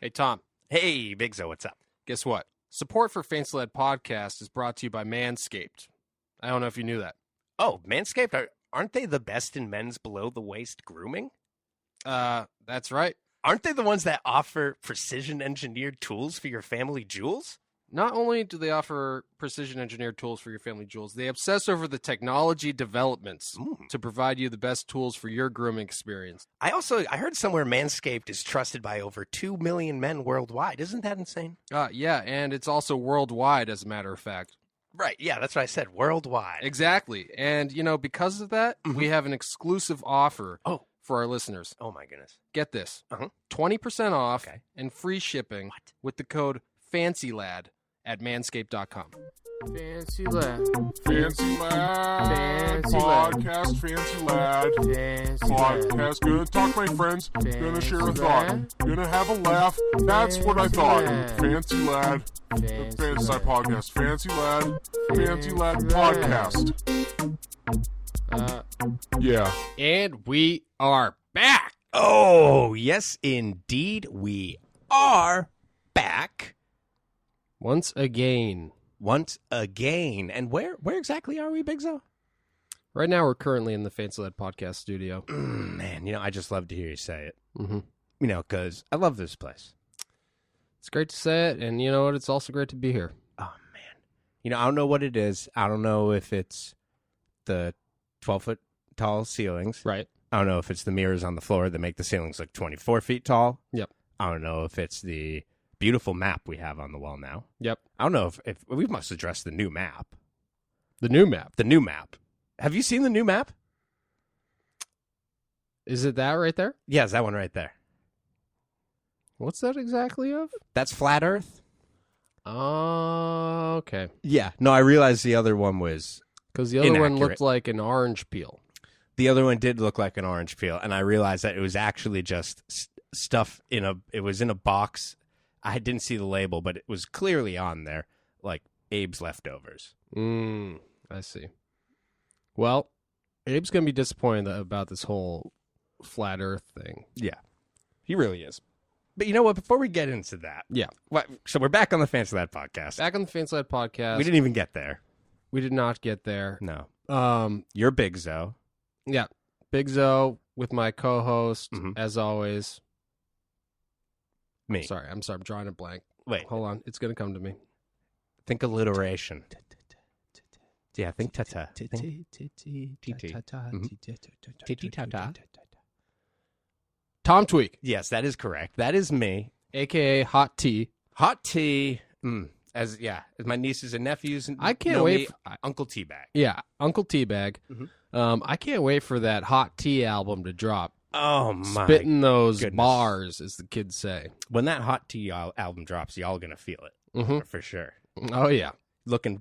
Hey, Tom, Hey, Bigzo, what's up? guess what? Support for Fancy Lad Podcast is brought to you by Manscaped. I don't know if you knew that. Oh, Manscaped, aren't they the best in men's below-the-waist grooming? That's right. Aren't they the ones that offer precision-engineered tools for your family jewels? Not only do they offer precision-engineered tools for your family jewels, they obsess over the technology developments to provide you the best tools for your grooming experience. I heard somewhere Manscaped is trusted by over 2 million men worldwide. Isn't that insane? Yeah, and it's also worldwide, as a matter of fact. Right, yeah, that's what I said, worldwide. Exactly. And, because of that, we have an exclusive offer for our listeners. Oh, my goodness. Get this. Uh-huh. 20% off Okay. and free shipping with the code FANCYLAD at manscaped.com. Fancy lad, Fancy Lad, Fancy Lad. podcast, Fancy Lad, fancy podcast. Gonna talk to my friends, gonna share a Fancy thought, Lad. gonna have a laugh. That's what I Fancy thought. Lad. Fancy Lad, Fancy Fancy Lad. Podcast, Fancy Lad, Fancy Lad Fancy Lad. podcast. Yeah. And we are back. Oh, yes, indeed, we are back Once again. once again. And where exactly are we, Bigzo? Right now, we're currently in the Fancy Lad Podcast studio. Man, I just love to hear you say it. Mm-hmm. Because I love this place. It's great to say it, and you know what? It's also great to be here. Oh, man. I don't know what it is. I don't know if it's the 12-foot tall ceilings. Right. I don't know if it's the mirrors on the floor that make the ceilings look 24 feet tall. Yep. I don't know if it's the beautiful map we have on the wall now. Yep. I don't know if we must address the new map. The new map. The new map. Have you seen the new map? Is it that right there? Yes, that one right there. What's that exactly of? That's flat Earth? Oh, okay. Yeah. No, I realized the other one was... Because the other one Inaccurate. looked like an orange peel. The other one did look like an orange peel, and I realized that it was actually just stuff it was in a box. I didn't see the label, but it was clearly on there, like Abe's leftovers. I see. Well, Abe's going to be disappointed about this whole flat Earth thing. Yeah, he really is. But you know what? Before we get into that, Yeah. so we're back on the Fancy Lad podcast. Back on the Fancy Lad Podcast. We didn't even get there. We did not get there. No, Um, you're Bigzo. yeah. Bigzo with my co-host, Mhm. as always. Me. Sorry, I'm drawing a blank. Wait, Hold on. It's going to come to me. think alliteration. Yeah, think ta-ta. Tom Tweak, Yes, that is correct. That is me. a.k.a. Hot Tea. Hot tea. As my nieces and nephews. I can't know wait me, Uncle Teabag. Yeah, Uncle Teabag. Mhm. I can't wait for that Hot Tea album to drop. Oh my! Spitting those goodness. bars, as the kids say. When that Hot Tea album drops, y'all gonna feel it Mhm. for sure. Oh, yeah.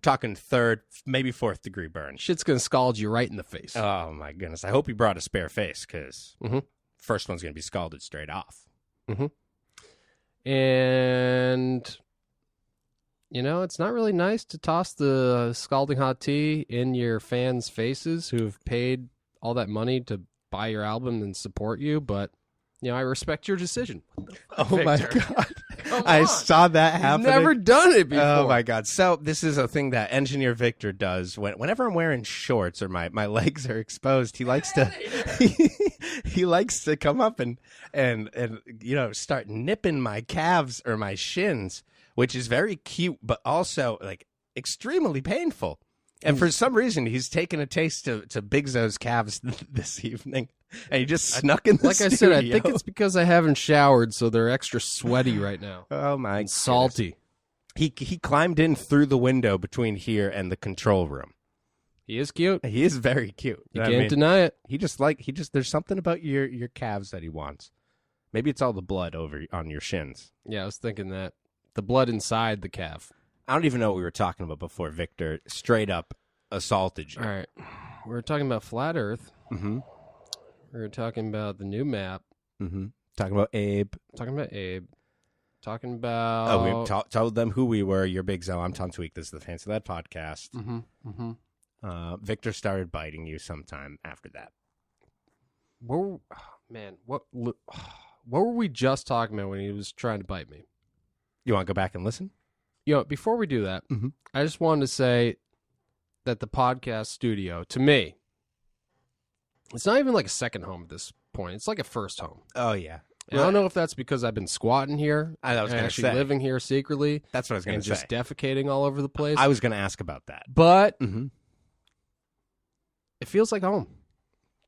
Talking third, maybe fourth degree burn. Shit's going to scald you right in the face. Oh my goodness! I hope he brought a spare face because Mhm. first one's gonna be scalded straight off. And, it's not really nice to toss the scalding hot tea in your fans' faces who've paid all that money to buy your album and support you, but, I respect your decision. Oh my Victor. god! Come I on. saw that I've happen. never done it before. Oh my god! So this is a thing that engineer Victor does whenever I'm wearing shorts or my legs are exposed. He likes to he likes to come up and start nipping my calves or my shins, which is very cute, but also like extremely painful. And for some reason, he's taken a taste to Bigzo's calves this evening, and he just snuck in the Like I said, I studio. think it's because I haven't showered, so they're extra sweaty right now. Oh my! And salty. He climbed in through the window between here and the control room. He is cute. He is very cute. You I can't mean, deny it. he just there's something about your calves that he wants. Maybe it's all the blood over on your shins. Yeah, I was thinking that. The blood inside the calf. I don't even know what we were talking about before Victor straight up assaulted you. All right. We were talking about Flat Earth. Mm-hmm. We were talking about the new map. Mm-hmm. Talking about Abe. Talking about Abe. Talking about... Oh, we told them who we were. You're Bigzo. I'm Tom Tweak. This is the Fancy Lad podcast. Mm-hmm. Mm-hmm. Victor started biting you sometime after that. Man, what what were we just talking about when he was trying to bite me? You want to go back and listen? Before we do that, Mhm. I just wanted to say that the podcast studio, to me, it's not even like a second home at this point. It's like a first home. Oh, yeah. And I don't know if that's because I've been squatting here. I was and gonna actually say. living here secretly. That's what I was going and to just say. defecating all over the place. I was going to ask about that. But Mm-hmm. it feels like home.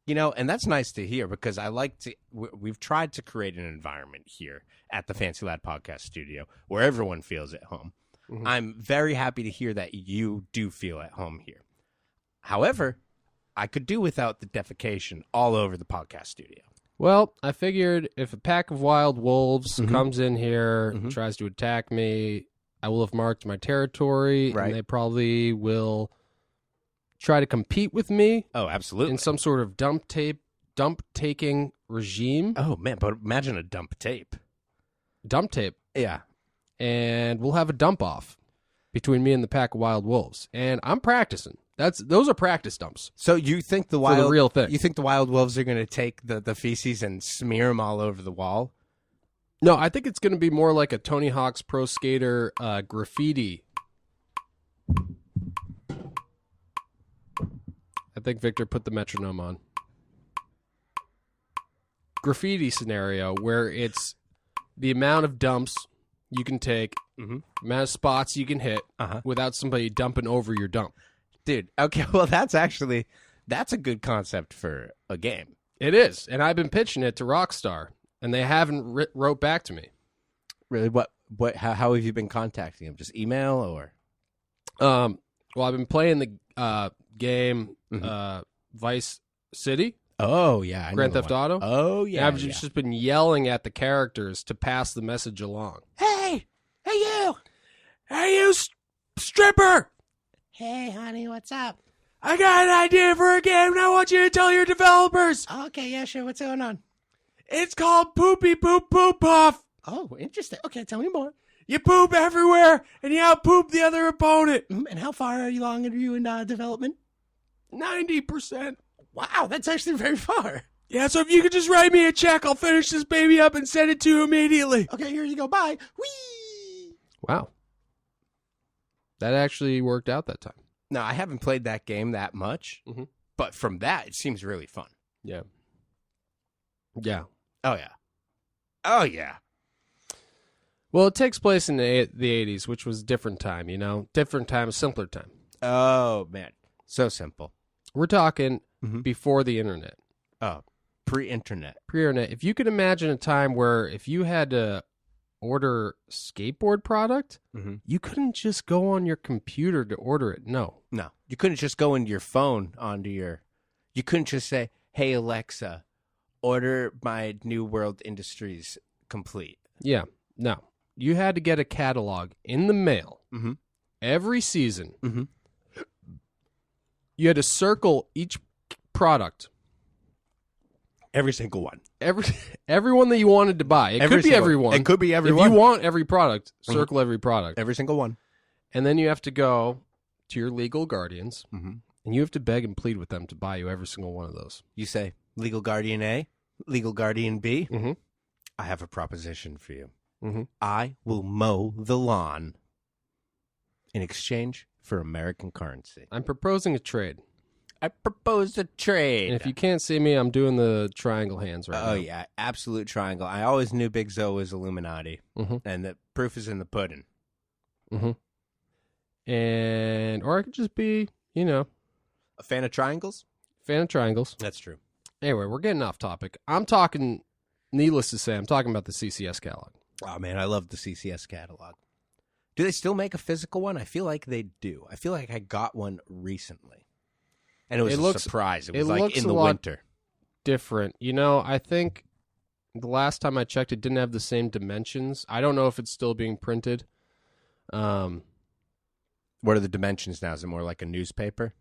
And that's nice to hear because I like to. We've tried to create an environment here at the Fancy Lad Podcast Studio where everyone feels at home. Mhm. I'm very happy to hear that you do feel at home here. However, I could do without the defecation all over the podcast studio. Well, I figured if a pack of wild wolves Mhm. comes in here, Mhm. tries to attack me, I will have marked my territory, Right. and they probably will try to compete with me Oh, absolutely. in some sort of dump taking regime. Oh man, but imagine a dump tape. Dump tape. Yeah. And we'll have a dump off between me and the pack of wild wolves. And I'm practicing. Those are practice dumps So you think the for wild the real thing. You think the wild wolves are going to take the feces and smear them all over the wall? No, I think it's going to be more like a Tony Hawk's Pro Skater graffiti. I think Victor put the metronome on. Graffiti scenario where it's the amount of dumps you can take, Mhm. amount of spots you can hit Uh-huh. without somebody dumping over your dump. Dude, okay, well that's a good concept for a game. It is, and I've been pitching it to Rockstar, and they haven't wrote back to me. Really, how have you been contacting them? Just email or? Well, I've been playing the game Mhm. Vice City, Oh yeah, I know Grand the Theft one. Auto. Oh And yeah, I've just been yelling at the characters to pass the message along. Hey you! Hey, you stripper! Hey honey, what's up? I got an idea for a game, and I want you to tell your developers. Okay, yeah, sure. What's going on? It's called Poopy Poop Poop Puff. Oh, interesting. Okay, tell me more. You poop everywhere, and you out-poop the other opponent. And how far are you in development? 90%. Wow, that's actually very far. Yeah, so if you could just write me a check, I'll finish this baby up and send it to you immediately. Okay, here you go. Bye. Whee! Wow. That actually worked out that time. No, I haven't played that game that much, Mhm. but from that, it seems really fun. Yeah. Yeah. Oh, yeah. Oh, yeah. Well, it takes place in the 80s, which was a different time, Different time, simpler time. Oh, man. So simple. We're talking Mhm. before the internet, Oh, pre-internet. pre-internet. If you could imagine a time where if you had to order skateboard product, Mhm. you couldn't just go on your computer to order it. No. No, you couldn't just go into your phone you couldn't just say, hey, Alexa, order my New World Industries complete. Yeah. No. You had to get a catalog in the mail Mhm. every season. Mhm. You had to circle each product. Every single one. Everyone that you wanted to buy. It Every could be single- everyone. It could be everyone. If you want every product, circle every product. Every single one. And then you have to go to your legal guardians, Mhm. and you have to beg and plead with them to buy you every single one of those. You say, legal guardian A, legal guardian B, Mm-hmm. I have a proposition for you. Mm-hmm. I will mow the lawn in exchange for American currency. I'm proposing a trade. I propose a trade. And if you can't see me, I'm doing the triangle hands right now. Oh, yeah. Absolute triangle. I always knew Bigzo was Illuminati. Mhm. And the proof is in the pudding. Mm-hmm. Or I could just be, A fan of triangles? fan of triangles. That's true. Anyway, we're getting off topic. I'm talking, needless to say, I'm talking about the CCS catalog. Oh, man. I love the CCS catalog. Do they still make a physical one? I feel like they do. I feel like I got one recently. And it was a surprise. It was like looks in a the lot winter. different. I think the last time I checked, it didn't have the same dimensions. I don't know if it's still being printed. What are the dimensions now? Is it more like a newspaper?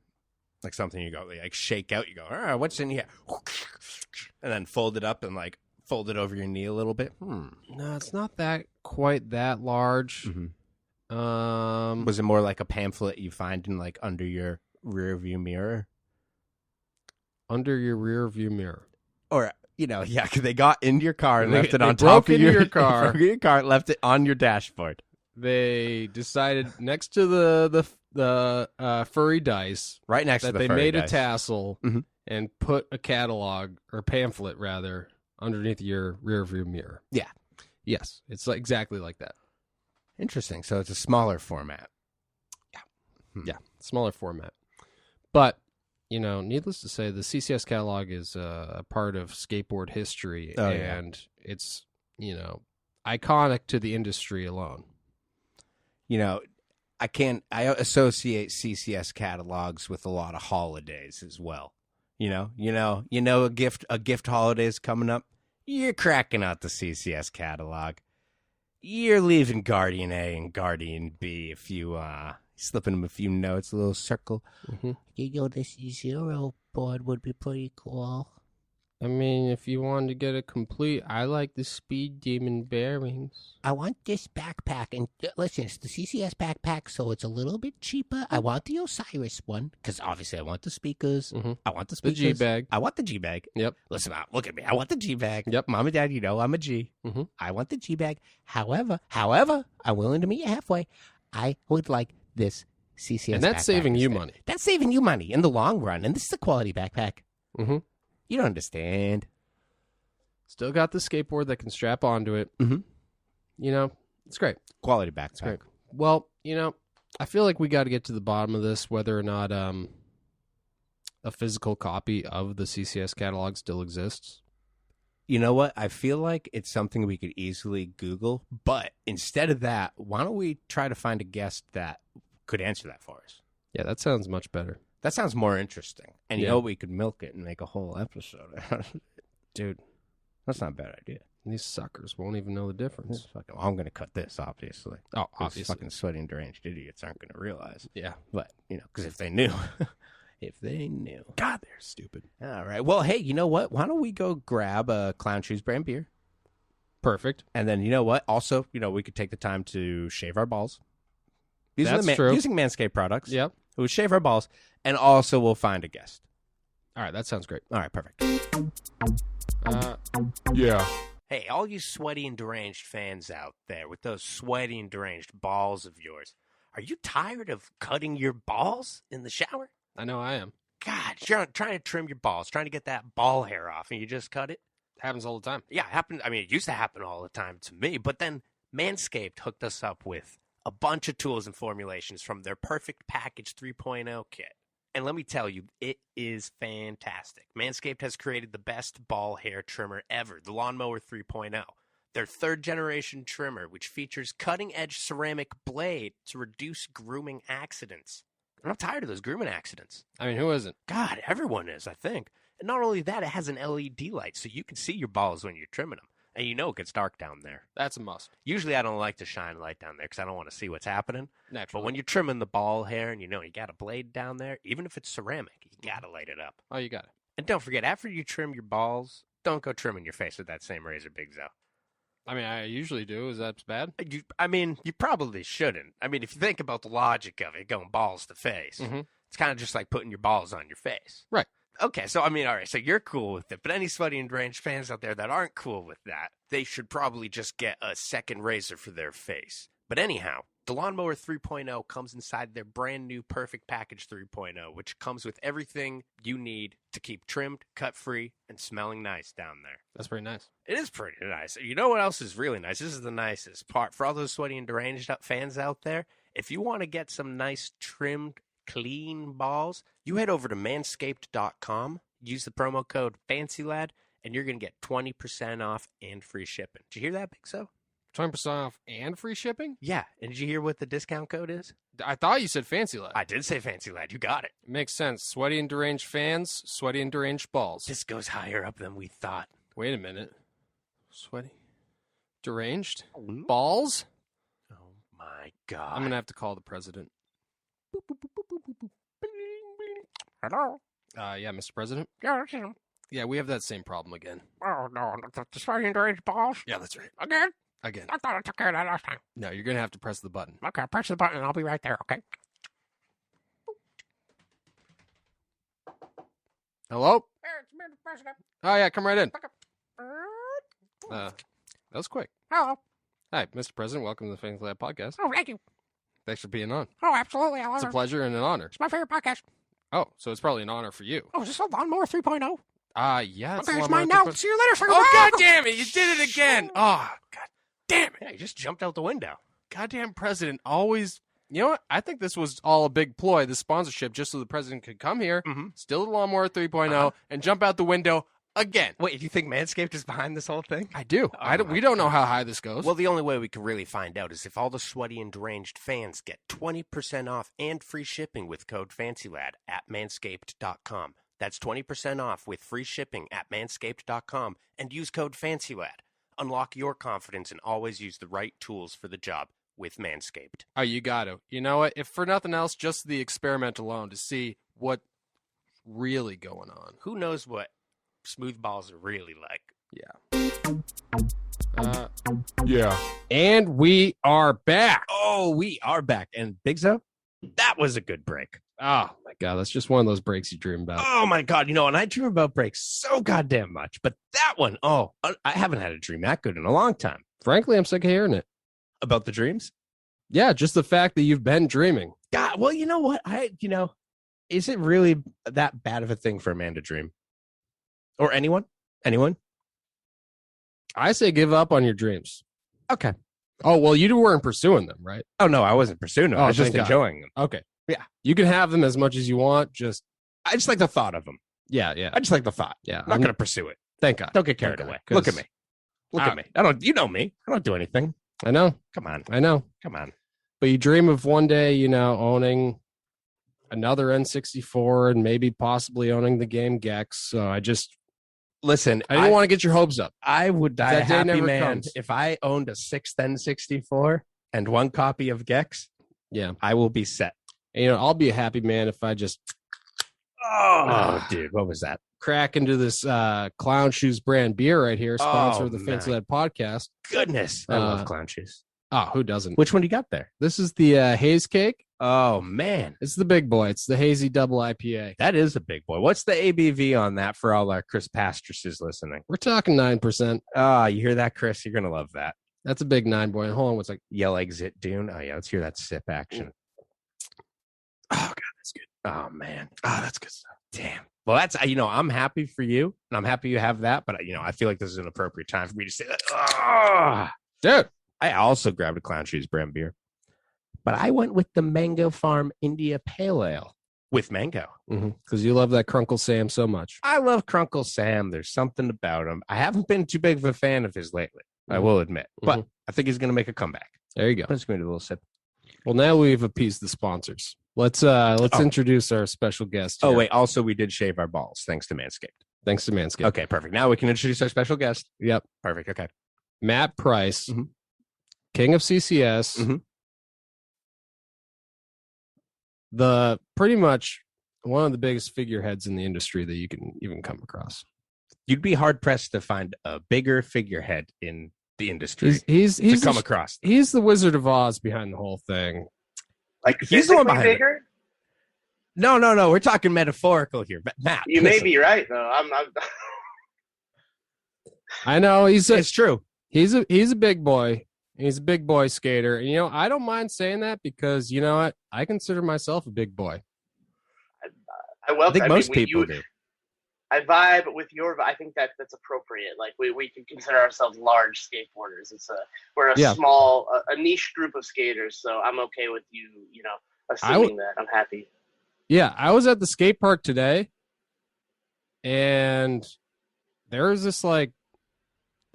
Like something you go, like shake out. You go, all right, what's in here? And then fold it up and like fold it over your knee a little bit. No, it's not quite that large. Mm-hmm. Was it more like a pamphlet you find in like under your rear view mirror? Under your rear view mirror. Or Yeah, 'cause they got into your car and They- left it they on broke top of into your car. broke into your car, left it on your dashboard. They decided next to the furry dice Right next to that the they furry made dice. a tassel Mhm. and put a catalog or pamphlet rather underneath your rear view mirror. Yeah. Yes, it's exactly like that. Interesting. So it's a smaller format. Yeah, smaller format. But, needless to say, the CCS catalog is a part of skateboard history, Oh, yeah. and it's, iconic to the industry alone. I associate CCS catalogs with a lot of holidays as well. A gift holiday is coming up. You're cracking out the CCS catalog. You're leaving Guardian A and Guardian B if you slipping them a few notes, a little circle. Mm-hmm. This zero board would be pretty cool. I mean, if you wanted to get it complete, I like the Speed Demon bearings. I want this backpack, and listen, it's the CCS backpack, so it's a little bit cheaper. I want the Osiris one, because obviously I want the speakers. Mhm. I want the The speakers. G-bag. I want the G bag. Yep. Listen, look at me. I want the G bag. Yep. Mom and Dad, I'm a G. Mhm. I want the G bag. However, I'm willing to meet you halfway. I would like this CCS And that's backpack saving you instead. money. That's saving you money in the long run, and this is a quality backpack. Mm-hmm. You don't understand. Still got the skateboard that can strap onto it. Mhm. It's great. Quality backpack. great. Well, I feel like we got to get to the bottom of this, whether or not a physical copy of the CCS catalog still exists. You know what? I feel like it's something we could easily Google, but instead of that, why don't we try to find a guest that could answer that for us? Yeah, that sounds much better. That sounds more interesting. And Yeah. we could milk it and make a whole episode. Dude, That's not a bad idea. these suckers won't even know the difference. I'm going to cut this, obviously. Oh, 'Cause obviously. fucking sweaty and deranged idiots aren't going to realize. Yeah. But, because if they knew. If they knew. God, they're stupid. All right. Well, hey, you know what? Why don't we go grab a Clown Shoes brand beer? Perfect. And then, you know what? Also, we could take the time to shave our balls. That's true. Using Manscaped products. Yep. We'll shave our balls. And also, we'll find a guest. All right, that sounds great. All right, perfect. Yeah. Hey, all you sweaty and deranged fans out there with those sweaty and deranged balls of yours, are you tired of cutting your balls in the shower? I know I am. God, you're trying to trim your balls, trying to get that ball hair off, and you just cut it? Happens all the time. Yeah, it happened. I mean, it used to happen all the time to me, but then Manscaped hooked us up with a bunch of tools and formulations from their Perfect Package 3.0 kit. And let me tell you, it is fantastic. Manscaped has created the best ball hair trimmer ever, the Lawnmower 3.0. Their third-generation trimmer, which features cutting-edge ceramic blade to reduce grooming accidents. And I'm tired of those grooming accidents. I mean, who isn't? God, everyone is, I think. And not only that, it has an LED light, so you can see your balls when you're trimming them. And it gets dark down there. That's a must. Usually I don't like to shine a light down there because I don't want to see what's happening. Naturally. But when you're trimming the ball hair and you got a blade down there, even if it's ceramic, you got to light it up. Oh, you got it. And don't forget, after you trim your balls, don't go trimming your face with that same razor, Bigzo. I mean, I usually do. Is that bad? You probably shouldn't. I mean, if you think about the logic of it, going balls to face, it's kind of just like putting your balls on your face. Right. Okay, so all right, so you're cool with it, but any sweaty and deranged fans out there that aren't cool with that, they should probably just get a second razor for their face. But anyhow, the Lawnmower 3.0 comes inside their brand new Perfect Package 3.0, which comes with everything you need to keep trimmed, cut-free, and smelling nice down there. That's pretty nice. It is pretty nice. You know what else is really nice? This is the nicest part. For all those sweaty and deranged fans out there, if you want to get some nice trimmed, clean balls, you head over to manscaped.com, use the promo code FANCYLAD, and you're going to get 20% off and free shipping. Did you hear that, Bigzo? 20% off and free shipping? Yeah. And did you hear what the discount code is? I thought you said fancy lad. I did say Fancy Lad. You got it. Makes sense. Sweaty and deranged fans, sweaty and deranged balls. This goes higher up than we thought. Wait a minute. Sweaty? Deranged? Balls? Oh, my God. I'm going to have to call the president. Hello? Yeah, Mr. President? Yeah, this is him. Yeah, we have that same problem again. Oh, no. The sweaty and deranged balls? Yeah, that's right. Again? Again. I thought I took care of that last time. No, you're going to have to press the button. Okay, press the button and I'll be right there, okay? Hello? Hey, it's me, the president. Oh, yeah, come right in. That was quick. Hello. Hi, Mr. President. Welcome to the Fans Lab podcast. Oh, thank you. Thanks for being on. Oh, absolutely. I love It's a it. pleasure and an honor. It's my favorite podcast. Oh, so it's probably an honor for you. Oh, is this a Lawnmower 3.0? Yeah. It's Okay, a it's lot mine more now. See you later, sucker. Oh, Bye. God damn it. You did it again. Oh, God damn it. Yeah, You just jumped out the window. Goddamn president always. You know what? I think this was all a big ploy, the sponsorship, just so the president could come here, steal the Lawnmower 3.0, and jump out the window again. Wait, do you think Manscaped is behind this whole thing? I do. We don't know how high this goes. Well, the only way we can really find out is if all the sweaty and deranged fans get 20% off and free shipping with code FANCYLAD at manscaped.com. That's 20% off with free shipping at manscaped.com and use code FANCYLAD. Unlock your confidence and always use the right tools for the job with Manscaped. Oh, you got to. You know what? If for nothing else, just the experiment alone to see what's really going on. Who knows what smooth balls are really like? Yeah. And we are back. Oh, we are back. And Bigzo, that was a good break. Oh, my God. That's just one of those breaks you dream about. Oh, my God. You know, and I dream about breaks so goddamn much. But that one, I haven't had a dream that good in a long time. Frankly, I'm sick of hearing it. About the dreams? Yeah, just the fact that you've been dreaming. God, well, you know what? Is it really that bad of a thing for a man to dream? Or anyone? Anyone? I say give up on your dreams. Okay. Oh, well, you weren't pursuing them, right? Oh, no, I wasn't pursuing them. Oh, I was just thank God. enjoying them. Okay. Yeah. You can have them as much as you want. I just like the thought of them. Yeah. I just like the thought. Yeah. I'm not going to pursue it. Thank God. Don't get carried Okay, away. 'cause- Look at me. Look at me. You know me. I don't do anything. I know. Come on. I know. Come on. But you dream of one day, owning another N64 and maybe possibly owning the game Gex. So I Listen, didn't want to get your hopes up. I would die a That day happy never man comes. if I owned a sixth N64 and one copy of Gex. Yeah. I will be set. And, I'll be a happy man if I just Oh, dude, what was that? crack into this Clown Shoes brand beer right here, sponsor of the man. Fancy Lad podcast. Goodness, I love clown shoes. Oh, who doesn't? Which one do you got there? This is the Haze Cake. Oh man, It's the big boy. It's the Hazy Double IPA. that is a big boy. What's the ABV on that for all our Chris Pastresses listening? We're talking 9%. Oh, you hear that, Chris? You're gonna love that. That's a big 9, boy. Hold on, what's like? Yell exit Dune. Oh yeah, let's hear that sip action. Oh god, that's good. Oh man, that's good stuff. Damn. Well, that's I'm happy for you, and I'm happy you have that. But I feel like this is an appropriate time for me to say that. Dude. I also grabbed a Clown Shoes brand beer, but I went with the Mango Farm India Pale Ale with mango. Because you love that Crunkle Sam so much. I love Crunkle Sam. There's something about him. I haven't been too big of a fan of his lately, I will admit, but I think he's going to make a comeback. There you go. I'm just going to do a little sip. Well, now we've appeased the sponsors. Let's introduce our special guest. Oh, here. wait. Also, we did shave our balls thanks to Manscaped. Thanks to Manscaped. Okay, perfect. Now we can introduce our special guest. Yep. Perfect. Okay. Matt Price, Mhm. King of CCS. Mhm. The pretty much one of the biggest figureheads in the industry that you can even come across. You'd be hard pressed to find a bigger figurehead in the industry He's to come the, across. he's the Wizard of Oz behind the whole thing. Like He's the one physically behind it. bigger? No. We're talking metaphorical here. But Matt, You may listen, be right though. I'm I know it's true. he's a big boy. He's a big boy skater. And I don't mind saying that because you know what? I consider myself a big boy. I welcome. I think most people do. I vibe with your. I think that's appropriate. Like we can consider ourselves large skateboarders. We're a small, a niche group of skaters. So I'm okay with you. Assuming that. I'm happy. Yeah, I was at the skate park today, and there was this like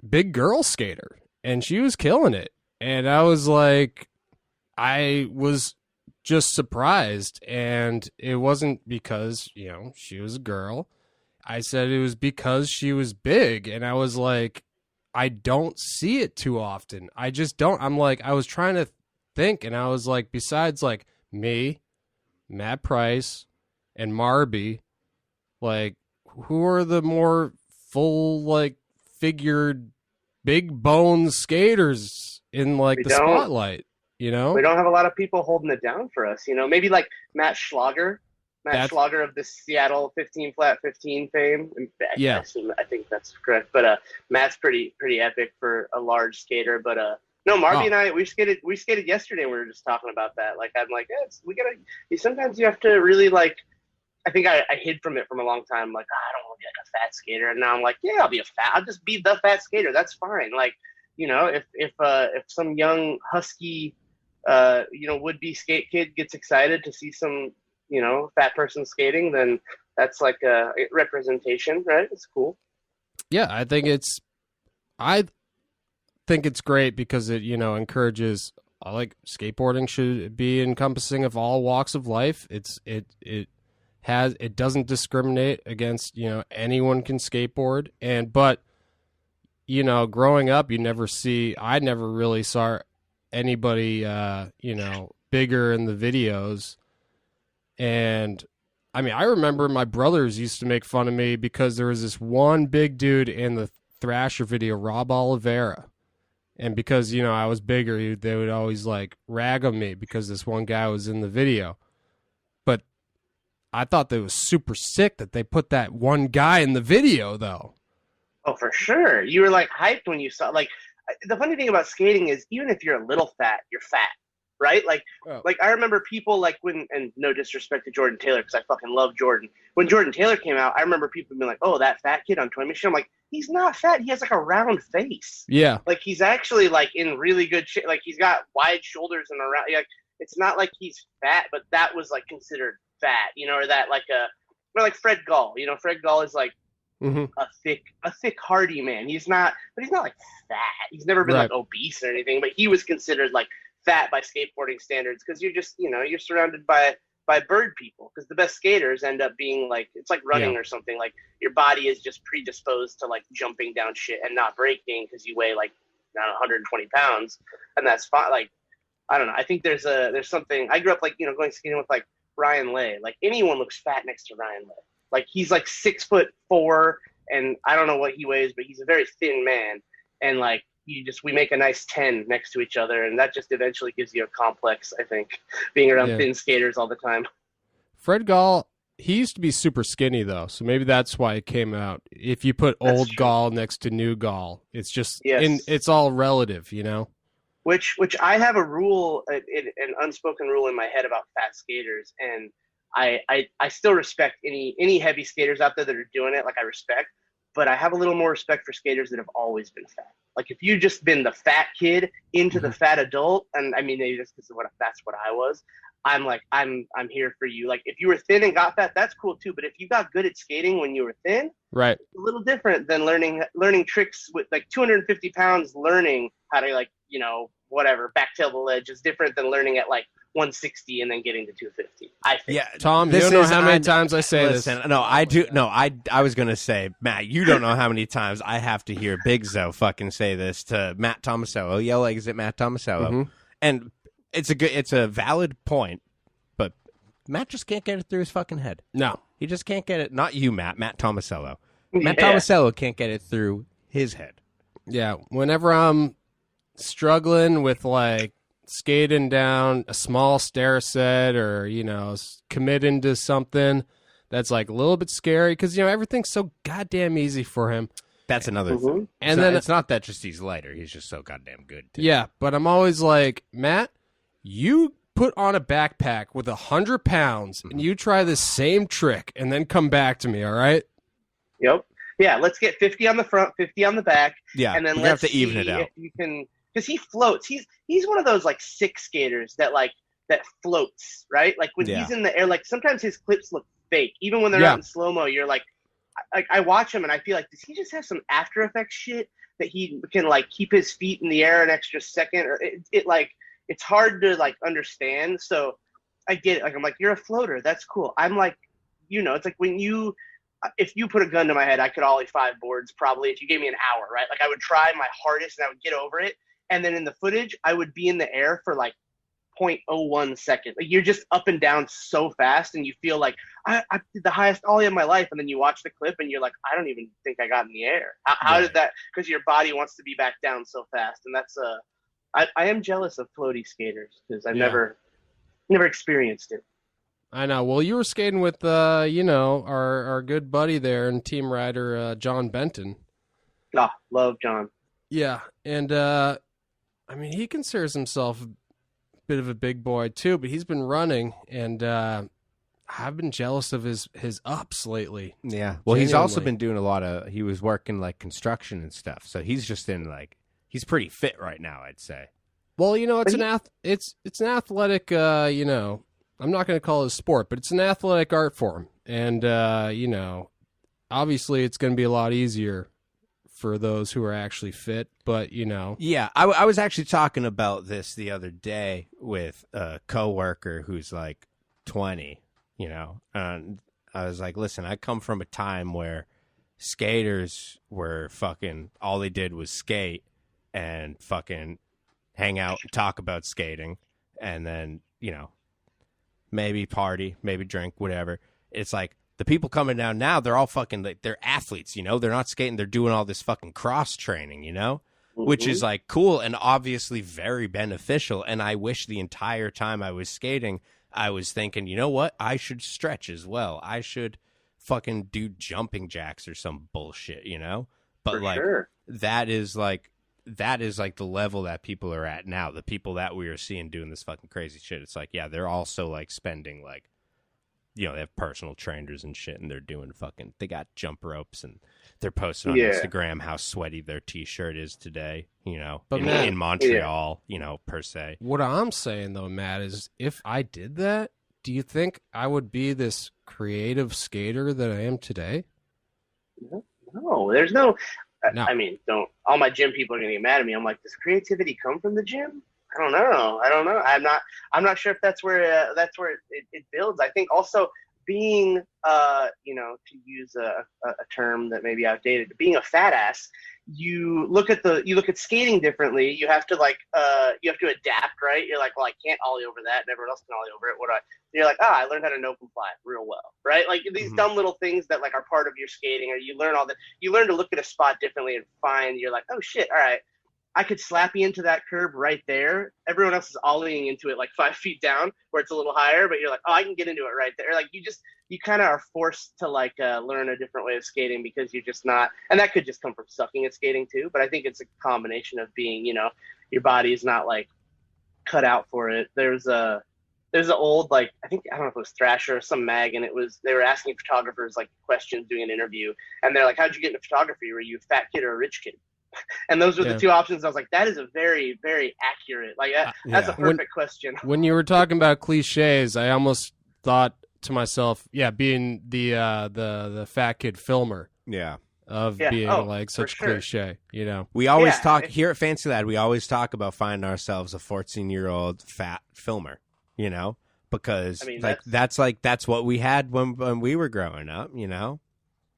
big girl skater, and she was killing it. And I was like, I was just surprised, and it wasn't because she was a girl. I said it was because she was big, and I was like, I don't see it too often. I just don't. I'm like, I was trying to think, and I was like, besides like me, Matt Price, and Marby, like, who are the more full, like, figured, big bone skaters in like We the don't. spotlight? We don't have a lot of people holding it down for us. Maybe like Matt Schlager. Matt Schlager of the Seattle 15 flat 15 fame. Yeah. I think that's correct. But Matt's pretty epic for a large skater. But no, Marby and I we skated yesterday. And we were just talking about that. Like I'm like, sometimes you have to really like. I think I hid from it from a long time. I'm like, I don't want to be like a fat skater. And now I'm like, yeah, I'll just be the fat skater. That's fine. Like, if some young husky, would-be skate kid gets excited to see some, fat person skating, then that's like a representation, right? It's cool. Yeah, I think it's great because it, encourages. Like skateboarding should be encompassing of all walks of life. It doesn't discriminate against, anyone can skateboard. But growing up, I never really saw anybody, bigger in the videos. And I mean, I remember my brothers used to make fun of me because there was this one big dude in the Thrasher video, Rob Oliveira. And because, I was bigger, they would always like rag on me because this one guy was in the video. But I thought that it was super sick that they put that one guy in the video, though. Oh, for sure. You were like hyped when you saw, like, the funny thing about skating is even if you're a little fat, you're fat, right? Like, like I remember people like and no disrespect to Jordan Taylor because I fucking love Jordan. When Jordan Taylor came out, I remember people being like, oh, that fat kid on Toy Machine. I'm like, he's not fat. He has like a round face. Yeah. Like he's actually like in really good shape. Like he's got wide shoulders and around. Like it's not like he's fat, but that was like considered fat, or that like like Fred Gall. Fred Gall is like a thick, hardy man. He's not like fat. He's never been like obese or anything, but he was considered like fat by skateboarding standards because you're just, you're surrounded by bird people because the best skaters end up being like, it's like running or something. Like your body is just predisposed to like jumping down shit and not breaking because you weigh like 120 pounds, and that's fine. Like I don't know. I think there's something. I grew up like going skating with like Ryan Lay. Like anyone looks fat next to Ryan Lay. Like he's like 6'4", and I don't know what he weighs, but he's a very thin man. And like we make a nice 10 next to each other, and that just eventually gives you a complex. I think being around thin skaters all the time. Fred Gall, he used to be super skinny though, so maybe that's why it came out. If you put old Gall next to new Gall, it's just it's all relative, Which I have a rule, an unspoken rule in my head about fat skaters, and I still respect any heavy skaters out there that are doing it. Like I respect, but I have a little more respect for skaters that have always been fat. Like if you've just been the fat kid into the fat adult, and I mean maybe just because that's what I was. I'm like I'm here for you. Like if you were thin and got fat, that's cool too. But if you got good at skating when you were thin, right, it's a little different than learning tricks with like 250 pounds. Learning how to like whatever backtail the ledge is different than learning at like 160 and then getting to 250. I think. Yeah, Tom, you don't know how many times I say this. No, I do. No, I was gonna say, Matt, you don't know how many times I have to hear Bigzo fucking say this to Matt Tomasello. Yell exit Matt Tomasello, and it's a valid point, but Matt just can't get it through his fucking head. No, he just can't get it. Not you, Matt Tomasello. Matt Tomasello can't get it through his head. Yeah, whenever I'm struggling with like skating down a small stair set or committing to something that's like a little bit scary because everything's so goddamn easy for him. That's another thing. And then it's not that just he's lighter, he's just so goddamn good too. Yeah, but I'm always like, Matt, you put on a backpack with 100 pounds and you try the same trick and then come back to me, all right? Yep. Yeah, let's get 50 on the front, 50 on the back. Yeah, and then let's have to even it out. If you can, because he floats. He's one of those like sick skaters that floats, right? Like when he's in the air, like sometimes his clips look fake. Even when they're not in slow-mo, you're like I watch him and I feel like, does he just have some After Effects shit that he can like keep his feet in the air an extra second? Or it's hard to like understand. So I get it. Like I'm like, you're a floater. That's cool. I'm like, it's like if you put a gun to my head, I could ollie 5 boards probably if you gave me an hour, right? Like I would try my hardest and I would get over it. And then in the footage, I would be in the air for like 0.01 seconds. Like you're just up and down so fast and you feel like I did the highest ollie of my life. And then you watch the clip and you're like, I don't even think I got in the air. How did that? Because your body wants to be back down so fast. And that's I am jealous of floaty skaters because I've never experienced it. I know. Well, you were skating with, our good buddy there and team rider, John Benton. Ah, love John. Yeah, and he considers himself a bit of a big boy too, but he's been running, and I've been jealous of his ups lately. Yeah. Well, he's also Genuinely. been doing he was working like construction and stuff, so he's just in he's pretty fit right now, I'd say. Well, it's an athletic, I'm not going to call it a sport, but it's an athletic art form. And, obviously it's going to be a lot easier for those who are actually fit, but, Yeah, I was actually talking about this the other day with a coworker who's like 20, and I was like, listen, I come from a time where skaters were fucking, all they did was skate and fucking hang out and talk about skating, and then, maybe party, maybe drink, whatever. It's like the people coming down now, they're all fucking, they're athletes, they're not skating, they're doing all this fucking cross training, which is like cool and obviously very beneficial. And I wish the entire time I was skating, I was thinking, you know what? I should stretch as well. I should fucking do jumping jacks or some bullshit, But For sure. that is the level that people are at now. The people that we are seeing doing this fucking crazy shit. It's like, yeah, they're also like spending they have personal trainers and shit, and they're doing they got jump ropes, and they're posting on Instagram how sweaty their t-shirt is today, But in Montreal, per se. what I'm saying though, Matt, is if I did that, do you think I would be this creative skater that I am today? No, there's no. No. Don't. All my gym people are gonna get mad at me. I'm like, does creativity come from the gym? I don't know. I'm not sure if that's where it builds. I think also being, to use a term that may be outdated, being a fat ass, you look at skating differently. You have to adapt, right? You're like, well, I can't ollie over that, and everyone else can ollie over it. You're like, I learned how to no fly real well, right? Like these dumb little things that like are part of your skating, or you learn all that. You learn to look at a spot differently and find. You're like, oh shit, all right. I could slap you into that curb right there. Everyone else is ollieing into it like 5 feet down where it's a little higher, but you're like, I can get into it right there. Like you kind of are forced to learn a different way of skating because you're just not, and that could just come from sucking at skating too. But I think it's a combination of being, your body is not like cut out for it. There's an old, I don't know if it was Thrasher or some mag, and they were asking photographers questions doing an interview, and they're like, how'd you get into photography? Were you a fat kid or a rich kid? And those were the two options. I was like, that is a very, very accurate, that's a perfect question. When you were talking about cliches, I almost thought to myself, being the fat kid filmer. Yeah. Of being such cliche, We always talk here at Fancy Lad. We always talk about finding ourselves a 14-year-old fat filmer, because that's what we had when we were growing up,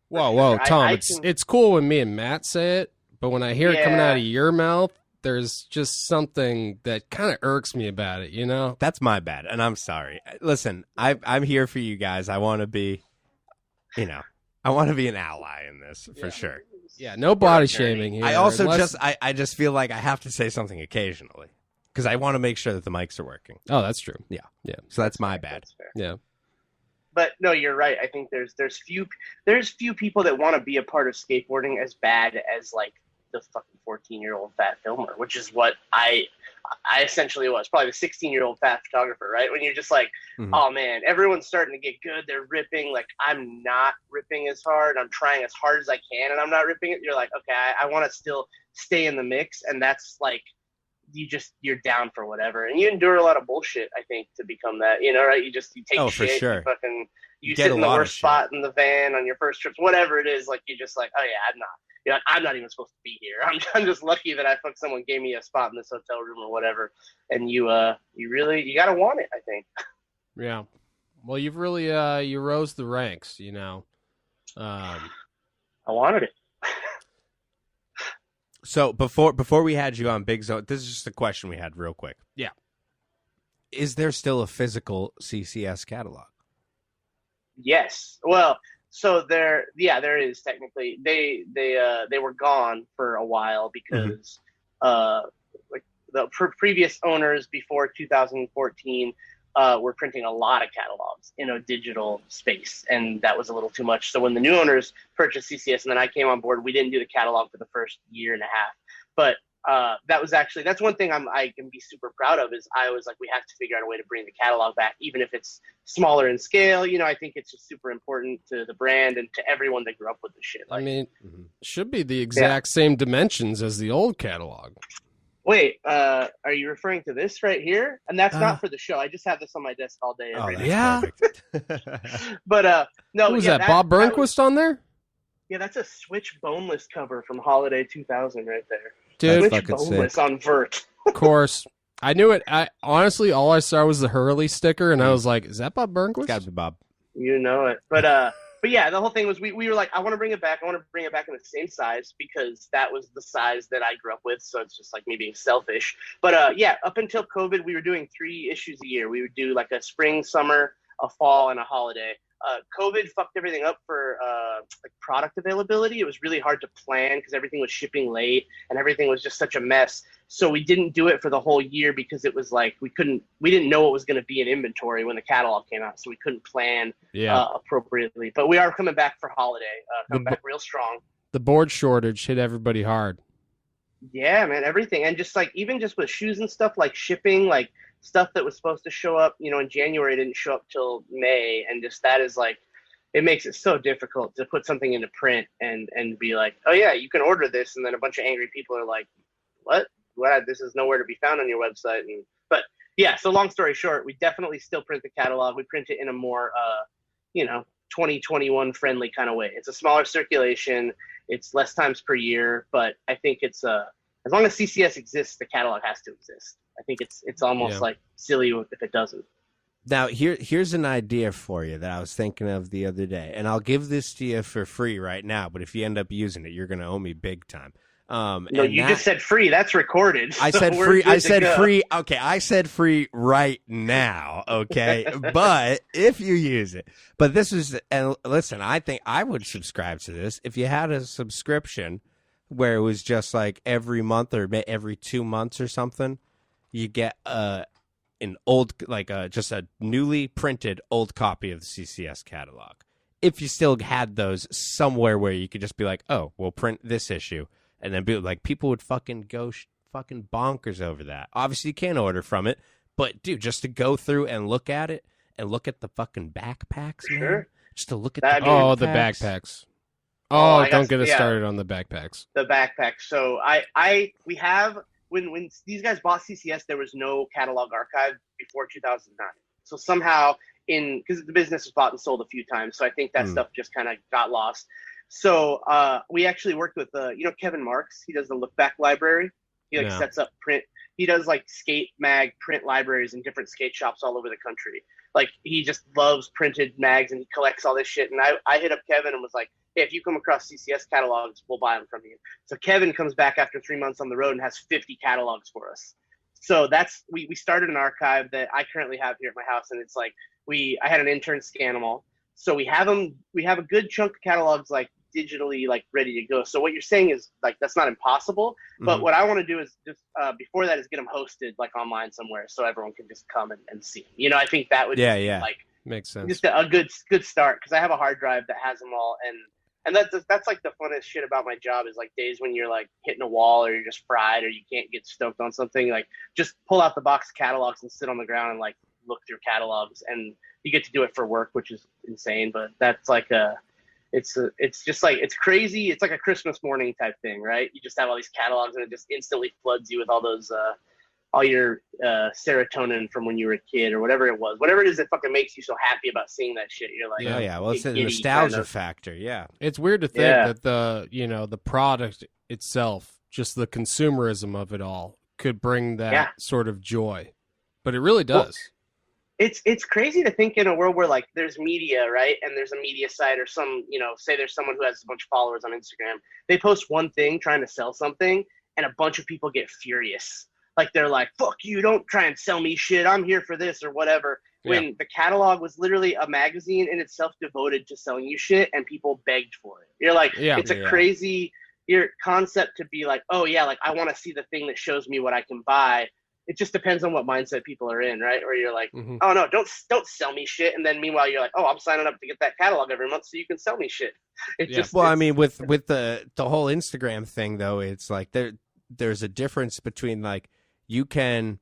Whoa, Tom, it's cool when me and Matt say it, but when I hear it coming out of your mouth, there's just something that kind of irks me about it, That's my bad, and I'm sorry. Listen, I'm here for you guys. I want to be, I want to be an ally in this for sure. Yeah, no body shaming here. I also I just feel like I have to say something occasionally because I want to make sure that the mics are working. Oh, that's true. Yeah. So that's my bad. That's fair. Yeah. But no, you're right. I think there's few people that want to be a part of skateboarding as bad as the fucking 14-year-old fat filmer, which is what I essentially was, probably the 16-year-old fat photographer, right? When you're just like, oh man, everyone's starting to get good, they're ripping, I'm not ripping as hard, I'm trying as hard as I can, and I'm not ripping it. You're like, okay, I want to still stay in the mix, and that's you're down for whatever, and you endure a lot of bullshit, I think, to become that, right? You take shit, for sure. You sit in the worst spot in the van on your first trips, whatever it is, you're just like, oh yeah, I'm not even supposed to be here. I'm just lucky that someone gave me a spot in this hotel room or whatever. And you gotta want it, I think. Yeah. Well, you've really you rose the ranks, I wanted it. So before we had you on Bigzo, this is just a question we had real quick. Yeah. Is there still a physical CCS catalog? Yes. Well, so there is technically. They were gone for a while because the previous owners before 2014 were printing a lot of catalogs in a digital space, and that was a little too much. So when the new owners purchased CCS and then I came on board, we didn't do the catalog for the first year and a half. But that's one thing I can be super proud of is I was like, we have to figure out a way to bring the catalog back, even if it's smaller in scale. You know, I think it's just super important to the brand and to everyone that grew up with the shit. Like, I mean, should be the exact same dimensions as the old catalog. Wait, are you referring to this right here? And that's not for the show. I just have this on my desk all day. Every day. Yeah. But no, who was that? Bob Burnquist on there? Yeah, that's a Switch boneless cover from Holiday 2000 right there. Dude, Switch boneless on Vert. Of course. I knew it. I honestly, all I saw was the Hurley sticker, and I was like, is that Bob Burnquist? Gotta be Bob. You know it. But yeah, the whole thing was we were like, I want to bring it back. I want to bring it back in the same size because that was the size that I grew up with. So it's just like me being selfish. But yeah, up until COVID, we were doing 3 issues a year. We would do like a spring, summer, a fall, and a holiday. COVID fucked everything up for like product availability. It was really hard to plan because everything was shipping late and everything was just such a mess. So we didn't do it for the whole year because it was like we didn't know what was going to be in inventory when the catalog came out, so we couldn't plan appropriately. But we are coming back for holiday, coming back real strong. The board shortage hit everybody hard. Yeah, man, everything. And just like even just with shoes and stuff, like shipping, like stuff that was supposed to show up, you know, in January didn't show up till May, and just that is like, it makes it so difficult to put something into print and be like, oh yeah, you can order this, and then a bunch of angry people are like, what? This is nowhere to be found on your website. But yeah, so long story short, we definitely still print the catalog. We print it in a more, 2021 friendly kind of way. It's a smaller circulation. It's less times per year, but I think it's as long as CCS exists, the catalog has to exist. I think it's almost like silly if it doesn't. Now, here's an idea for you that I was thinking of the other day, and I'll give this to you for free right now, but if you end up using it, you're going to owe me big time. No, you just said free. That's recorded. I said free. I said free. Okay, I said free right now. Okay, but if you use it, but this is, and listen, I think I would subscribe to this if you had a subscription where it was just like every month or every 2 months or something, you get an old, like just a newly printed old copy of the CCS catalog. If you still had those somewhere where you could just be like, oh, we'll print this issue. And then be like, people would fucking go fucking bonkers over that. Obviously, you can't order from it, but dude, just to go through and look at it and look at the fucking backpacks, man. Sure. Just to look at the backpacks. Oh, don't get us started on the backpacks. The backpacks. So we have when these guys bought CCS, there was no catalog archive before 2009. So somehow because the business was bought and sold a few times, so I think that stuff just kind of got lost. So we actually worked with Kevin Marks. He does the Look Back library. He sets up print. He does like skate mag print libraries in different skate shops all over the country. Like he just loves printed mags and he collects all this shit. And I hit up Kevin and was like, hey, if you come across CCS catalogs, we'll buy them from you. So Kevin comes back after 3 months on the road and has 50 catalogs for us. So that's we started an archive that I currently have here at my house, and it's like I had an intern scan them all. So we have them. We have a good chunk of catalogs like digitally like ready to go. So what you're saying is like that's not impossible, but what I want to do is just before that is get them hosted like online somewhere so everyone can just come and see them. You know, I think that would be like makes sense. Just a good start because I have a hard drive that has them all, and that's like the funnest shit about my job is like days when you're like hitting a wall or you're just fried or you can't get stoked on something, like just pull out the box of catalogs and sit on the ground and like look through catalogs, and you get to do it for work, which is insane. But that's like it's just like, it's crazy. It's like a Christmas morning type thing, right? You just have all these catalogs and it just instantly floods you with all those, all your serotonin from when you were a kid or whatever it was. Whatever it is that fucking makes you so happy about seeing that shit. You're like, well, it's a nostalgia factor. Yeah. It's weird to think that the product itself, just the consumerism of it all could bring that sort of joy, but it really does. Well, it's crazy to think in a world where like there's media, right? And there's a media site or some, say there's someone who has a bunch of followers on Instagram. They post one thing trying to sell something and a bunch of people get furious. Like they're like, fuck you, don't try and sell me shit. I'm here for this or whatever. When the catalog was literally a magazine in itself devoted to selling you shit and people begged for it. You're like, it's a crazy concept to be like, oh yeah, like I want to see the thing that shows me what I can buy. it just depends on what mindset people are in, right? Or you're like, Mhm. oh no, don't sell me shit, and then meanwhile you're like, oh, I'm signing up to get that catalog every month so you can sell me shit. Well, I mean, with the whole Instagram thing though, it's like there's a difference between like you can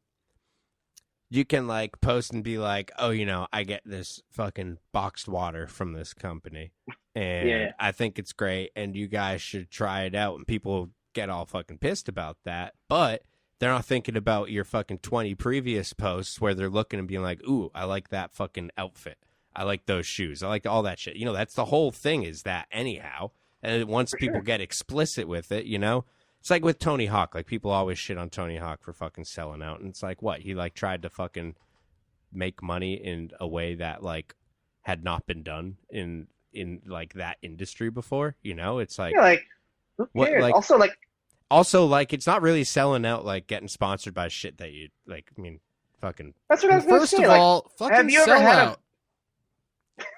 like post and be like, oh, I get this fucking boxed water from this company and I think it's great and you guys should try it out, and people get all fucking pissed about that, but they're not thinking about your fucking 20 previous posts where they're looking and being like, ooh, I like that fucking outfit. I like those shoes. I like all that shit. That's the whole thing is that anyhow. And once people get explicit with it, it's like with Tony Hawk. Like people always shit on Tony Hawk for fucking selling out. And it's like, what? He like tried to fucking make money in a way that like had not been done in like that industry before. It's like, who cares? Like, also, it's not really selling out, like getting sponsored by shit that you like. I mean, fucking. That's what I was going to say. First of all, fucking have you ever sell had out.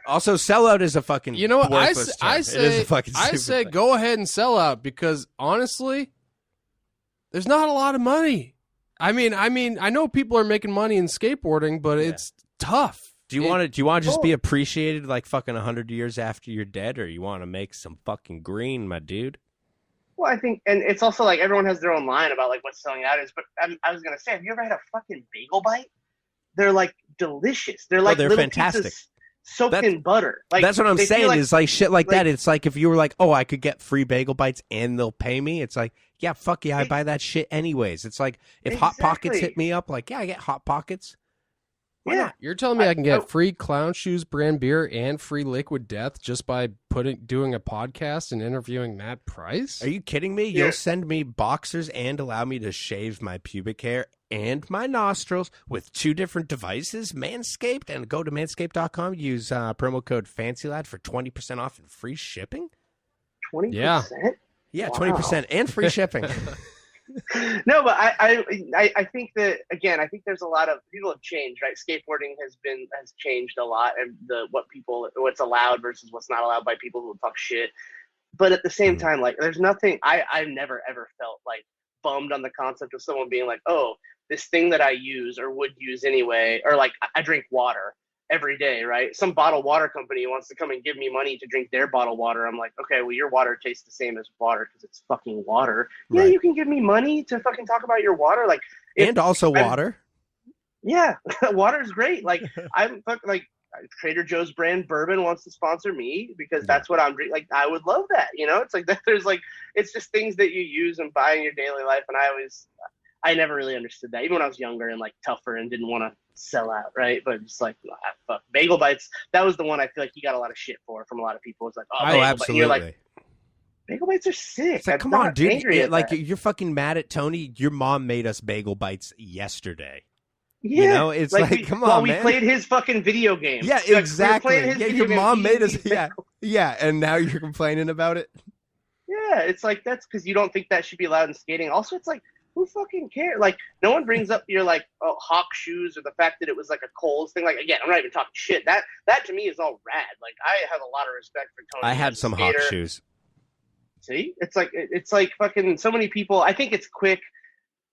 Also, sellout is a fucking. You know what? worthless term. I It is a fucking say stupid thing. go ahead and sell out because honestly, there's not a lot of money. I mean, I know people are making money in skateboarding, but it's tough. Do you want to just be appreciated like fucking 100 years after you're dead, or you want to make some fucking green, my dude? Well, I think, and it's also like everyone has their own line about like what selling out is. But I was gonna say, have you ever had a fucking bagel bite? They're like delicious. They're like they're little fantastic. pizzas soaked in butter. Like that's what I'm they feel saying. like- Is like shit like that. It's like if you were like, oh, I could get free bagel bites and they'll pay me. It's like, yeah, fuck yeah, I buy that shit anyways. It's like if Hot Pockets hit me up, like, yeah, I get Hot Pockets. Why not? You're telling me I can get free Clown Shoes brand beer and free Liquid Death just by doing a podcast and interviewing Matt Price? Are you kidding me? You'll send me boxers and allow me to shave my pubic hair and my nostrils with 2 different devices, Manscaped, and go to manscaped.com. Use promo code FANCYLAD for 20% off and free shipping. 20%? Yeah, Wow. 20% and free shipping. No, but I think that again, I think there's a lot of people have changed, right? Skateboarding has changed a lot, and what's allowed versus what's not allowed by people who talk shit. But at the same time, like there's nothing I've never ever felt like bummed on the concept of someone being like, oh, this thing that I use or would use anyway, or like I drink water every day, right? Some bottled water company wants to come and give me money to drink their bottled water. I'm like, okay, well, your water tastes the same as water because it's fucking water. Right. Yeah, you can give me money to fucking talk about your water, like, And also water. Yeah, water is great. Like I'm like Trader Joe's brand bourbon wants to sponsor me because that's what I'm drinking. Like I would love that. It's like there's like it's just things that you use and buy in your daily life, and I never really understood that, even when I was younger and like tougher and didn't want to sell out, right? But just like, fuck. Bagel bites, that was the one I feel like you got a lot of shit for from a lot of people. It's like, oh, bagel absolutely. Bite. You're like, bagel bites are sick. It's like, I'm come not on, dude. angry at Like that. you're fucking mad at Tony. Your mom made us bagel bites yesterday. Yeah, It's like come on, while we man. played his fucking video game. Yeah, Like, we were exactly. playing his Yeah, video your game, mom made us. eating Yeah, and now you're complaining about it. Yeah, it's like that's because you don't think that should be allowed in skating. Also, it's like, who fucking cares? Like, no one brings up your like Hawk shoes or the fact that it was like a Kohl's thing. Like, again, I'm not even talking shit. That to me is all rad. Like, I have a lot of respect for Tony. I had as a some Hawk skater. shoes. See, it's like fucking so many people. I think it's quick.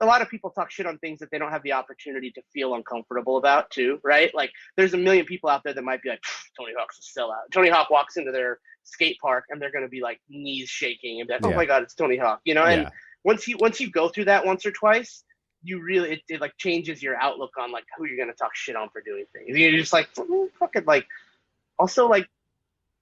A lot of people talk shit on things that they don't have the opportunity to feel uncomfortable about too, right? Like there's a million people out there that might be like, Tony Hawk's a sellout. Tony Hawk walks into their skate park and they're going to be like knees shaking and be like, oh my God, it's Tony Hawk, And once you go through that once or twice, you really, it like changes your outlook on like who you're going to talk shit on for doing things. You're just like, fucking like, also like,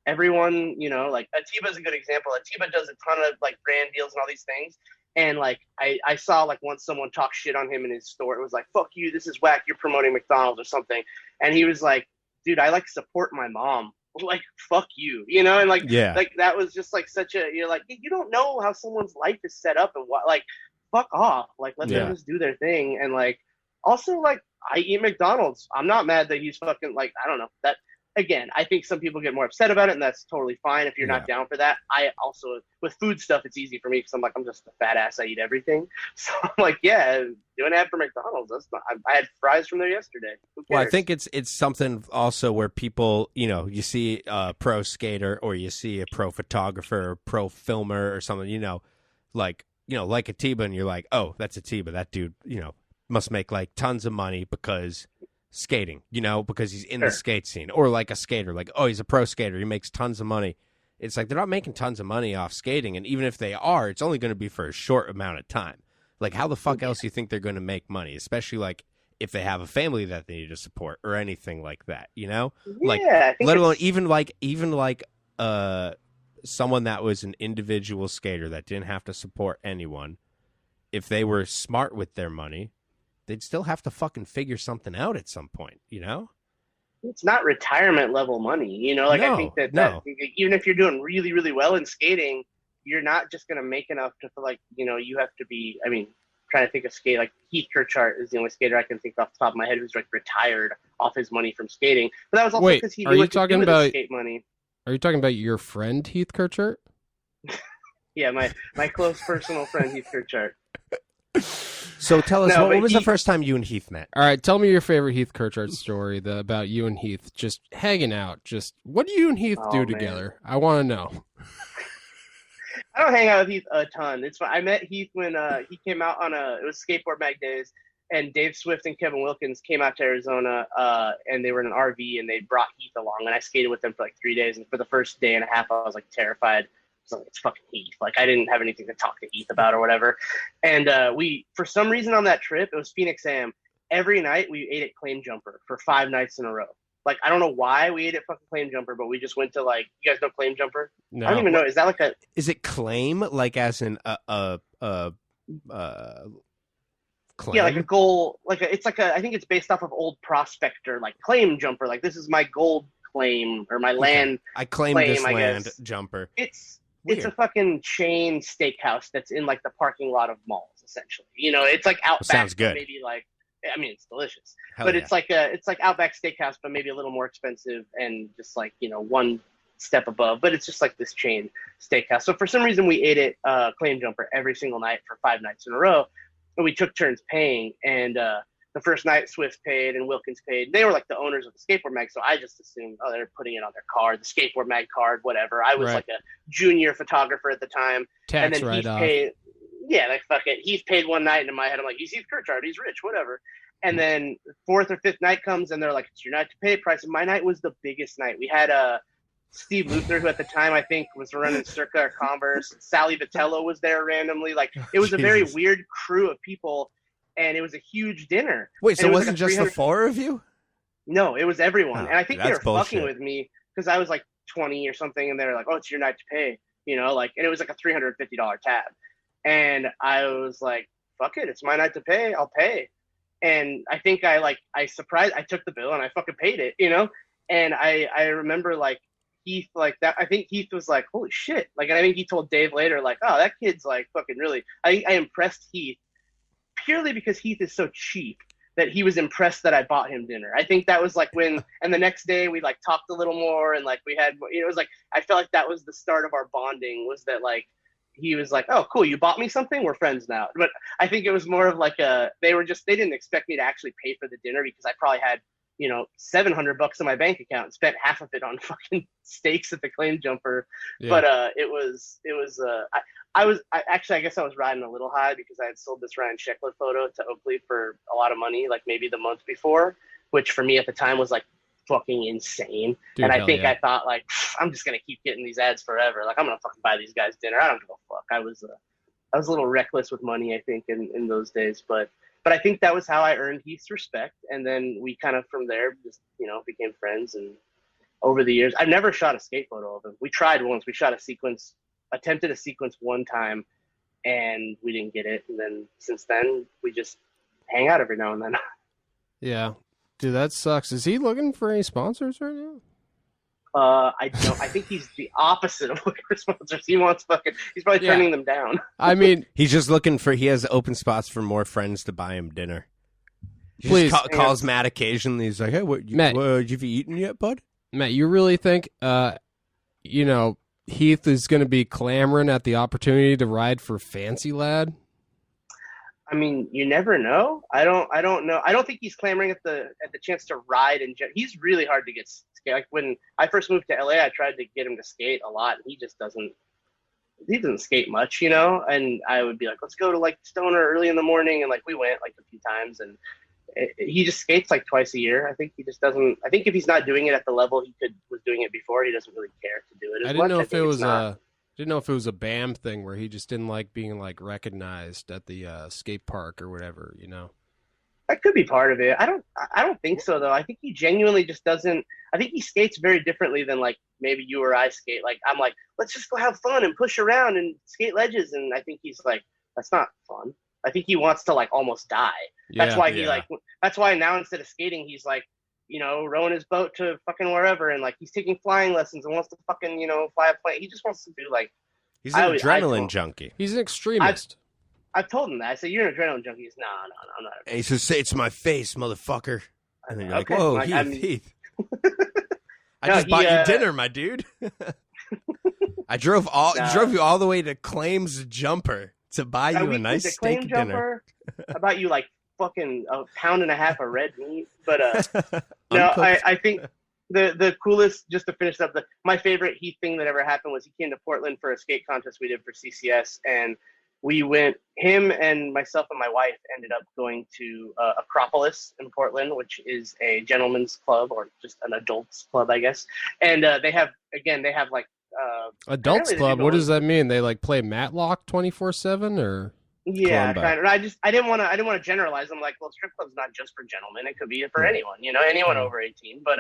everyone, like Atiba is a good example. Atiba does a ton of like brand deals and all these things. And like I saw like once someone talk shit on him in his store. It was like, fuck you, this is whack, you're promoting McDonald's or something. And he was like, dude, I like support my mom. Like, fuck you, and like, like that was just like you're like, you don't know how someone's life is set up and what, like, fuck off. Like, let them just do their thing. And like, also like, I eat McDonald's. I'm not mad that he's fucking like, I don't know that. Again, I think some people get more upset about it, and that's totally fine if you're not down for that. I also, with food stuff, it's easy for me because I'm like, I'm just a fat ass. I eat everything. So I'm like, yeah, do an ad for McDonald's. That's not. I had fries from there yesterday. Who cares? Well, I think it's something also where people, you see a pro skater or you see a pro photographer or pro filmer or something, like Atiba, and you're like, oh, that's Atiba. That dude, must make like tons of money because skating, because he's in the skate scene, or like a skater, like, oh, he's a pro skater, he makes tons of money. It's like they're not making tons of money off skating, and even if they are, it's only going to be for a short amount of time. Like, how the fuck else do you think they're going to make money, especially like if they have a family that they need to support or anything like that, like, let alone even like someone that was an individual skater that didn't have to support anyone. If they were smart with their money, they'd still have to fucking figure something out at some point, It's not retirement level money, like, I think that even if you're doing really, really well in skating, you're not just going to make enough to, like, you have to be, I mean, trying to think of skate, like Heath Kirchart is the only skater I can think off the top of my head who's like retired off his money from skating. But that was also because he knew what to do with his skate money. Are you talking about your friend Heath Kirchart? Yeah, my close personal friend Heath Kirchart. So tell us, what was the first time you and Heath met? All right, tell me your favorite Heath Kirchart story about you and Heath just hanging out. Just what do you and Heath do together? I want to know. I don't hang out with Heath a ton. It's fun. I met Heath when he came out on it was Skateboard Mag Days, and Dave Swift and Kevin Wilkins came out to Arizona, and they were in an RV, and they brought Heath along, and I skated with them for like 3 days, and for the first day and a half, I was like terrified. I was like, it's fucking Heath. Like, I didn't have anything to talk to Heath about or whatever. And we, for some reason on that trip, it was Phoenix Am. Every night we ate at Claim Jumper for 5 nights in a row. Like, I don't know why we ate at fucking Claim Jumper, but we just went to, like, you guys know Claim Jumper? No. I don't even know. Is that like a... Is it claim, like as in claim? Yeah, like a goal, it's like I think it's based off of old prospector, like Claim Jumper. Like, this is my gold claim or my land. I claim this land jumper. It's a fucking chain steakhouse that's in like the parking lot of malls, essentially. It's like Outback. Sounds good. Maybe like, I mean, it's delicious, Hell but yeah. it's like Outback Steakhouse, but maybe a little more expensive and just like, one step above. But it's just like this chain steakhouse. So for some reason, we ate at Claim Jumper every single night for 5 nights in a row. And we took turns paying, and the first night Swift paid and Wilkins paid. They were like the owners of the Skateboard Mag, so I just assumed, oh, they're putting it on their card, the Skateboard Mag card, whatever. I was like a junior photographer at the time. Tax and then write-off. Paid, yeah, like fuck it. Heath paid one night, and in my head I'm like, he's Heath Kirchart, he's rich, whatever. And then 4th or 5th night comes, and they're like, it's your night to pay price. And my night was the biggest night. We had Steve Luther, who at the time I think was running Circa or Converse. Sally Vitello was there randomly. Like, it was a very weird crew of people. And it was a huge dinner. Wait, so it wasn't just the 4 of you? No, it was everyone. Oh, and I think they were bullshit. fucking with me because I was like 20 or something, and they were like, oh, it's your night to pay. And it was like a $350 tab. And I was like, fuck it, it's my night to pay, I'll pay. And I think I took the bill and I fucking paid it, And I remember like Heath like that. I think Heath was like, holy shit. Like, and I think he told Dave later, like, oh, that kid's like fucking really, I impressed Heath purely because Heath is so cheap that he was impressed that I bought him dinner. I think that was like when, and the next day we like talked a little more, and like we had, it was like, I felt like that was the start of our bonding, was that like, he was like, oh, cool, you bought me something? We're friends now. But I think it was more of like they didn't expect me to actually pay for the dinner because I probably had, $700 in my bank account and spent half of it on fucking steaks at the Claim Jumper. Yeah. But I guess I was riding a little high because I had sold this Ryan Sheckler photo to Oakley for a lot of money, like maybe the month before, which for me at the time was like fucking insane. Dude, and I think I thought like, I'm just going to keep getting these ads forever. Like, I'm going to fucking buy these guys dinner. I don't give a fuck. I was a little reckless with money, I think, in those days, but I think that was how I earned Heath's respect. And then we kind of from there just, became friends. And over the years, I've never shot a skate photo of him. We tried once. We shot attempted a sequence one time, and we didn't get it. And then since then, we just hang out every now and then. Yeah. Dude, that sucks. Is he looking for any sponsors right now? I don't. I think he's the opposite of looking for sponsors. He's probably turning them down. I mean, he's just looking for. He has open spots for more friends to buy him dinner. He Please just calls Matt occasionally. He's like, "Hey, Matt, have you eaten yet, bud?" Matt, you really think, Heath is going to be clamoring at the opportunity to ride for Fancy Lad? I mean, you never know. I don't know. I don't think he's clamoring at the chance to ride. He's really hard to get skate. Like when I first moved to LA, I tried to get him to skate a lot, and he just doesn't. he doesn't skate much, you know. And I would be like, let's go to like Stoner early in the morning, and like we went like a few times, and he just skates like twice a year. I think he just doesn't. I think if he's not doing it at the level he was doing it before, he doesn't really care to do it as I much. didn't know if it was a BAM thing where he just didn't like being like recognized at the skate park or whatever, you know. That could be part of it. I don't think so though. I think he genuinely just doesn't. I think he skates very differently than like maybe you or I skate. Like I'm like, let's just go have fun and push around and skate ledges, and I think he's like, that's not fun. I think he wants to like almost die. That's why he like. That's why now instead of skating, he's like, you know, rowing his boat to fucking wherever, and like he's taking flying lessons and wants to fucking, you know, fly a plane. He just wants to do like. He's an adrenaline junkie. He's an extremist. I've told him that. I said, you're an adrenaline junkie. He's, no, I'm not. And he says, say it to my face, motherfucker. And then you're like, Okay. whoa, Like, Heath. I just bought you dinner, my dude. I drove you all the way to Claims Jumper to buy you a nice steak dinner. I bought you like fucking a pound and a half of red meat. But no, I think the coolest, just to finish up, my favorite Heath thing that ever happened was he came to Portland for a skate contest we did for CCS, and we went, him and myself and my wife ended up going to Acropolis in Portland, which is a gentleman's club or just an adults club, I guess. And they have like adults club. What does that mean? They like play Matlock 24/7 or? Yeah, kind of. I didn't want to generalize. I'm like, well, strip club's not just for gentlemen. It could be for anyone, you know, anyone over 18. But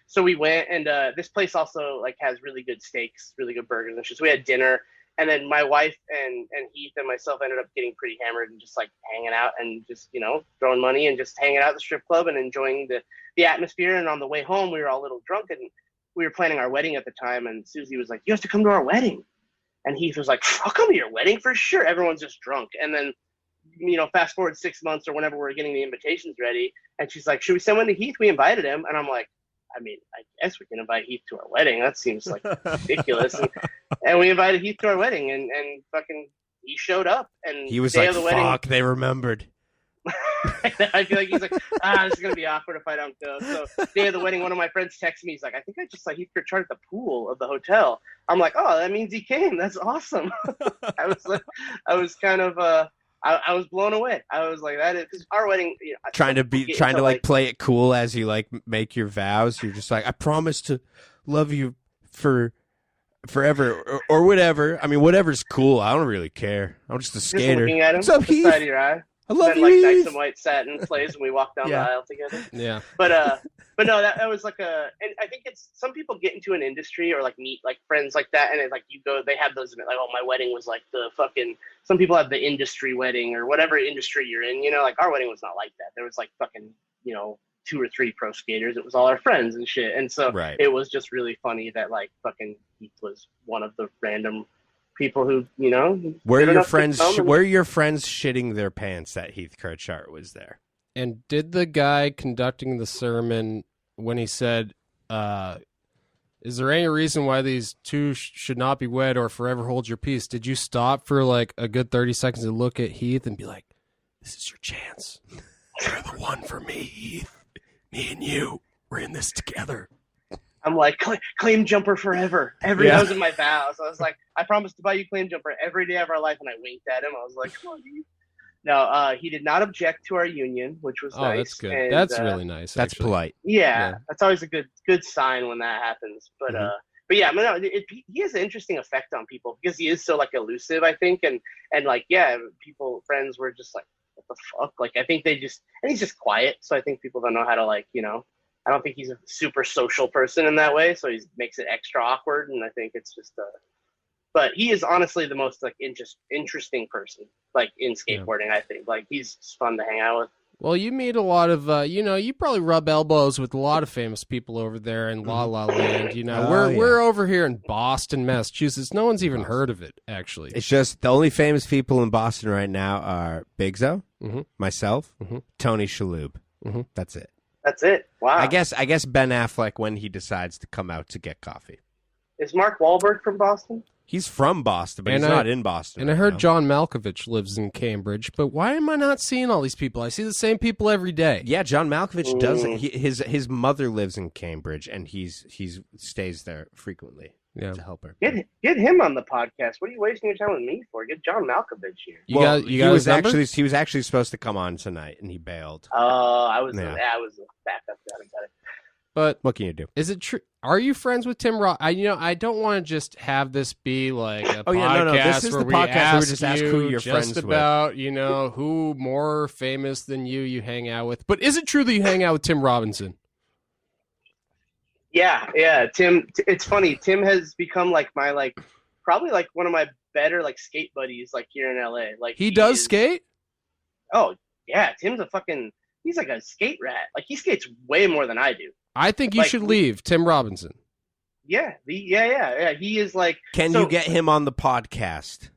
so we went, and this place also like has really good steaks, really good burgers and shit. So we had dinner. And then my wife and Heath and myself ended up getting pretty hammered and just like hanging out and just, you know, throwing money and just hanging out at the strip club and enjoying the atmosphere. And on the way home, we were all a little drunk, and we were planning our wedding at the time. And Susie was like, you have to come to our wedding. And Heath was like, I'll come to your wedding for sure. Everyone's just drunk. And then, you know, fast forward 6 months or whenever we're getting the invitations ready. And she's like, should we send one to Heath? We invited him. And I'm like, I mean, I guess we can invite Heath to our wedding. That seems like ridiculous. And we invited Heath to our wedding, and fucking he showed up. And he was day like, of the wedding, fuck, they remembered. I feel like he's like, this is going to be awkward if I don't go. So day of the wedding, one of my friends texted me. He's like, I think I just saw Heath Pritchard at the pool of the hotel. I'm like, oh, that means he came. That's awesome. I was kind of, I was blown away. I was like, that is, because our wedding, you know, trying to like play it cool as you like make your vows. You're just like, I promise to love you forever or whatever. I mean, whatever's cool. I don't really care. I'm just a skater. Just looking at him, what's up, Heath? side of your eye. I love you, like Heath. nice and white satin plays and we walk down the aisle together. Yeah. But no, that was like and I think it's, some people get into an industry or like meet like friends like that, and it's like you go, they have those like, oh, my wedding was like the fucking, some people have the industry wedding or whatever industry you're in, you know, like our wedding was not like that. There was like fucking, you know, 2 or 3 pro skaters. It was all our friends and shit. And so It was just really funny that like fucking Heath was one of the random people who, you know, were your friends shitting their pants that Heath Kirchart was there? And did the guy conducting the sermon, when he said, is there any reason why these two should not be wed or forever hold your peace, did you stop for like a good 30 seconds to look at Heath and be like, this is your chance. You're the one for me, Heath. Me and you, we're in this together. I'm like, claim jumper forever. Every day I was in my vows. I was like, I promised to buy you claim jumper every day of our life, and I winked at him. I was like, come on, dude. No, he did not object to our union, which was nice. That's good. And, that's really nice. That's actually polite. Yeah, that's always a good sign when that happens. But but yeah, no, he has an interesting effect on people because he is so like elusive, I think, and like friends were just like, what the fuck? Like I think and he's just quiet, so I think people don't know how to like, you know. I don't think he's a super social person in that way, so he makes it extra awkward, and I think it's just but he is honestly the most like interesting person like in skateboarding. I think like he's fun to hang out with. Well, you meet a lot of you probably rub elbows with a lot of famous people over there in La La Land. You know, we're over here in Boston, Massachusetts. No one's even heard of it actually. It's just the only famous people in Boston right now are Bigzo, myself, Tony Shalhoub. That's it. That's it. Wow. I guess Ben Affleck when he decides to come out to get coffee. Is Mark Wahlberg from Boston? He's from Boston, but he's not in Boston. And I heard John Malkovich lives in Cambridge, but why am I not seeing all these people? I see the same people every day. Yeah, John Malkovich does. His mother lives in Cambridge, and he stays there frequently. Yeah. to help her. Get him on the podcast. What are you wasting your time with me for? Get John Malkovich here. You got he his was number? he was actually supposed to come on tonight, and he bailed. I was Yeah. I was a backup. Got it. But What can you do? is it true? Are you friends with Tim Roth? I don't want to just have this be like a Oh, podcast yeah, no, this is where the we podcast where we just ask ask you who you're just friends with. about, who more famous than you hang out with. But is it true that you hang out with Tim Robinson? Yeah. Tim. It's funny. Tim has become like my probably like one of my better like skate buddies like here in LA. Like He does is- skate? Oh yeah, Tim's he's like a skate rat. Like he skates way more than I do. I think you Like, should leave Tim Robinson. Yeah. Yeah. He is like. Can you get him on the podcast?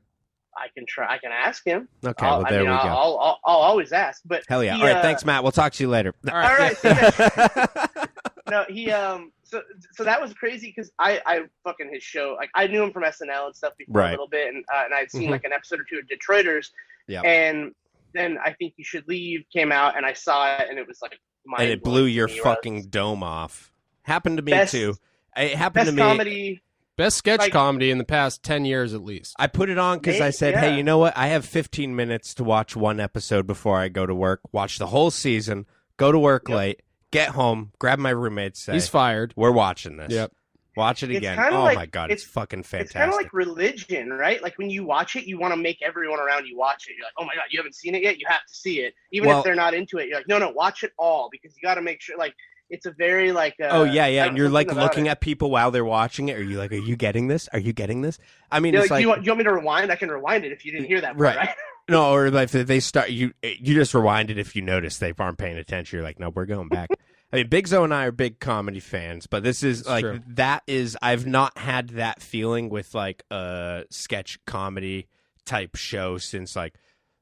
I can try. I can ask him. Okay, well, there we go. I'll always ask. But Hell yeah. he, All right, thanks, Matt. We'll talk to you later. All right. See ya. No, he so that was crazy because I fucking his show, like I knew him from SNL and stuff before Right. a little bit, and I'd seen Mhm. like an episode or two of Detroiters, Yeah. and then I Think You Should Leave came out, and I saw it, and it was like And it blew your fucking dome off. Happened to me Best- too. It happened best to me. comedy. Best sketch Like- comedy in the past 10 years at least. I put it on because I said, Yeah. hey, you know what? I have 15 minutes to watch one episode before I go to work. Watch the whole season. Go to work Yep. late. Get home. Grab my roommate. Say, He's fired. we're watching this. Yep. Watch it It's again. kinda Oh like- my god, it's fucking It's fantastic. kind of like religion, right? Like when you watch it, you want to make everyone around you watch it. You're like, oh my god, you haven't seen it yet? You have to see it, even Well- if they're not into it. You're like, no, watch it all because you got to make sure. Like it's a very like. Oh yeah, and you're like something about looking it. at people while they're watching it. Are you like, are you getting this? Are you getting this? I mean, You're it's like, like, do you want me to rewind? I can rewind it if you didn't hear that part, Right. right? no, or like if they start, you just rewind it if you notice they aren't paying attention. You're like, no, we're going back. I mean, Bigzo and I are big comedy fans, but this is It's like true. that is I've not had that feeling with like a sketch comedy type show since like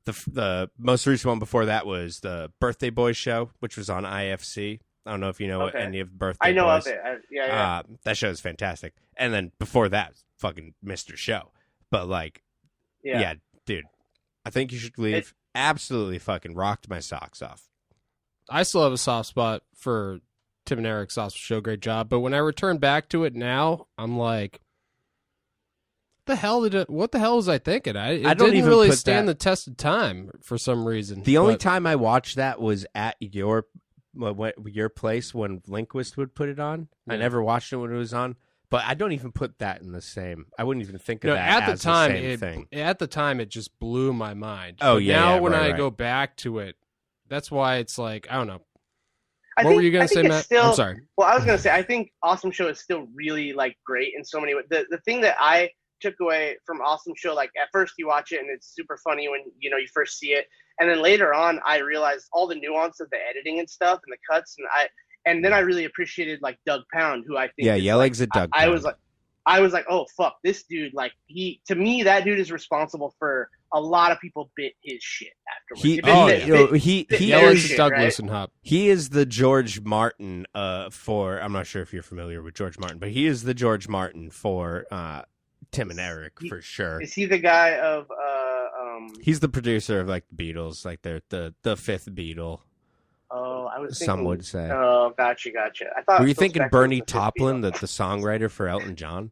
the most recent one before that was the Birthday Boys show, which was on IFC. I don't know if you know Okay. any of Birthday I know Boys. of it. Yeah. That show is fantastic. And then before that, fucking Mr. Show. But like, yeah, dude, I think you should leave. Absolutely fucking rocked my socks off. I still have a soft spot for Tim and Eric's Awesome Show. Great job. But when I return back to it now, I'm like, what the hell was I thinking? It don't didn't even really put stand that- the test of time for some reason. The only But time I watched that was at your place when Linquist would put it on. I Yeah. never watched it when it was on, but I don't even put that in the same. I wouldn't even think of No, that at the as time, the same thing. at the time, it just blew my mind. Oh, But yeah, now yeah, when right, I right. go back to it, that's why it's like I don't know. I What think, were you I gonna think say, it's Matt? Still, I'm sorry. Well, I was gonna say I think Awesome Show is still really like great in so many ways. The thing that I took away from Awesome Show, like at first you watch it and it's super funny when you first see it, and then later on I realized all the nuance of the editing and stuff and the cuts, and then I really appreciated like Doug Pound, who I think is, Yelling's a Doug. I was like, oh fuck, this dude, like to me that dude is responsible for a lot of people bit his shit afterwards. He Yelling's shit, Doug right? Listenhop. He is the George Martin for. I'm not sure if you're familiar with George Martin, but he is the George Martin for Tim and Eric for sure. Is he the guy of He's the producer of like the Beatles, like they're the fifth Beatle. Oh, I was thinking, Some would say. Oh, gotcha. I thought. Were you Phil thinking Spector Bernie was the fifth Toplin, Beatle. the songwriter for Elton John?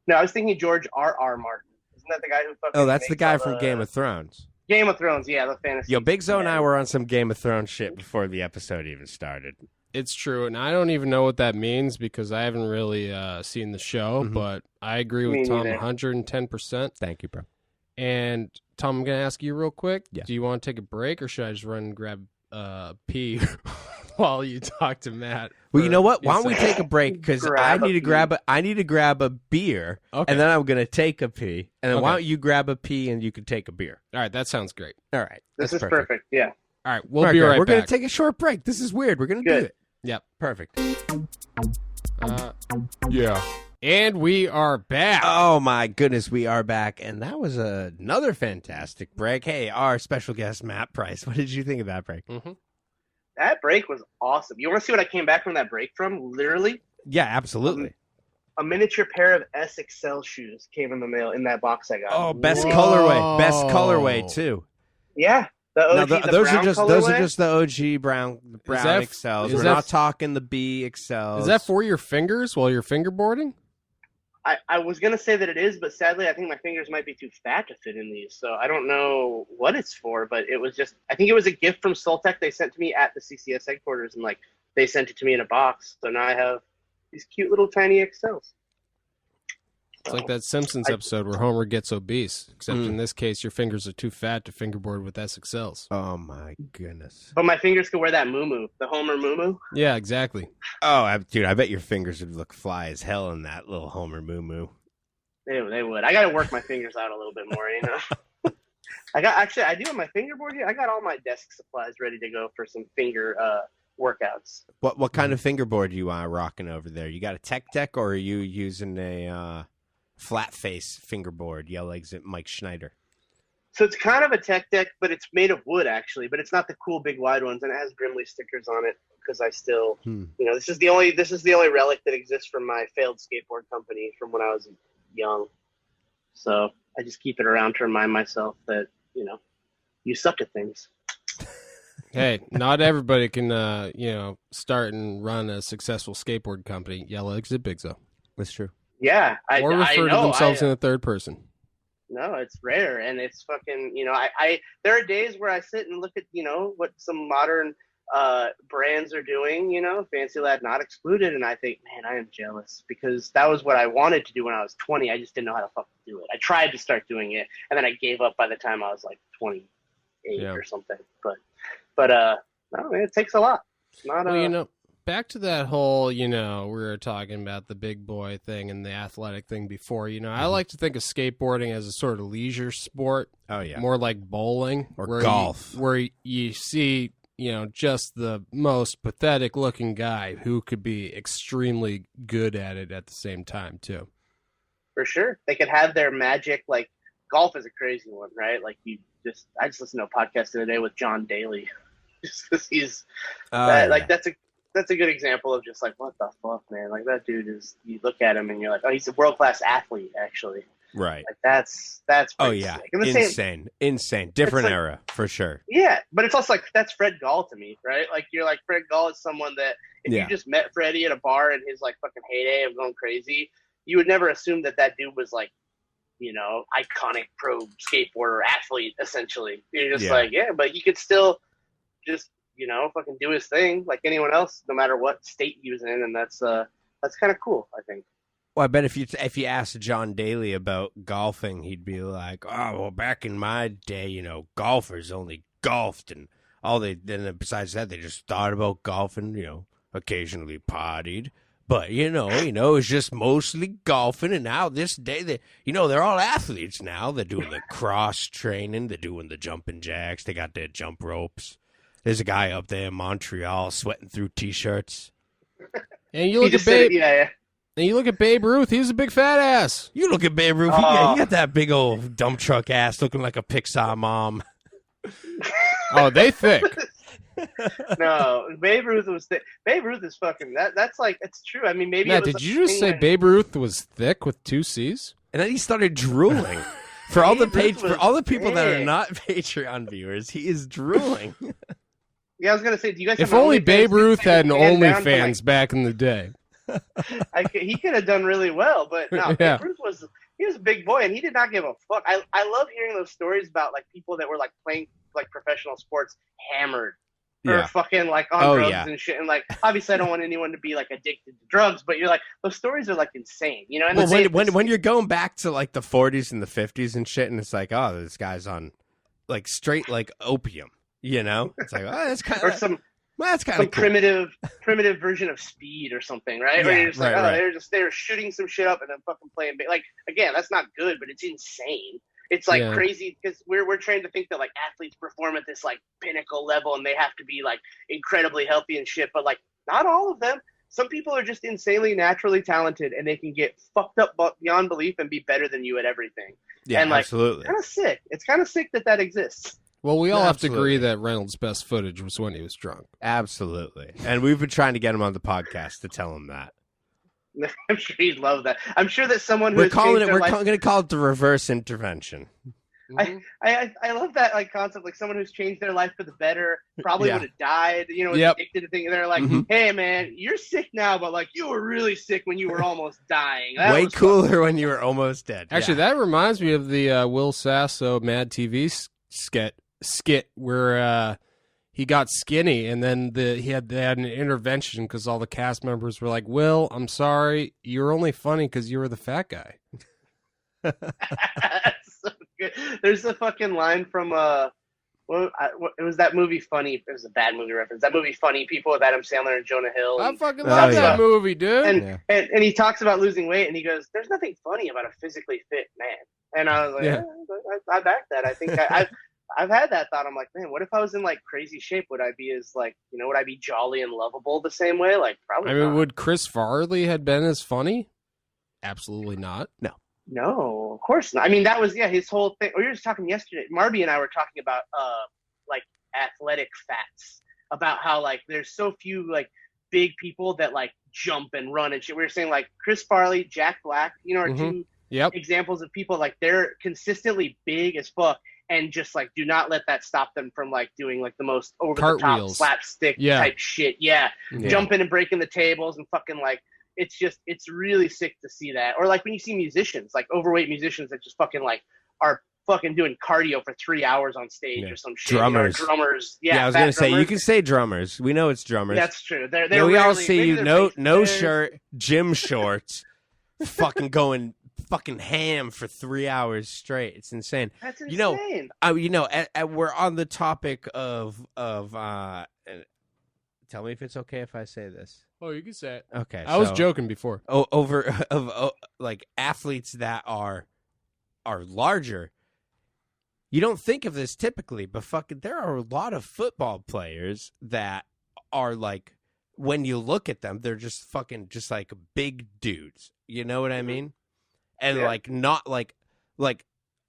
No, I was thinking George R.R. Martin. Isn't that the guy who fucking? Oh, that's the makes guy all from the- Game of Thrones. Game of Thrones. Yeah, the fantasy. Yo, Bigzo and yeah. I were on some Game of Thrones shit before the episode even started. It's true, and I don't even know what that means because I haven't really seen the show. Mhm. But I agree Me with Tom neither. 110%. Thank you, bro. And Tom, I'm going to ask you real quick. Yeah. Do you want to take a break, or should I just run and grab pee while you talk to Matt? Well, you know what? Why don't we Inside? take a break? Because I Grab a need to pee. grab a beer, Okay. and then I'm gonna take a pee, and then why Okay. don't you grab a pee and you can take a beer? All right, that sounds great. All right, This that's is perfect. Yeah. All right, we'll All be Greg, right We're back. gonna take a short break. This is weird. We're gonna do Good. it. Yep. Perfect. Yeah. And we are back. Oh my goodness, we are back, and that was another fantastic break. Hey, our special guest Matt Price. What did you think of that break? That break was awesome. You want to see what I came back from that break from? Literally, Yeah, absolutely. a miniature pair of SXL shoes came in the mail in that box I got. Oh, best Whoa. colorway too. Yeah. The Now, OG, the those brown are just colorway. the OG brown that- XLs. is We're that- not talking the B XLs. Is that for your fingers while you're fingerboarding? I was gonna say that it is, but sadly, I think my fingers might be too fat to fit in these. So I don't know what it's for, but it was just, I think it was a gift from Soltech they sent to me at the CCS headquarters, and like they sent it to me in a box. So now I have these cute little tiny XLs. It's like that Simpsons episode where Homer gets obese, except in this case, your fingers are too fat to fingerboard with SXLs. Oh my goodness! But my fingers could wear that moo-moo, the Homer moo-moo. Yeah, exactly. Oh, dude, I bet your fingers would look fly as hell in that little Homer moo-moo. They would. I got to work my fingers out a little bit more, you know. I do have my fingerboard here. I got all my desk supplies ready to go for some finger workouts. What kind of fingerboard you rocking over there? You got a tech deck, or are you using a flat face fingerboard, Yell Exit Mike Schneider? So it's kind of a tech deck, but it's made of wood actually, but it's not the cool big wide ones, and it has Brimley stickers on it because I still, you know, this is the only relic that exists from my failed skateboard company from when I was young. So I just keep it around to remind myself that, you know, you suck at things. Hey, not everybody can, start and run a successful skateboard company. Yellow Exit Bigzo. That's true. Yeah, or refer to themselves in the third person. No, it's rare, and it's fucking, you know, I there are days where I sit and look at, you know, what some modern brands are doing, you know, Fancy Lad not excluded, and I think, man, I am jealous, because that was what I wanted to do when I was 20. I just didn't know how to fucking do it. I tried to start doing it, and then I gave up by the time I was like 28 or something. But no, man, it takes a lot. It's not well, you know, back to that whole, you know, we were talking about the big boy thing and the athletic thing before, you know, I like to think of skateboarding as a sort of leisure sport. Oh, yeah. More like bowling. Or golf. Where you see, you know, just the most pathetic looking guy who could be extremely good at it at the same time, too. For sure. They could have their magic, like, golf is a crazy one, right? Like, I just listened to a podcast the other day with John Daly. Just because he's, like, that's a good example of just like, what the fuck, man? Like, that dude is, you look at him and you're like, oh, he's a world-class athlete, actually. Right. Like, that's oh, yeah. Insane. Different era, for sure. Yeah, but it's also like, that's Fred Gall to me, right? Like, you're like, Fred Gall is someone that, if you just met Freddie at a bar in his, like, fucking heyday of going crazy, you would never assume that dude was, like, you know, iconic pro skateboarder athlete, essentially. You're just like, yeah, but he could still just, you know, fucking do his thing like anyone else, no matter what state he was in, and that's kind of cool, I think. Well, I bet if you asked John Daly about golfing, he'd be like, "Oh, well, back in my day, you know, golfers only golfed, and then besides that, they just thought about golfing, you know, occasionally partied, but you know, it was just mostly golfing. And now this day, they're all athletes now. They're doing the cross training, they're doing the jumping jacks, they got their jump ropes." There's a guy up there in Montreal sweating through T-shirts. And you look at Babe. And you look at Babe Ruth. He's a big fat ass. You look at Babe Ruth. He got that big old dump truck ass, looking like a Pixar mom. Oh, they thick. No, Babe Ruth was thick. Babe Ruth is fucking. That's like, it's true. I mean, maybe. Matt, did you just say Babe Ruth was thick with 2 C's? And then he started drooling. For all the people that are not Patreon viewers, he is drooling. Yeah, I was gonna say, do you guys? If only Babe Ruth had an OnlyFans back in the day, he could have done really well. But no, Babe Ruth was a big boy, and he did not give a fuck. I love hearing those stories about like people that were like playing like professional sports hammered or fucking like on drugs and shit. And like, obviously, I don't want anyone to be like addicted to drugs, but you're like, those stories are like insane, you know. And well, when you're going back to like the 40s and the 50s and shit, and it's like, oh, this guy's on like straight like opium. You know, it's like, oh, that's kind of some cool. primitive version of speed or something, right? Yeah, where you're just like, right. They were shooting some shit up and then fucking playing. Like, again, that's not good, but it's insane. It's like crazy because we're trained to think that like athletes perform at this like pinnacle level and they have to be like incredibly healthy and shit, but like not all of them. Some people are just insanely naturally talented and they can get fucked up beyond belief and be better than you at everything. Yeah, and like, absolutely. Kind of sick. It's kind of sick that exists. Well, we all have to agree that Reynolds' best footage was when he was drunk. Absolutely. And we've been trying to get him on the podcast to tell him that. I'm sure he'd love that. I'm sure that someone we're going to call it the reverse intervention. I love that like concept, like someone who's changed their life for the better, probably would have died, you know, was addicted to things. They're like, hey man, you're sick now, but like you were really sick when you were almost dying. That Way was cooler when you were almost dead. Actually, that reminds me of the Will Sasso Mad TV skit where he got skinny, and then they had an intervention because all the cast members were like, "Will, I'm sorry, you're only funny because you were the fat guy." so good. There's a fucking line from it was that movie Funny. It was a bad movie reference. That movie Funny People with Adam Sandler and Jonah Hill. I fucking love that movie, dude. And he talks about losing weight, and he goes, "There's nothing funny about a physically fit man." And I was like, I back that. I think I've had that thought. I'm like, man, what if I was in like crazy shape? Would I be as like, you know, would I be jolly and lovable the same way? Like, probably. I mean, not. would Chris Farley had been as funny? Absolutely not. No, of course not. I mean, that was his whole thing. We were just talking yesterday. Marby and I were talking about like athletic fats, about how like there's so few like big people that like jump and run and shit. We were saying like Chris Farley, Jack Black, you know, are two examples of people like they're consistently big as fuck and just like do not let that stop them from like doing like the most over the top slapstick type shit. Yeah, jumping and breaking the tables and fucking like. It's really sick to see that. Or like when you see musicians, like overweight musicians that just fucking like are fucking doing cardio for 3 hours on stage or some shit. Drummers. You know, drummers. Yeah, I was going to say, you can say drummers. We know it's drummers. That's true. We all see you, no shirt, gym shorts, fucking going fucking ham for 3 hours straight. It's insane. That's insane. We're on the topic of tell me if it's okay if I say this. Oh, you can say it. Okay. I was joking before. Like athletes that are larger. You don't think of this typically, but fucking there are a lot of football players that are like, when you look at them, they're just fucking just like big dudes. You know what I mean? And like not like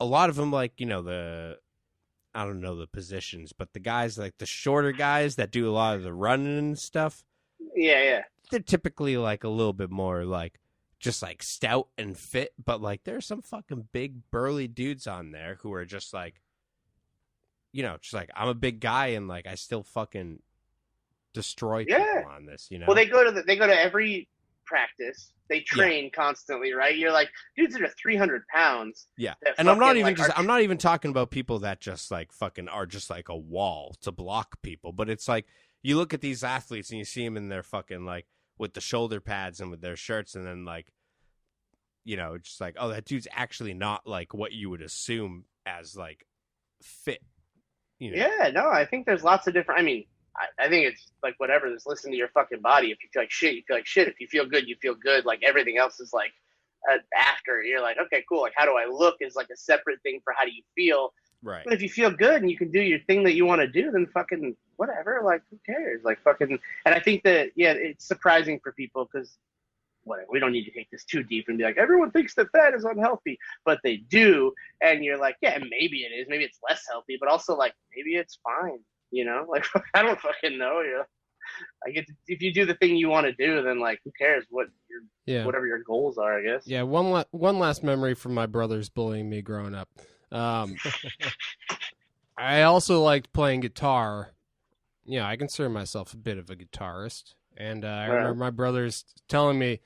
a lot of them, like, you know, I don't know the positions, but the guys like the shorter guys that do a lot of the running and stuff. Yeah. They're typically like a little bit more like just like stout and fit, but like there's some fucking big burly dudes on there who are just like, you know, just like I'm a big guy and like I still fucking destroy people on this, you know. Well, they go to every practice. They train constantly, right? You're like dudes that are 300 pounds. Yeah, and I'm not even talking about people that just like fucking are just like a wall to block people, but it's like you look at these athletes and you see them in their fucking like with the shoulder pads and with their shirts, and then like, you know, just like, oh, that dude's actually not like what you would assume as like fit. You know? Yeah, no, I think there's lots of different. I mean, I think it's like whatever. Just listen to your fucking body. If you feel like shit, you feel like shit. If you feel good, you feel good. Like everything else is like after. You're like, okay, cool. Like how do I look is like a separate thing for how do you feel. Right. But if you feel good and you can do your thing that you want to do, then fucking whatever. Like who cares? Like fucking. And I think that it's surprising for people because whatever. We don't need to take this too deep and be like everyone thinks that fat is unhealthy, but they do. And you're like, yeah, maybe it is. Maybe it's less healthy, but also like maybe it's fine. You know, like I don't fucking know. You know, if you do the thing you want to do, then like who cares what whatever your goals are, I guess. Yeah. One last memory from my brothers bullying me growing up. I also liked playing guitar. Yeah, I consider myself a bit of a guitarist, and I remember my brothers telling me,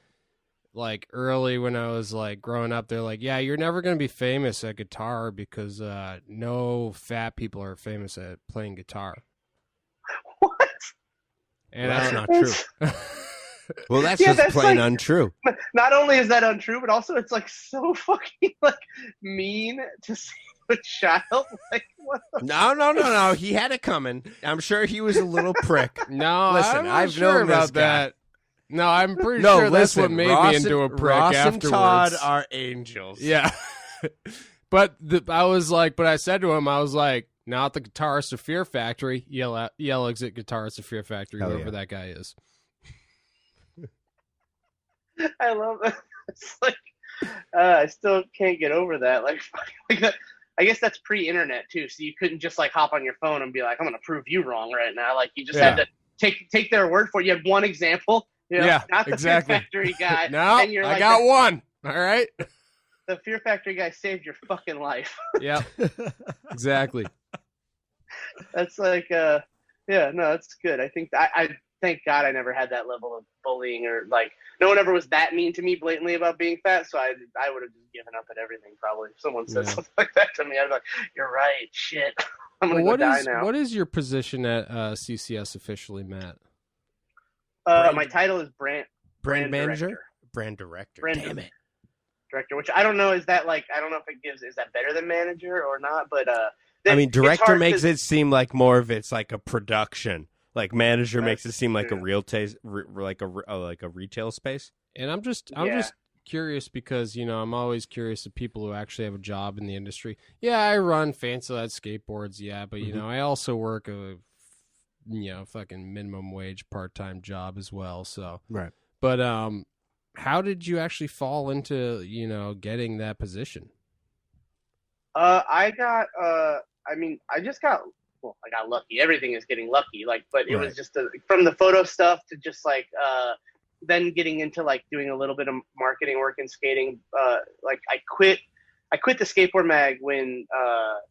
like early when I was like growing up, they're like, "Yeah, you're never gonna be famous at guitar because no fat people are famous at playing guitar." What? And that's not true. Well, that's just that's plain like, untrue. Not only is that untrue, but also it's like so fucking like mean to say to a child. Like what? No. He had it coming. I'm sure he was a little prick. No, listen, I've known about that. No, I'm pretty sure that's what made me into a prick Ross afterwards. And Todd are angels. Yeah. But I said to him, I was like, not the guitarist of Fear Factory. Yell exit guitarist of Fear Factory, whoever that guy is. I love that. It's like, I still can't get over that. Like I guess that's pre-internet too. So you couldn't just like hop on your phone and be like, I'm going to prove you wrong right now. Like you just had to take their word for it. You had one example. You know, not the Fear Factory guy. No, and you're I got one. All right. the Fear Factory guy saved your fucking life. Yep. Exactly. That's like, yeah, no, that's good. I think I thank God I never had that level of bullying or like no one ever was that mean to me blatantly about being fat. So I would have just given up at everything probably. If someone said something like that to me, I'd be like, you're right, shit. I'm gonna go die now. What is your position at CCS officially, Matt? My title is brand manager, director. brand director. Damn it, director. Which I don't know. Is that like I don't know if it gives. Is that better than manager or not? But I mean, director makes it seem like more of it's like a production. Like manager makes it seem like a real like a retail space. And I'm just curious because I'm always curious of people who actually have a job in the industry. Yeah, I run Fancy Lad skateboards. Yeah, but I also work a fucking minimum wage part-time job as well. So right. But how did you actually fall into getting that position? I got lucky. Everything is getting lucky. But it was just from the photo stuff to just then getting into doing a little bit of marketing work in skating. I quit the skateboard mag when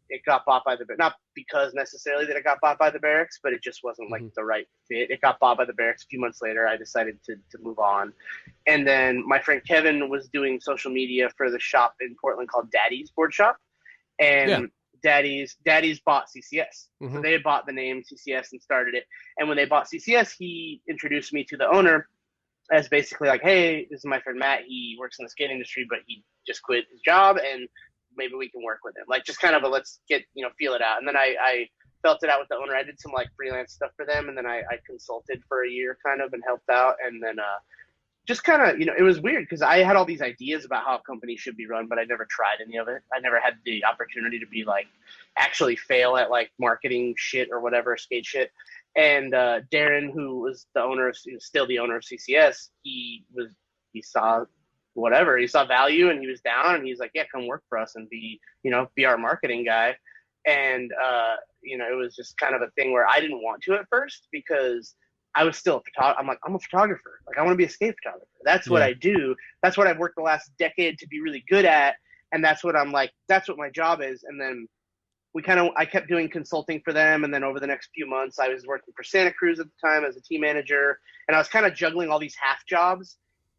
it got bought by not because necessarily that it got bought by the Barracks, but it just wasn't the right fit. It got bought by the Barracks a few months later. I decided to move on. And then my friend Kevin was doing social media for the shop in Portland called Daddy's Board Shop. And Daddy's bought CCS. So they had bought the name CCS and started it. And when they bought CCS, he introduced me to the owner as basically hey, this is my friend Matt. He works in the skate industry, but he just quit his job and maybe we can work with him. Just kind of let's get, feel it out. And then I felt it out with the owner. I did some freelance stuff for them. And then I consulted for a year kind of and helped out. And then just kind of, it was weird because I had all these ideas about how a company should be run, but I never tried any of it. I never had the opportunity to be actually fail at marketing shit or whatever, skate shit. And Darren, who was still the owner of CCS, he saw whatever, he saw value and he was down and he's like, yeah, come work for us and be our marketing guy. And, it was just kind of a thing where I didn't want to at first because I was still I'm a photographer. I want to be a skate photographer. That's what I do. That's what I've worked the last decade to be really good at. And that's what that's what my job is. And then I kept doing consulting for them. And then over the next few months, I was working for Santa Cruz at the time as a team manager. And I was kind of juggling all these half jobs.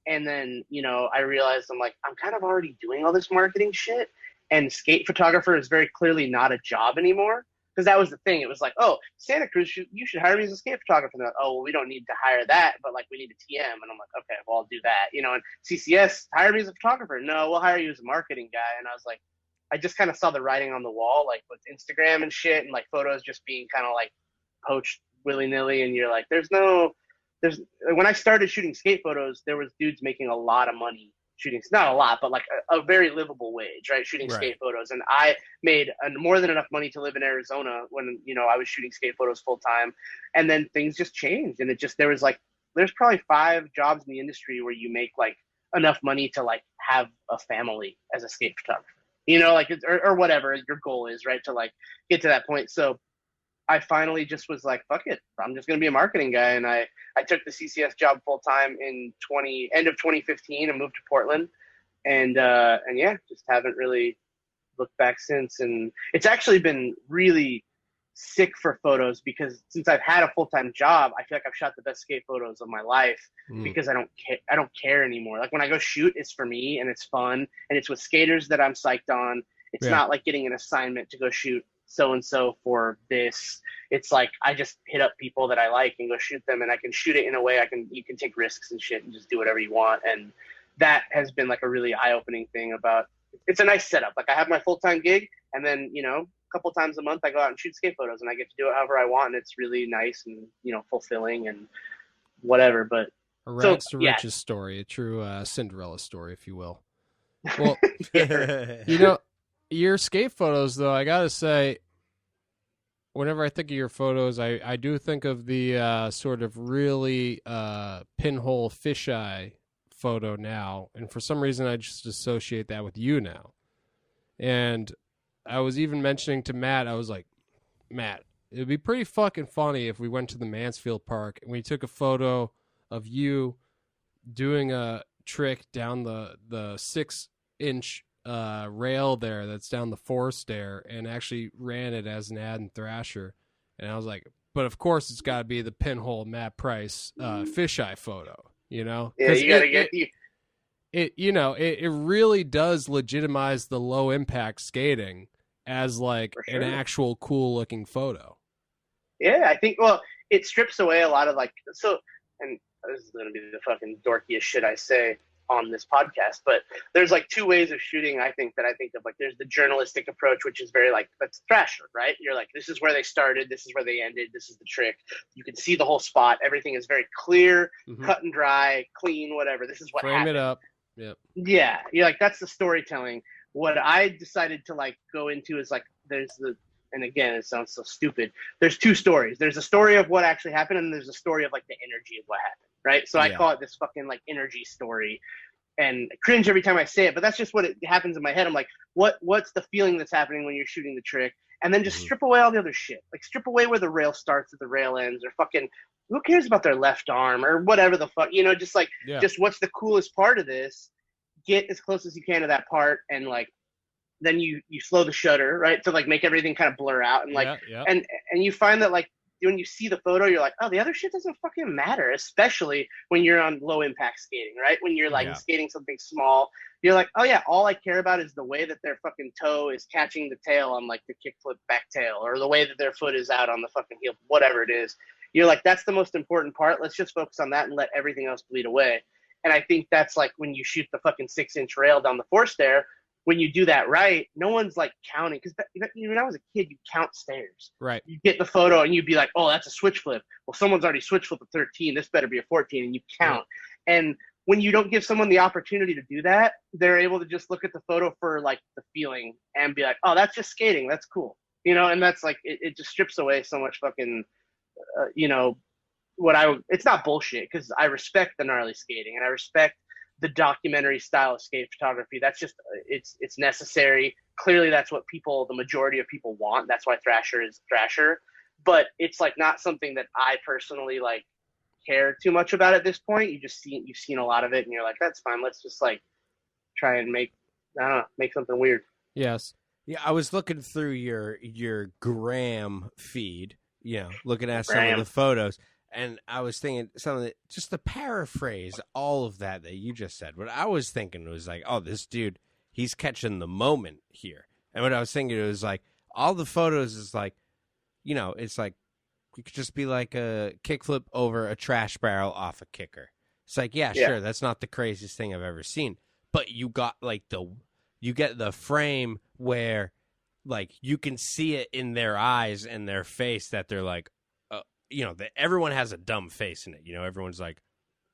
And then, I realized I'm kind of already doing all this marketing shit. And skate photographer is very clearly not a job anymore. Because that was the thing. It was Santa Cruz, you should hire me as a skate photographer. And they're like, oh, well, we don't need to hire that, but we need a TM. And I'm like, okay, well, I'll do that. And CCS, hire me as a photographer. No, we'll hire you as a marketing guy. And I was like, I just kind of saw the writing on the wall, with Instagram and shit, and photos just being kind of poached willy nilly. And you're when I started shooting skate photos, there was dudes making a lot of money shooting, not a lot, but a very livable wage, right? Shooting skate photos. And I made more than enough money to live in Arizona when, I was shooting skate photos full time. And then things just changed. And there's probably 5 jobs in the industry where you make enough money to have a family as a skate photographer, or whatever your goal is, right? To get to that point. So I finally just was fuck it. I'm just going to be a marketing guy. And I took the CCS job full time in end of 2015 and moved to Portland. And yeah, just haven't really looked back since. And it's actually been really sick for photos because since I've had a full-time job, I feel like I've shot the best skate photos of my life because I don't care anymore. When I go shoot, it's for me and it's fun and it's with skaters that I'm psyched on. It's not getting an assignment to go shoot so-and-so for this. It's I just hit up people that I like and go shoot them, and I can shoot it in a way you can take risks and shit and just do whatever you want. And that has been a really eye-opening thing about, it's a nice setup. I have my full-time gig and then, a couple times a month I go out and shoot skate photos and I get to do it however I want. And it's really nice and, fulfilling and whatever. But a rags to riches story, a true Cinderella story, if you will. Well, your skate photos, though, I gotta say, whenever I think of your photos, I do think of the sort of really pinhole fisheye photo now, and for some reason I just associate that with you now. And I was even mentioning to Matt, I was like, Matt, it would be pretty fucking funny if we went to the Mansfield Park and we took a photo of you doing a trick down the 6-inch rail there that's down the force there, and actually ran it as an ad in Thrasher. And I was like, but of course it's got to be the Pinhole Matt Price fisheye photo, you know? Yeah, you got to get you. It really does legitimize the low impact skating as like sure. an actual cool looking photo. Yeah, I think, well, it strips away a lot of like, so, and this is going to be the fucking dorkiest shit I say on this podcast, but there's like two ways of shooting, I think of. Like, there's the journalistic approach, which is very like, that's Thrasher, right? You're like, this is where they started, this is where they ended, this is the trick. You can see the whole spot. Everything is very clear, cut and dry, clean, whatever. This is what Frame happened. it up. Yep. Yeah, you're like, that's the storytelling. What I decided to like go into is like, and again, it sounds so stupid. There's two stories. There's a story of what actually happened, and there's a story of like the energy of what happened, right? So I call it this fucking like energy story, and I cringe every time I say it, but that's just what it happens in my head. I'm like, what's the feeling that's happening when you're shooting the trick? And then just strip away all the other shit. Like, strip away where the rail starts at the rail ends, or fucking, who cares about their left arm or whatever the fuck, just like, just what's the coolest part of this? Get as close as you can to that part, and like, then you slow the shutter, right, to like make everything kind of blur out, and like, and you find that like when you see the photo, you're like, oh, the other shit doesn't fucking matter, especially when you're on low impact skating, right? When you're like skating something small, you're like, oh yeah, all I care about is the way that their fucking toe is catching the tail on like the kickflip back tail, or the way that their foot is out on the fucking heel, whatever it is. You're like, that's the most important part. Let's just focus on that and let everything else bleed away. And I think that's like when you shoot the fucking 6-inch rail down the force there, when you do that right, no one's like counting. Because when I was a kid, you count stairs. Right. You get the photo and you'd be like, oh, that's a switch flip. Well, someone's already switch flipped a 13. This better be a 14. And you count. Yeah. And when you don't give someone the opportunity to do that, they're able to just look at the photo for like the feeling and be like, oh, that's just skating. That's cool. And that's like, it just strips away so much fucking, it's not bullshit, because I respect the gnarly skating and I respect the documentary style of skate photography. That's just, it's necessary. Clearly that's what the majority of people want. That's why Thrasher is Thrasher, but it's like not something that I personally like care too much about at this point. You've seen a lot of it and you're like, that's fine. Let's just like try and make something weird. Yes. Yeah. I was looking through your Gram feed, looking at some of the photos. And I was thinking just to paraphrase all of that you just said, what I was thinking was like, oh, this dude, he's catching the moment here. And what I was thinking was like, all the photos is like, it's like, it could just be like a kickflip over a trash barrel off a kicker. It's like, yeah, sure, that's not the craziest thing I've ever seen. But you got like you get the frame where like you can see it in their eyes and their face that they're like, that everyone has a dumb face in it. Everyone's like,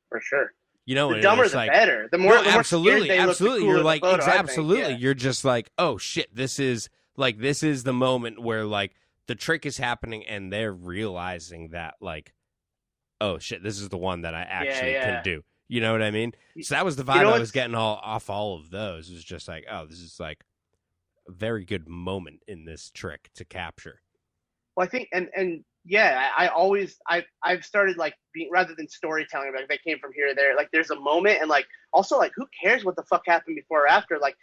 for sure. The dumber the better. The more absolutely, they absolutely. Look, You're like, photo, absolutely. You're just like, oh shit, this is the moment where like the trick is happening and they're realizing that like, oh shit, this is the one that I actually can do. You know what I mean? So that was the vibe I was getting off all of those. It was just like, oh, this is like a very good moment in this trick to capture. Well, I think, and yeah, I've started like being, rather than storytelling, like they came from here or there, like there's a moment, and like also like who cares what the fuck happened before or after? Like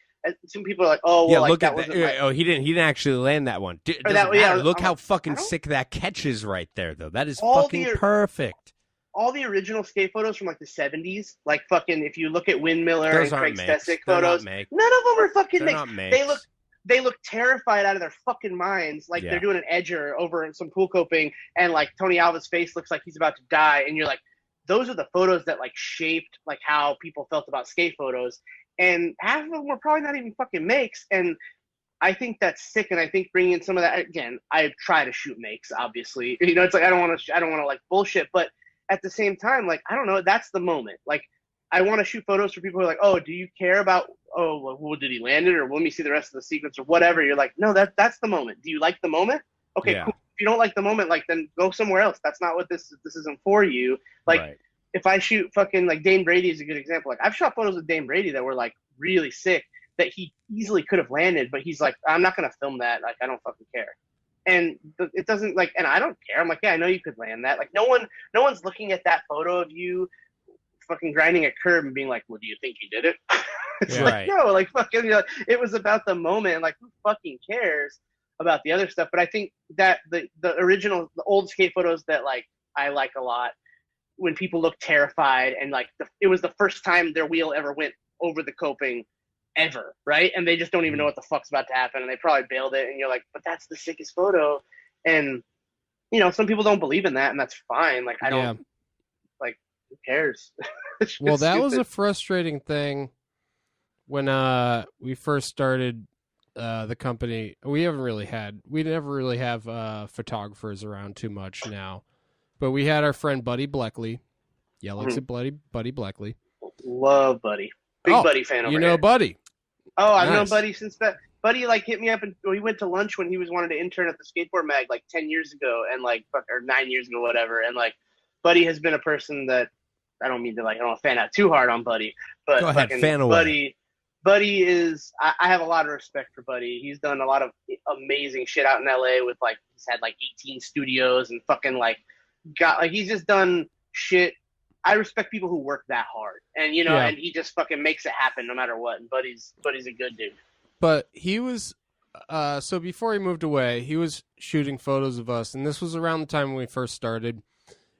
some people are like, oh, well, like, look at that. Oh, he didn't actually land that one. Look how fucking sick that catch is right there, though. That is fucking perfect. All the original skate photos from like the 70s, like fucking, if you look at Windmiller and Craig Stesic photos, none of them are fucking makes. They look terrified out of their fucking minds, like they're doing an edger over some pool coping, and like Tony Alva's face looks like he's about to die, and you're like, those are the photos that like shaped like how people felt about skate photos, and half of them were probably not even fucking makes, and I think that's sick, and I think bringing in some of that, again, I try to shoot makes, obviously, it's like I don't want to like bullshit, but at the same time, like I don't know, that's the moment, like I want to shoot photos for people who are like, oh, do you care about, oh, well, did he land it, or let me see the rest of the sequence, or whatever. You're like, no, that's the moment. Do you like the moment? Okay, cool. If you don't like the moment, like then go somewhere else. That's not what this isn't for you. Like if I shoot fucking like Dane Brady is a good example. Like I've shot photos of Dane Brady that were like really sick that he easily could have landed, but he's like, I'm not gonna film that. Like I don't fucking care. And it doesn't like, and I don't care. I'm like, yeah, I know you could land that. Like no one's looking at that photo of you fucking grinding a curb and being like, well, do you think you did it? It's Yeah. like, Right. no, like fucking, it was about the moment. Like, who fucking cares about the other stuff? But I think that the original, the old skate photos that like I like a lot, when people look terrified and like it was the first time their wheel ever went over the coping ever, right? And they just don't even know what the fuck's about to happen, and they probably bailed it. And you're like, but that's the sickest photo. And some people don't believe in that, and that's fine. Like, I don't like. Who cares? Well, that was a frustrating thing when we first started the company. We never really have photographers around too much now, but we had our friend Buddy Bleckley. Yeah, looks at Buddy Bleckley. Love Buddy. Big Buddy fan over here. Buddy. Oh, I've known Nice. Buddy since that. Buddy like hit me up, and we went to lunch when he was wanted to intern at the Skateboard Mag like 10 years ago, and like or 9 years ago, whatever. And like Buddy has been a person that I don't mean to I don't want to fan out too hard on Buddy, but Go ahead, fucking fan away. Buddy is. I have a lot of respect for Buddy. He's done a lot of amazing shit out in LA with like he's had like 18 studios and fucking like he's just done shit. I respect people who work that hard, and and he just fucking makes it happen no matter what. And Buddy's a good dude. But he was, so before he moved away, he was shooting photos of us, and this was around the time when we first started,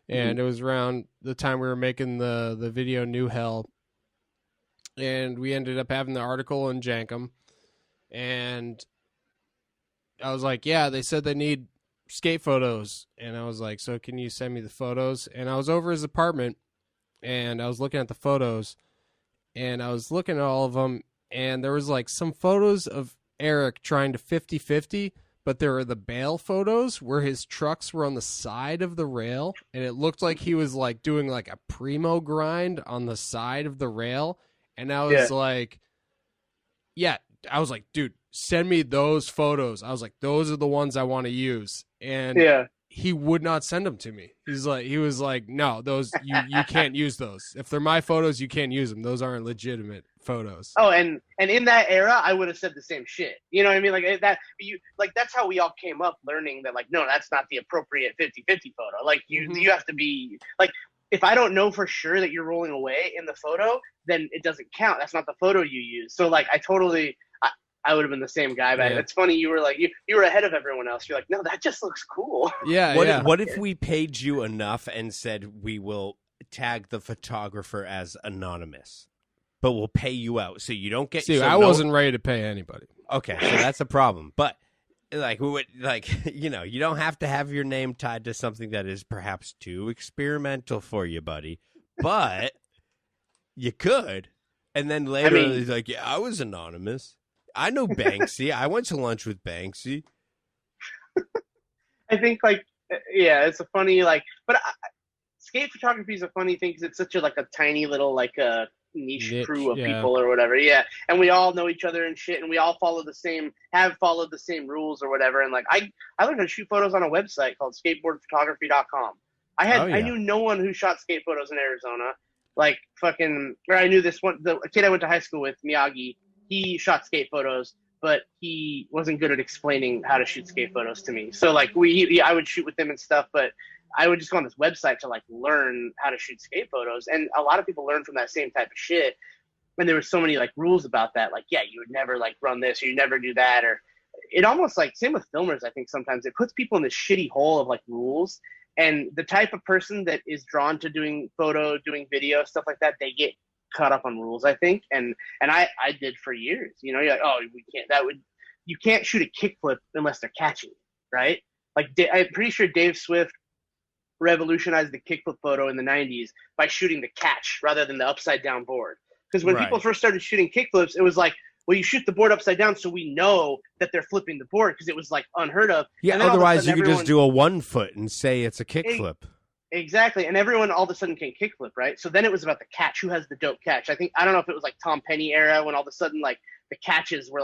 and it was around the time we were making the video New Hell, and we ended up having the article in Jankum, and I was like, yeah, they said they need skate photos, and I was like, so can you send me the photos? And I was over his apartment, and I was looking at the photos, and I was looking at all of them, and there was like some photos of Eric trying to 50-50, but there were the bail photos where his trucks were on the side of the rail, and it looked like he was like doing like a primo grind on the side of the rail. And I was like, I was like, dude, send me those photos. I was like, those are the ones I want to use. And he would not send them to me. He was like, no, those you can't use those. If they're my photos, you can't use them. Those aren't legitimate photos. Oh, and in that era, I would have said the same shit. You know what I mean? Like that's how we all came up learning that, like, no, that's not the appropriate 50-50 photo. Like you have to be like, if I don't know for sure that you're rolling away in the photo, then it doesn't count. That's not the photo you use. So like, I would have been the same guy, but it's funny. You were like, you were ahead of everyone else. You're like, no, that just looks cool. Yeah. What if we paid you enough and said we will tag the photographer as anonymous, but we'll pay you out so you don't get. See, I wasn't ready to pay anybody. Okay, so that's a problem. But like, you don't have to have your name tied to something that is perhaps too experimental for you, buddy. But you could, and then later he's like, yeah, I was anonymous. I know Banksy. I went to lunch with Banksy. I think it's a funny but skate photography is a funny thing because it's such a tiny little niche crew of people or whatever. Yeah, and we all know each other and shit, and we all have followed the same rules or whatever. And I learned how to shoot photos on a website called skateboardphotography.com. I knew no one who shot skate photos in Arizona. I knew this one, the kid I went to high school with, Miyagi. He shot skate photos, but he wasn't good at explaining how to shoot skate photos to me. So I would shoot with him and stuff, but I would just go on this website to learn how to shoot skate photos. And a lot of people learn from that same type of shit. And there were so many rules about that. You would never run this, or you never do that. Or it almost same with filmers. I think sometimes it puts people in this shitty hole of rules. And the type of person that is drawn to doing photo, doing video, stuff like that, they get caught up on rules, I think, and I did for years. You're like, oh, you can't shoot a kickflip unless they're catching, right? I'm pretty sure Dave Swift revolutionized the kickflip photo in the 90s by shooting the catch rather than the upside down board. Because when people first started shooting kickflips, it was well, you shoot the board upside down so we know that they're flipping the board, because it was unheard of. Yeah, otherwise you could just do a 1 foot and say it's a kickflip. Exactly, and everyone all of a sudden can kickflip, right? So then it was about the catch. Who has the dope catch? I don't know if it was Tom Penny era when all of a sudden the catches were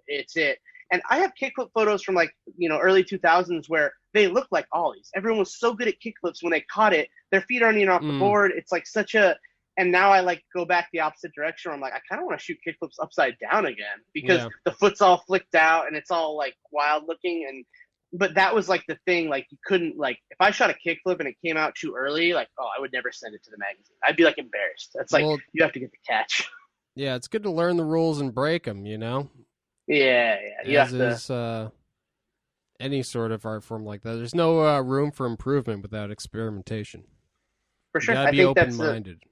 it's it. And I have kickflip photos from early 2000s where they look like ollies. Everyone was so good at kickflips when they caught it, their feet aren't even off the board. It's such a. And now I go back the opposite direction where I'm I kind of want to shoot kickflips upside down again, because the foot's all flicked out and it's all wild looking. And but that was the thing, you couldn't if I shot a kickflip and it came out too early, I would never send it to the magazine. I'd be embarrassed. That's you have to get the catch. Yeah, it's good to learn the rules and break them, you know? Yeah. You As have to. is any sort of art form like that. There's no room for improvement without experimentation. For sure. You gotta I be think that's open-minded.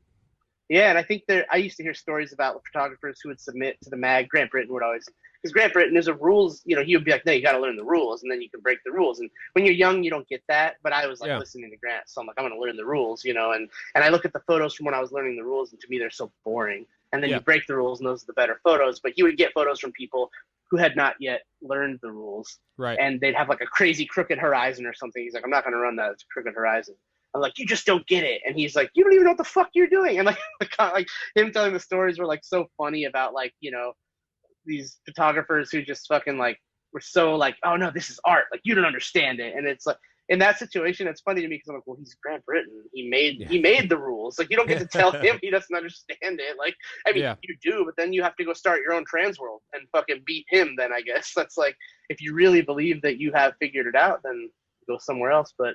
Yeah, and I think I used to hear stories about photographers who would submit to the mag. Grant Britton would always, because Grant Britton, there's a rules, he would be like, no, you got to learn the rules, and then you can break the rules. And when you're young, you don't get that. But I was like listening to Grant, so I'm like, I'm going to learn the rules, and I look at the photos from when I was learning the rules, and to me, they're so boring. And then you break the rules, and those are the better photos. But he would get photos from people who had not yet learned the rules, right? And they'd have like a crazy crooked horizon or something. He's like, I'm not going to run that. It's a crooked horizon. I'm like, you just don't get it. And he's like, you don't even know what the fuck you're doing. And like him telling the stories were like so funny about like, these photographers who just fucking like were so like, oh no, this is art. Like you don't understand it. And it's like in that situation, it's funny to me because I'm like, well, he's Grant Britton. He made the rules. Like you don't get to tell him he doesn't understand it. Like, I mean, you do, but then you have to go start your own trans world and fucking beat him. Then I guess that's like, if you really believe that you have figured it out, then go somewhere else. But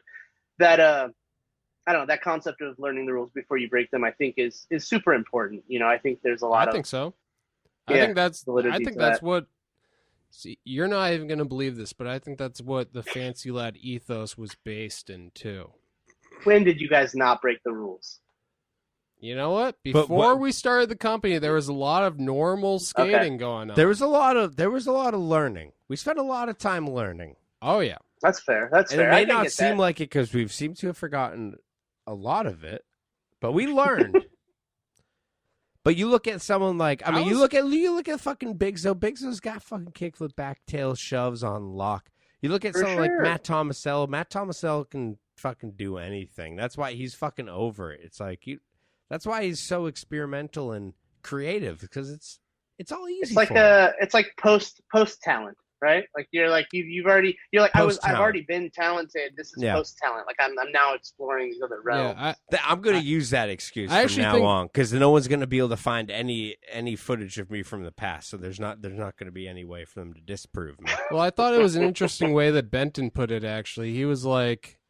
that, I don't know, that concept of learning the rules before you break them, I think is super important. I think there's a lot of. I think so. I think that's what. See, you're not even going to believe this, but I think that's what the Fancy Lad ethos was based in too. When did you guys not break the rules? You know what? Before we started the company, there was a lot of normal skating going on. There was a lot of learning. We spent a lot of time learning. Oh yeah, that's fair. That's and fair. It may not seem like it because we've seemed to have forgotten a lot of it, but we learned. But you look at someone like you look at fucking Bigzo. Bigzo's got fucking kickflip back tail shoves on lock. You look at someone like Matt Tomasello. Matt Tomasello can fucking do anything. That's why he's fucking over it. It's like that's why he's so experimental and creative because it's all easy. It's like post talent. Right, like you've already I've already been talented. This is post talent. Like I'm now exploring these other realms. Yeah, I'm going to use that excuse from now on because no one's going to be able to find any footage of me from the past. So there's not going to be any way for them to disprove me. Well, I thought it was an interesting way that Benton put it. Actually, he was like,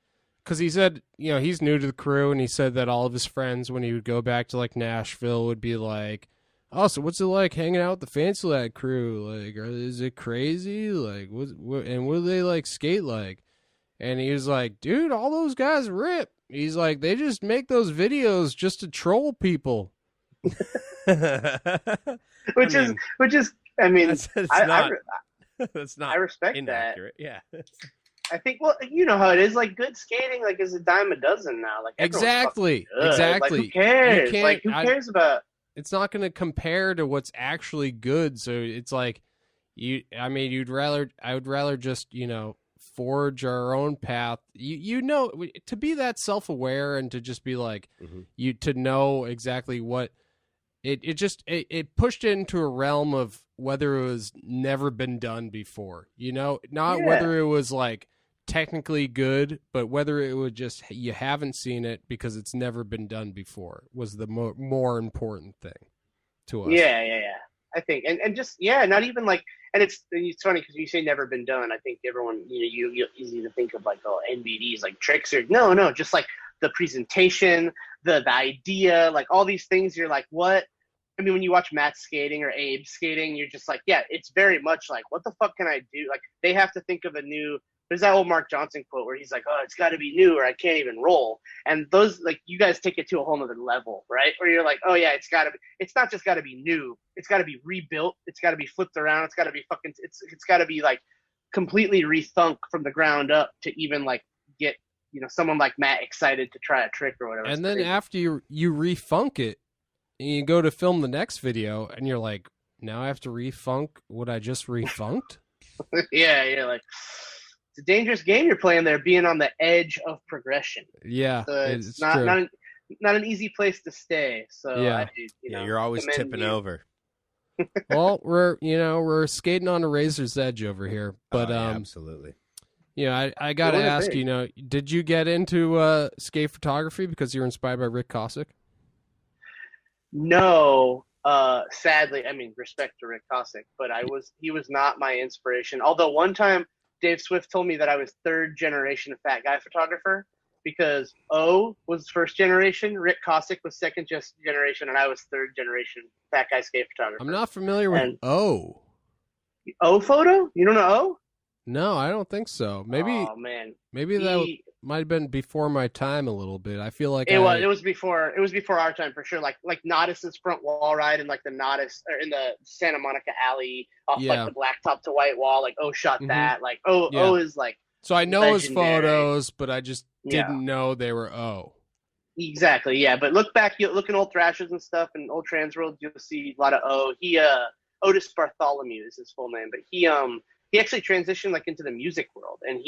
because he said he's new to the crew, and he said that all of his friends when he would go back to like Nashville would be like, oh, so what's it like hanging out with the Fancy Lad crew? Like, is it crazy? Like, what do they like skate like? And he was like, dude, all those guys rip. He's like, they just make those videos just to troll people. Which is, I mean, that's not. I respect inaccurate. that. Yeah. I think, well, you know how it is. Like, good skating, like, is a dime a dozen now. Like, exactly. Like, who cares? Like, who cares about? It's not going to compare to what's actually good. So it's like, I would rather just, forge our own path. To be that self-aware and to just be like, to know exactly what it pushed it into a realm of whether it was never been done before, whether it was like technically good, but whether it would just, you haven't seen it because it's never been done before was the more important thing to us. Yeah. I think, and just, not even like, and it's funny because you say never been done. I think everyone, you easy to think of like, NBDs, like tricks or no, just like the presentation, the idea, like all these things. You're like, what? I mean, when you watch Matt skating or Abe skating, you're just like, yeah, it's very much like, what the fuck can I do? Like they have to think of a new. There's that old Mark Johnson quote where he's like, oh, it's got to be new or I can't even roll. And those, like, you guys take it to a whole nother level, right? Where you're like, oh, yeah, it's not just got to be new. It's got to be rebuilt. It's got to be flipped around. It's got to be fucking, it's got to be, like, completely rethunk from the ground up to even, like, get, someone like Matt excited to try a trick or whatever. And then after you refunk it, and you go to film the next video, and you're like, now I have to refunk what I just refunked? Yeah, you're like... It's a dangerous game you're playing there, being on the edge of progression. Yeah, so it's not an easy place to stay. So yeah, you're always tipping over. Well, we're skating on a razor's edge over here, but absolutely. I got to ask, did you get into skate photography because you were inspired by Rick Cossack? No, sadly, I mean, respect to Rick Cossack, but he was not my inspiration. Although one time Dave Swift told me that I was third generation fat guy photographer. because O was first generation, Rick Cossack was second generation, and I was third generation fat guy skate photographer. I'm not familiar with O. O photo? You don't know O? No, I don't think so. Maybe. Oh man. Maybe that might have been before my time a little bit. I feel like it was before our time for sure. Like Nodis's front wall ride and like the Nodis or in the Santa Monica alley off like the blacktop to white wall. Like O shot that. Like O is like. So I know his legendary. Photos, but I just didn't know they were O. Exactly, yeah. But look back, you look in old thrashers and stuff, and old trans world, you'll see a lot of O. Otis Bartholomew is his full name, but he actually transitioned like into the music world, and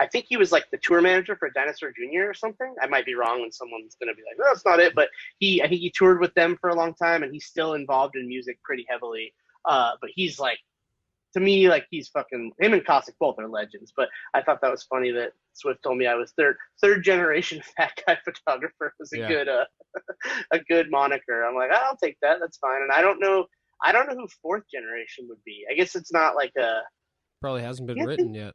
I think he was like the tour manager for Dinosaur Jr. or something. I might be wrong, and someone's gonna be like, "No, that's not it." But I think he toured with them for a long time, and he's still involved in music pretty heavily. But he's like, to me, like he's fucking him and Cossack both are legends. But I thought that was funny that Swift told me I was third generation fat guy photographer was a good moniker. I'm like, I'll take that. That's fine. And I don't know who fourth generation would be. I guess it's not like a. Probably hasn't been written yet.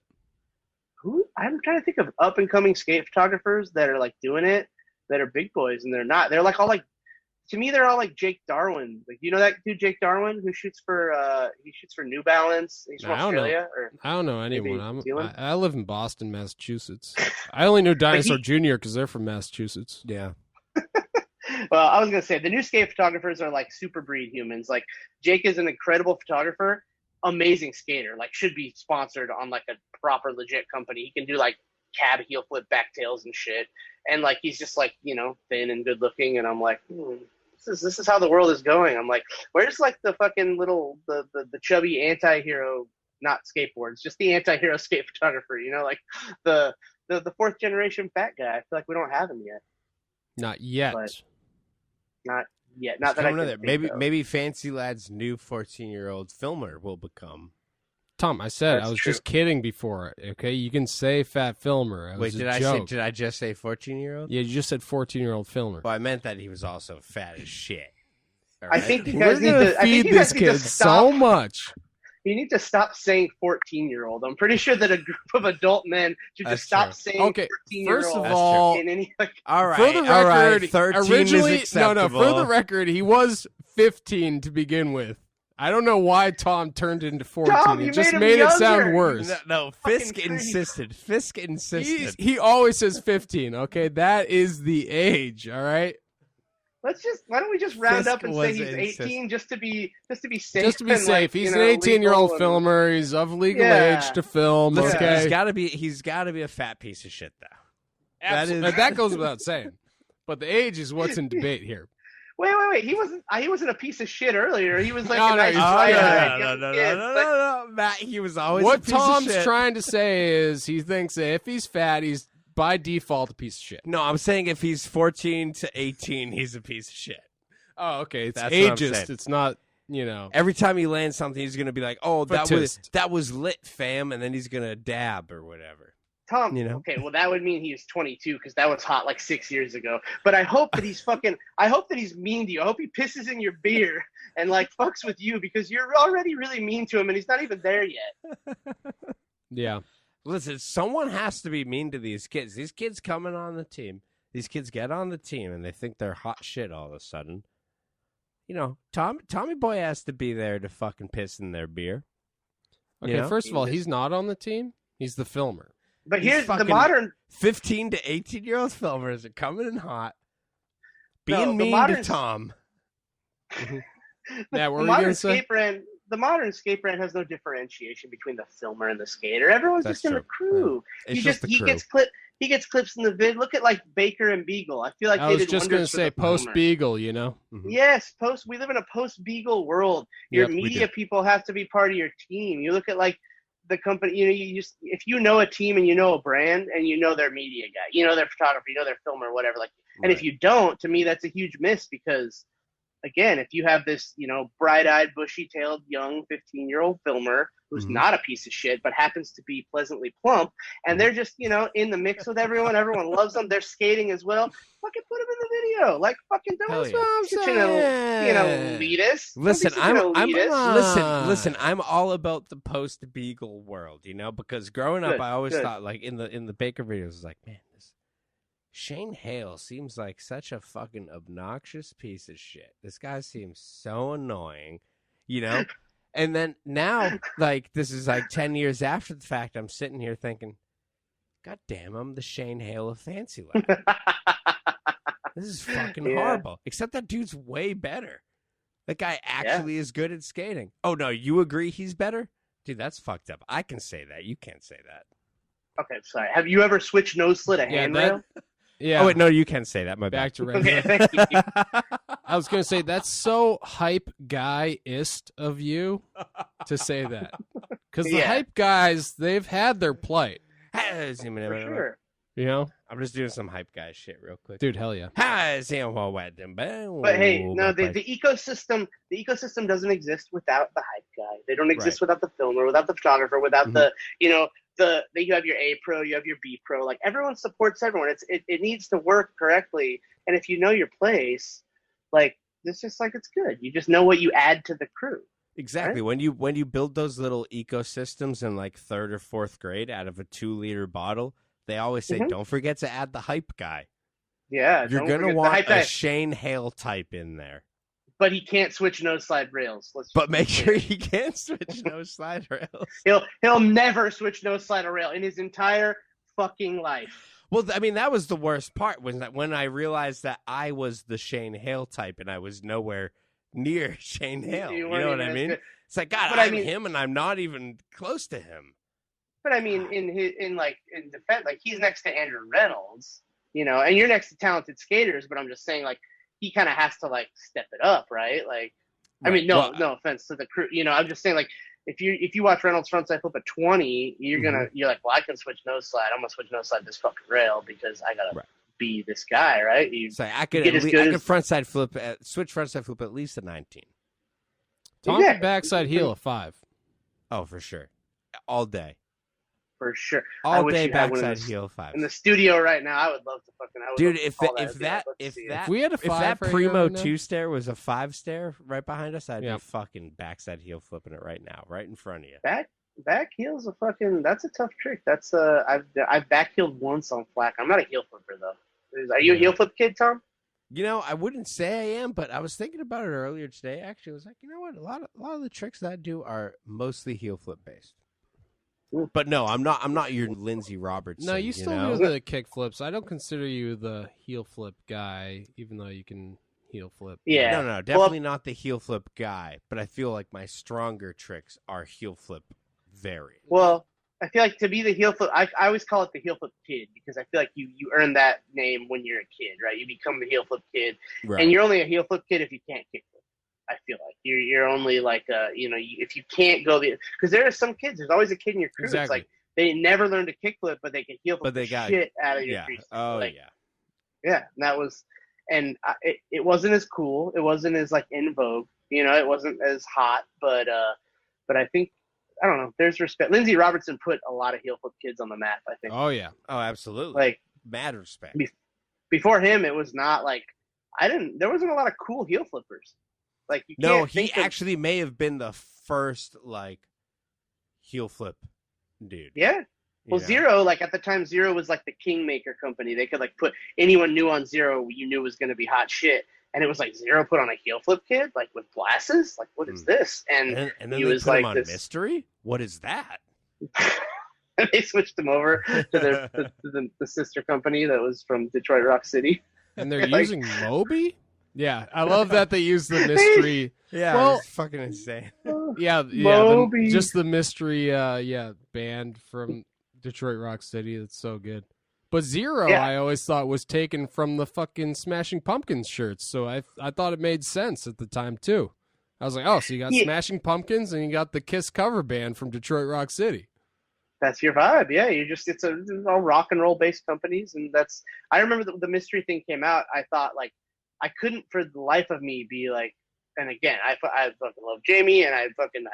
Who? I'm trying to think of up and coming skate photographers that are like doing it, that are big boys, and they're not. They're like all like. To me, they're all like Jake Darwin. Like, you know that dude Jake Darwin who shoots for New Balance. He's from Australia. I don't know anyone. I live in Boston, Massachusetts. I only knew Dinosaur Jr. because they're from Massachusetts. Yeah. Well, I was gonna say the new skate photographers are like super breed humans. Like Jake is an incredible photographer, amazing skater. Like should be sponsored on like a proper legit company. He can do like cab heel flip backtails and shit. And like he's just like, you know, thin and good looking, and I'm like, this is how the world is going. I'm like, where's like the fucking little the chubby anti-hero, not skateboards, just the anti-hero skate photographer, you know, like the fourth generation fat guy. I feel like we don't have him yet. Not yet. Not yet. Not that I can think of. Maybe Fancy Lad's new 14-year-old filmer will become. Tom, I said That's I was true. just kidding before. Okay, you can say fat filmer. Wait, did I just say 14-year-old? Yeah, you just said 14-year-old filmer. Well, I meant that he was also fat as shit. All I right? think you We're guys need gonna to. I think feed you guys this need to kid stop. so much. You need to stop saying 14-year-old. I'm pretty sure that a group of adult men should That's just stop true. saying Okay, 14-year-old. first of That's all, in any like, All right, for the all record, right, 13 originally, is acceptable. For the record, he was 15 to begin with. I don't know why Tom turned into 14. Tom, it you just made him made it younger. sound worse. No, Fisk insisted. Fisk insisted. He always says 15. Okay, that is the age. All right, why don't we just round Fisk up and say was he's 18 just to be safe? just to be and, safe. like, He's you an know, 18-year-old legal filmer. He's of legal Yeah. age to film. Listen, Okay, he's got to be a fat piece of shit though. that goes without saying. But the age is what's in debate here. Wait. He wasn't a piece of shit earlier. He was like No, a no, nice he's guy. No, Matt, he was always What a piece Tom's of shit. trying to say is he thinks that if he's fat, he's by default a piece of shit. No, I'm saying if he's 14 to 18, he's a piece of shit. Oh, okay. It's That's what I'm ageist. saying. It's not, you know. Every time he lands something, he's going to be like, oh, Footist. that was lit, fam, and then he's going to dab or whatever. Tom, You know? okay, well that would mean he was 22 because that was hot like 6 years ago. But I hope that I hope that he's mean to you. I hope he pisses in your beer and like fucks with you because you're already really mean to him and he's not even there yet. Yeah. Listen, someone has to be mean to these kids. These kids coming on the team. These kids get on the team and they think they're hot shit all of a sudden. You know, Tommy Boy has to be there to fucking piss in their beer. Okay, You know? first of all, he's not on the team. He's the filmer. But He's here's the fucking- modern 15 to 18-year-old filmers are coming in hot, being the mean modern- to Tom. Yeah, what were the you modern gonna say? skate brand. The modern skate brand has no differentiation between the filmer and the skater. Everyone's That's just in the crew. It's You just the he crew. gets clips in the vid. Look at like Baker and Beagle. I feel like I they was did just wonders gonna for say the post filmer. Beagle, you know. Yes, we live in a post Beagle world. Your Yep, we media people have to be part of your team. You look at like the company, you know, if you know a team and you know a brand and you know their media guy, you know their photographer, you know their filmer, whatever. Like, and if you don't, to me, that's a huge miss because, again, if you have this, you know, bright-eyed, bushy-tailed, young 15-year-old filmer who's not a piece of shit but happens to be pleasantly plump, and they're just, you know, in the mix with everyone loves them, they're skating as well, fucking put them in the video. Like, fucking Hell don't yeah. be such an elitist. Don't be Listen, such an elitist. listen. I'm all about the post Beagle world, you know, because growing up, Good, I always good. thought, like in the Baker videos, I was like, man, Shane Hale seems like such a fucking obnoxious piece of shit. This guy seems so annoying, you know? And then now, like, this is like 10 years after the fact, I'm sitting here thinking, God damn, I'm the Shane Hale of Fancy Lad. This is fucking horrible. Except that dude's way better. That guy actually is good at skating. Oh, no, you agree he's better? Dude, that's fucked up. I can say that. You can't say that. Okay, sorry. Have you ever switched nose slit a handrail? Yeah. Oh, wait, no, you can say that. My Back bad. to Okay, regular. thank you. I was going to say, that's so hype guy-ist of you to say that. Because the hype guys, they've had their plight. For sure. You know? I'm just doing some hype guy shit real quick. Dude, hell yeah. But hey, no, the ecosystem doesn't exist without the hype guy. They don't exist without the filmer, without the photographer, without you have your A pro, you have your B pro. Like, everyone supports everyone. It needs to work correctly. And if you know your place, like, it's just like, it's good. You just know what you add to the crew. Exactly. Right? When you build those little ecosystems in like 3rd or 4th grade out of a 2-liter bottle, they always say, don't forget to add the hype guy. Yeah. You're going to want a Shane Hale type in there. But he can't switch nose slide rails. But make sure he can switch nose slide rails. He'll never switch nose slide a rail in his entire fucking life. Well, I mean, that was the worst part, was that when I realized that I was the Shane Hale type and I was nowhere near Shane Hale. You know what I mean? Good. It's like, God, I'm him and I'm not even close to him. But I mean, in defense, like, he's next to Andrew Reynolds, you know, and you're next to talented skaters, but I'm just saying, like, he kind of has to, like, step it up, right? Like, I mean, no offense to the crew, you know, I'm just saying, like, if you watch Reynolds frontside flip at 20, you're like, well, I can switch nose slide. I'm gonna switch nose slide this fucking rail because I gotta be this guy, right? I could frontside flip, switch frontside flip at least a 19. Tom could backside heel a 5. Oh, for sure, all day. For sure, all day backside heel 5. In the studio right now, I would love to fucking. Dude, if we had a 5 if that Primo 2-stair was a 5-stair right behind us, I'd be fucking backside heel flipping it right now, right in front of you. Back heel's a fucking. That's a tough trick. That's I've back heeled once on flack. I'm not a heel flipper though. Are you a heel flip kid, Tom? You know, I wouldn't say I am, but I was thinking about it earlier today. Actually, I was like, you know what? A lot of the tricks that I do are mostly heel flip based. But no, I'm not your Lindsey Robertson. No, you still do the kick flips. I don't consider you the heel flip guy, even though you can heel flip. Yeah. No, definitely not the heel flip guy. But I feel like my stronger tricks are heel flip variant. Well, I feel like to be the heel flip, I always call it the heel flip kid because I feel like you earn that name when you're a kid, right? You become the heel flip kid, and you're only a heel flip kid if you can't kick flip. I feel like you're only like if you can't go because there are some kids. There's always a kid in your crew. It's like they never learned to kick flip, but they can heel flip shit out of your crease. Oh like, yeah. And that was, and it wasn't as cool. It wasn't as like in vogue. You know, it wasn't as hot. But I think I don't know. There's respect. Lindsey Robertson put a lot of heel flip kids on the map. I think. Oh yeah. Oh, absolutely. Like mad respect. Before him, it was not like there wasn't a lot of cool heel flippers. Like he actually may have been the first like heel flip dude. Yeah. Well, Zero, like at the time, Zero was like the kingmaker company. They could like put anyone new on Zero you knew was going to be hot shit, and it was like Zero put on a heel flip kid like with glasses. Like, what is this? And then he they was put like him on this Mystery. What is that? And they switched him over to the sister company that was from Detroit Rock City. And they're using Moby. Yeah, I love that they use the mystery. Well, it's fucking insane. Just the mystery. Band from Detroit Rock City. That's so good. But Zero, I always thought was taken from the fucking Smashing Pumpkins shirts. So I thought it made sense at the time too. I was like, oh, so you got Smashing Pumpkins and you got the Kiss cover band from Detroit Rock City. That's your vibe, yeah. It's all rock and roll based companies, and I remember the mystery thing came out. I thought like. I couldn't for the life of me be like, and again, I fucking love Jamie and I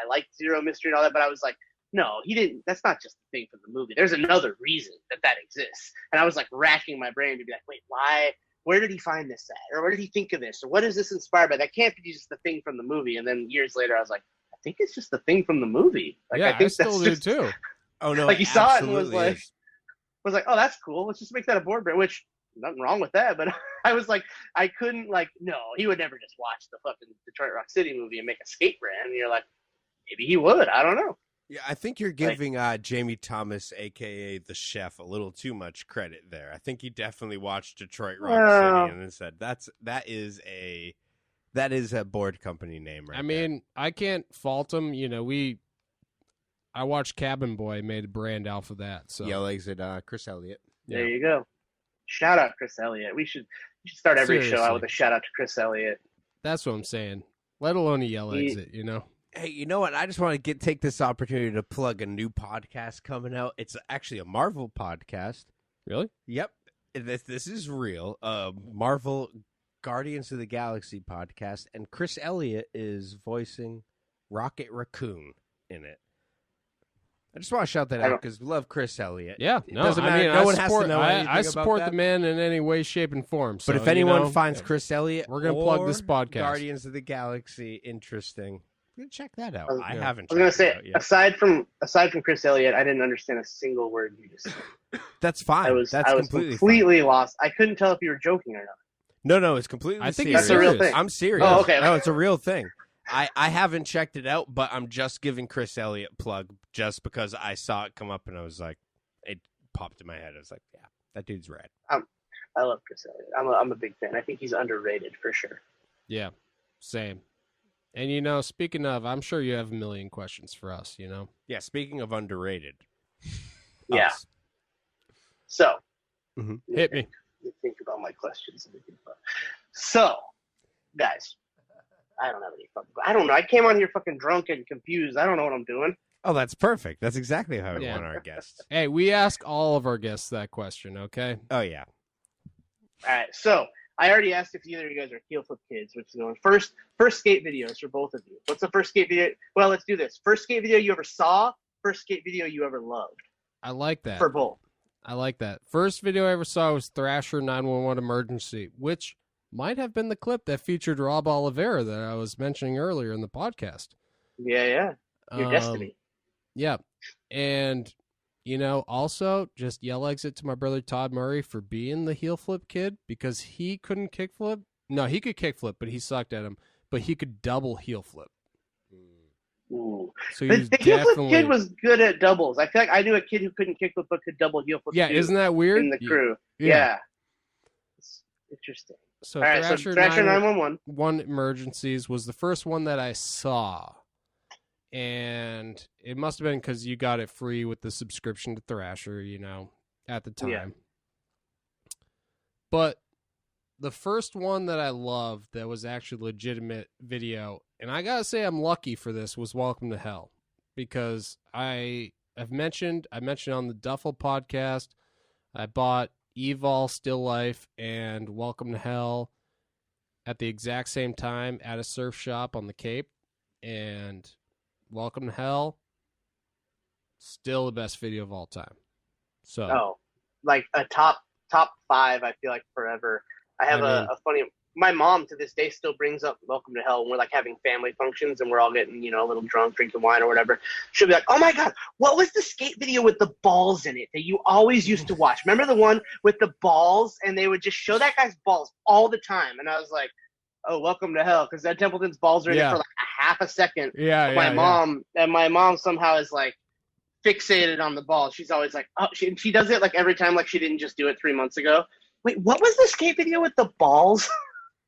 liked Zero Mystery and all that, but I was like, no, he didn't. That's not just the thing from the movie. There's another reason that exists. And I was like racking my brain to be like, wait, why? Where did he find this at? Or where did he think of this? Or what is this inspired by? That can't be just the thing from the movie. And then years later, I was like, I think it's just the thing from the movie. Like, yeah, I think still do too. Oh no, like he saw it and was like, oh, that's cool. Let's just make that a board brand. Which nothing wrong with that. But I was like, I couldn't no, he would never just watch the fucking Detroit Rock City movie and make a skate brand. And you're like, maybe he would. I don't know. Yeah, I think you're giving Jamie Thomas, a.k.a. the chef, a little too much credit there. I think he definitely watched Detroit Rock City and then said, that is a board company name right mean, I can't fault him. I watched Cabin Boy, made a brand off of that. So Yell exit Chris Elliott. There you go. Shout out Chris Elliott. We should start every show out with a shout out to Chris Elliott. That's what I'm saying. Let alone a yell exit, Hey, you know what? I just want to take this opportunity to plug a new podcast coming out. It's actually a Marvel podcast. Really? Yep. This is real. Marvel Guardians of the Galaxy podcast, and Chris Elliott is voicing Rocket Raccoon in it. I just want to shout that out because we love Chris Elliott. Yeah, no, doesn't matter. No one has to know anything I support about that. the man in any way, shape, and form. So, But if anyone finds Chris Elliott, we're going to plug this podcast. Guardians of the Galaxy interesting. Check that out. I haven't. I was gonna say, yet. aside from Chris Elliott, I didn't understand a single word you just said. That's fine. I was completely lost. I couldn't tell if you were joking or not. No, it's completely. I think serious. That's a real thing. I'm serious. Oh, okay. No, it's a real thing. I haven't checked it out, but I'm just giving Chris Elliott plug just because I saw it come up and I was like, it popped in my head. I was like, yeah, that dude's rad. I love Chris Elliott. I'm a big fan. I think he's underrated for sure. Yeah, same. And, speaking of, I'm sure you have a million questions for us, Yeah, speaking of underrated. Yeah. So, hit me. Think about my questions. So, guys, I don't have any fucking. I don't know. I came on here fucking drunk and confused. I don't know what I'm doing. Oh, that's perfect. That's exactly how we want our guests. Hey, we ask all of our guests that question, okay? Oh, yeah. All right. So, I already asked if either of you guys are heel flip kids, which is going first skate videos for both of you. What's the first skate video? Well, let's do this. First skate video you ever saw, first skate video you ever loved. I like that. For both. I like that. First video I ever saw was Thrasher 911 Emergency, which might have been the clip that featured Rob Oliveira that I was mentioning earlier in the podcast. Yeah. Your destiny. Yeah. And, also just yell exit to my brother Todd Murray for being the heel flip kid because he couldn't kick flip. No, he could kick flip, but he sucked at him. But he could double heel flip. Ooh. So the heel flip kid was good at doubles. I feel like I knew a kid who couldn't kick flip but could double heel flip. Yeah, isn't that weird? In the crew. Yeah. It's interesting. So all right, Thrasher 911 One Emergencies was the first one that I saw. And it must have been because you got it free with the subscription to Thrasher, at the time. Yeah. But the first one that I loved that was actually legitimate video, and I gotta say I'm lucky for this, was Welcome to Hell. Because I mentioned on the Duffel podcast, I bought Evol, Still Life, and Welcome to Hell at the exact same time at a surf shop on the Cape. And Welcome to Hell, still the best video of all time. So, like a top 5, I feel like forever. I have a funny. My mom to this day still brings up Welcome to Hell when we're like having family functions and we're all getting a little drunk, drinking wine or whatever. She'll be like, "Oh my god, what was the skate video with the balls in it that you always used to watch? Remember the one with the balls?" And they would just show that guy's balls all the time, and I was like, "Oh, Welcome to Hell," because Ed Templeton's balls are in it for like a half a second. Yeah, my mom somehow is like fixated on the balls. She's always like, "Oh," she does it like every time, like she didn't just do it 3 months ago. Wait, what was the skate video with the balls?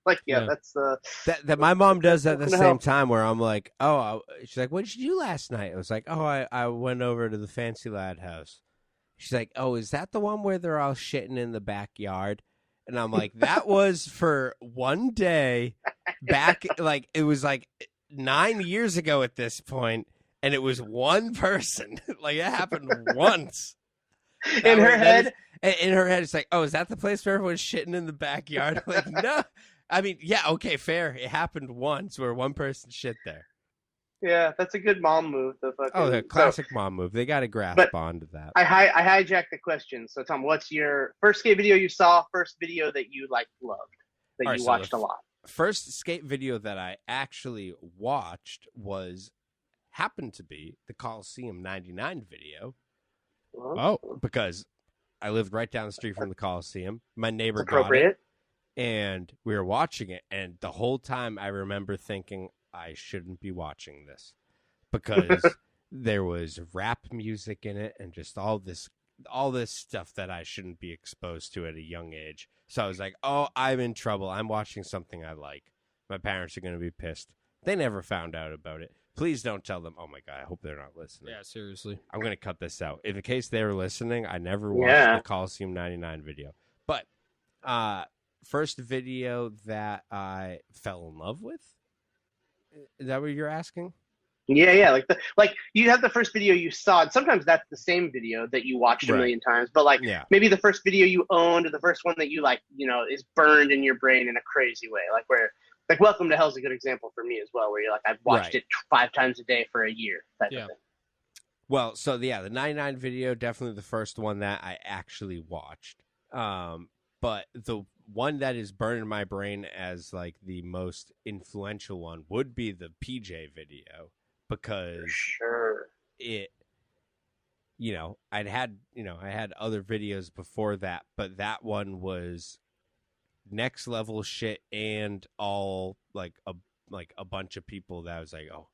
That's the that my mom does at the same time where I'm like, oh, she's like, what did you do last night? I was like, oh, I went over to the Fancy Lad house. She's like, oh, is that the one where they're all shitting in the backyard? And I'm like, that was for one day back, like it was like 9 years ago at this point, and it was one person. Like it happened once. In her head, it's like, oh, is that the place where everyone's shitting in the backyard? Like, no. I mean, yeah, okay, fair. It happened once where one person shit there. Yeah, that's a good mom move. The classic mom move. They got to grasp onto that. I hijacked the question. So, Tom, what's your first skate video you saw? First video that you loved that you watched a lot? First skate video that I actually watched happened to be the Coliseum '99 video. Oh, because I lived right down the street from the Coliseum. My neighbor It's got it, appropriate. and we were watching it. And the whole time I remember thinking, I shouldn't be watching this because there was rap music in it and just all this stuff that I shouldn't be exposed to at a young age. So I was like, oh, I'm in trouble. I'm watching something I like. My parents are going to be pissed. They never found out about it. Please don't tell them. Oh, my God, I hope they're not listening. Yeah, seriously. I'm going to cut this out. In case they were listening, I never watched the Coliseum 99 video. But first video that I fell in love with? Is that what you're asking? Yeah. Like you have the first video you saw, and sometimes that's the same video that you watched a million times. But like maybe the first video you owned, or the first one that you like, is burned in your brain in a crazy way. Like Welcome to Hell is a good example for me as well, where you're like, I've watched it 5 times a day for a year. Type of thing. Well, so the 99 video, definitely the first one that I actually watched. But the one that is burned in my brain as like the most influential one would be the PJ video, because I had other videos before that, but that one was next level shit, and all like a bunch of people that was like, oh,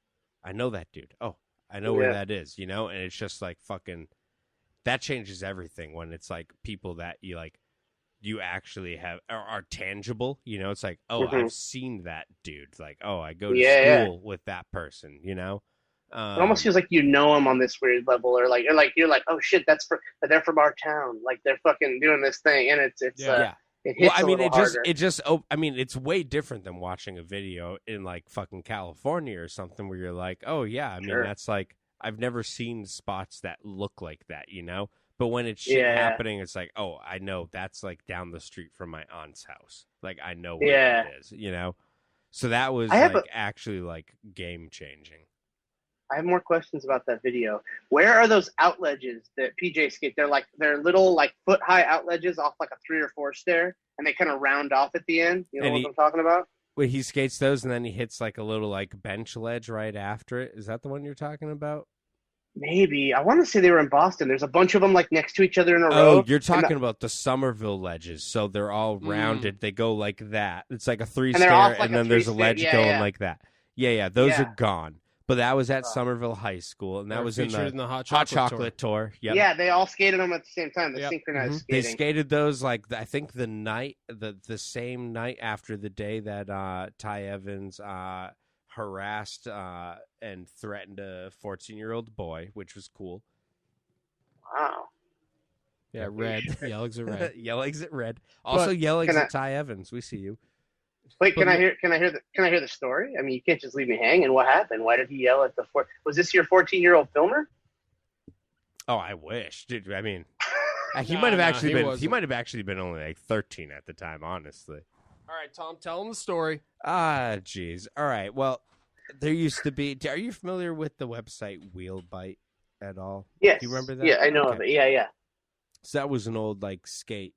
I know that dude. Oh, I know where that is, and it's just like fucking, that changes everything when it's like people that you actually have are tangible, it's like, oh, I've seen that dude. Like, oh, I go to school with that person, it almost feels like them on this weird level, or you're like, oh shit, they're from our town, like they're fucking doing this thing, and it's it hits it's way different than watching a video in like fucking California or something where you're like, oh yeah, that's like, I've never seen spots that look like that, But when it's shit happening, it's like, oh, I know that's like down the street from my aunt's house. Like, I know where it is, So that was actually like game changing. I have more questions about that video. Where are those out ledges that PJ skate? They're little like foot high out ledges off like a 3 or 4 stair, and they kind of round off at the end. You know what I'm talking about? Wait, he skates those, and then he hits like a little like bench ledge right after it. Is that the one you're talking about? Maybe. I want to say they were in Boston. There's a bunch of them like next to each other in a row. Oh, you're talking about the Somerville ledges. So they're all rounded. They go like that. It's like a 3-stair, and then there's a ledge going like that. Yeah. Those are gone. But that was at Somerville High School, and that was in the Hot Chocolate Tour. Yep. Yeah, they all skated them at the same time. The synchronized skating. They skated those like, I think the same night after the day that Ty Evans harassed and threatened a 14-year-old boy, which was cool. Wow. Yeah, red. Yell exit red. Yell exit red. Also, yell exit Ty Evans. We see you. Wait, can I hear the story? I mean, you can't just leave me hanging. What happened? Why did he yell at the Was this your 14-year-old filmer? Oh, I wish, dude. I mean, he might have actually been only like 13 at the time, honestly. All right, Tom, tell him the story. Jeez. All right. Well, there used to be. Are you familiar with the website Wheelbite at all? Yes. Do you remember that? Yeah, I know of it. Yeah. So that was an old like skate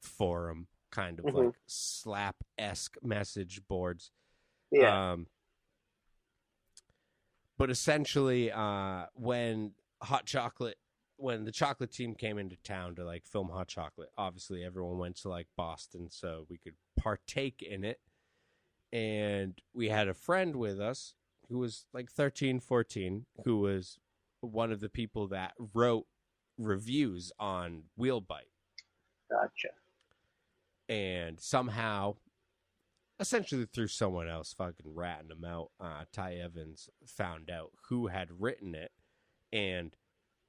forum, kind of like slap-esque message boards. Yeah. But essentially, when the chocolate team came into town to like film Hot Chocolate, obviously everyone went to like Boston so we could partake in it. And we had a friend with us who was like 13, 14, who was one of the people that wrote reviews on Wheelbite. Gotcha. And somehow, essentially through someone else fucking ratting him out, Ty Evans found out who had written it. And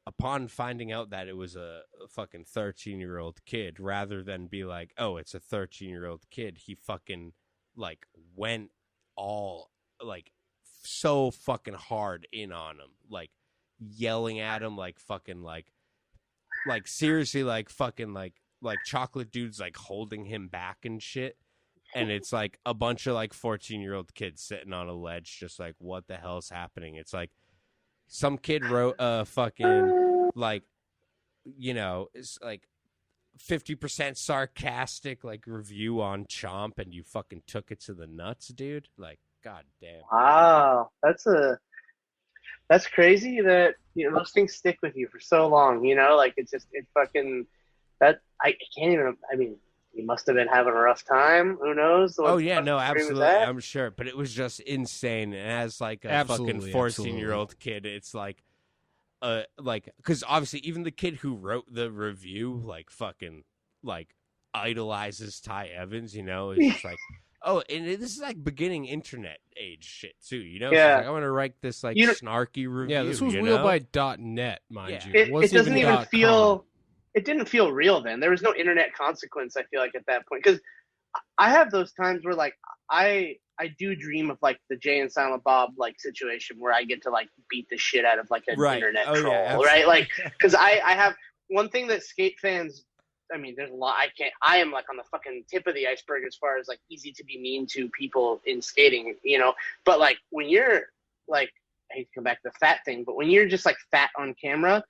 upon finding out that it was a fucking 13-year-old kid, rather than be like, oh, it's a 13-year-old kid, he fucking like went all like so fucking hard in on him, like yelling at him, like fucking like seriously, like fucking like chocolate dudes like holding him back and shit. And it's like a bunch of like 14-year-old kids sitting on a ledge just like, what the hell's happening? It's like some kid wrote a fucking like, it's like 50% sarcastic like review on Chomp, and you fucking took it to the nuts, dude. Like, god damn. Wow. That's crazy that those things stick with you for so long, like it fucking That I can't even. I mean, he must have been having a rough time. Who knows? Oh yeah, no, absolutely, I'm sure. But it was just insane. And as like a fucking 14-year-old kid, it's like, because obviously even the kid who wrote the review, like fucking, like idolizes Ty Evans. You know, it's just like. Oh, and this is like beginning internet age shit too, you know? Yeah. So like, I want to write this like snarky review. Yeah, this was wheelby.net, mind you. It doesn't even feel. It didn't feel real then. There was no internet consequence. I feel like at that point, because I have those times where like I do dream of like the Jay and Silent Bob like situation where I get to like beat the shit out of like an internet troll, right? Like because I have one thing that skate fans. I mean, there's a lot. I am like on the fucking tip of the iceberg as far as like easy to be mean to people in skating, you know. But like when you're like, I hate to come back to the fat thing, but when you're just like fat on camera,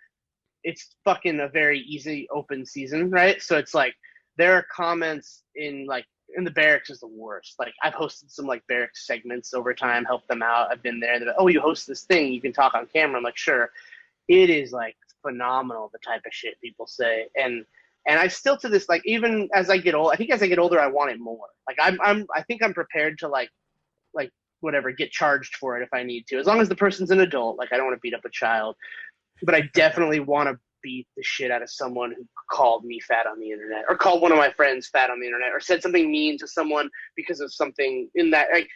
it's fucking a very easy open season, right? So it's like there are comments in the barracks is the worst. Like I've hosted some like barracks segments over time, helped them out. I've been there. They're like, oh, you host this thing, you can talk on camera. I'm like, sure. It is like phenomenal the type of shit people say, and I still to this, like, even as I get old, I think as I get older, I want it more. Like I think I'm prepared to like whatever, get charged for it if I need to, as long as the person's an adult. Like I don't want to beat up a child, but I definitely want to beat the shit out of someone who called me fat on the internet, or called one of my friends fat on the internet, or said something mean to someone because of something in that. Like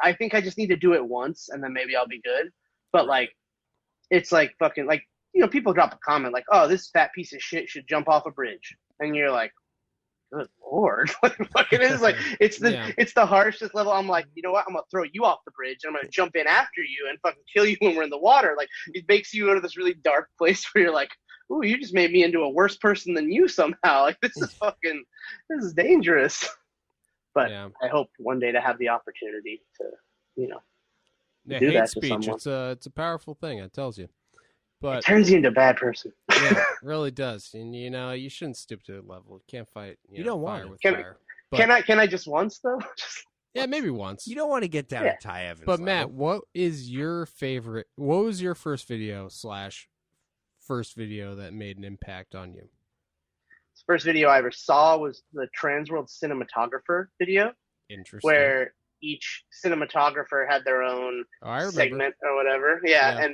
I think I just need to do it once, and then maybe I'll be good. But like, it's like fucking like. You know, people drop a comment like, "Oh, this fat piece of shit should jump off a bridge," and you're like, "Good lord!" It is like it's the harshest level. I'm like, you know what? I'm gonna throw you off the bridge, and I'm gonna jump in after you and fucking kill you when we're in the water. Like it makes you go to this really dark place where you're like, "Ooh, you just made me into a worse person than you somehow." Like this is dangerous. But yeah. I hope one day to have the opportunity to, you know, do hate that speech. To someone. It's a powerful thing. It tells you. But it turns you into a bad person. Yeah, it really does. And you know, you shouldn't stoop to the level. You can't fight. You don't want with fire. But, can I just once though? Yeah, maybe once. You don't want to get down to Ty Evans. But Matt, what is your favorite? What was your first video / first video that made an impact on you? The first video I ever saw was the Transworld Cinematographer video. Interesting. Where each cinematographer had their own segment or whatever. Yeah.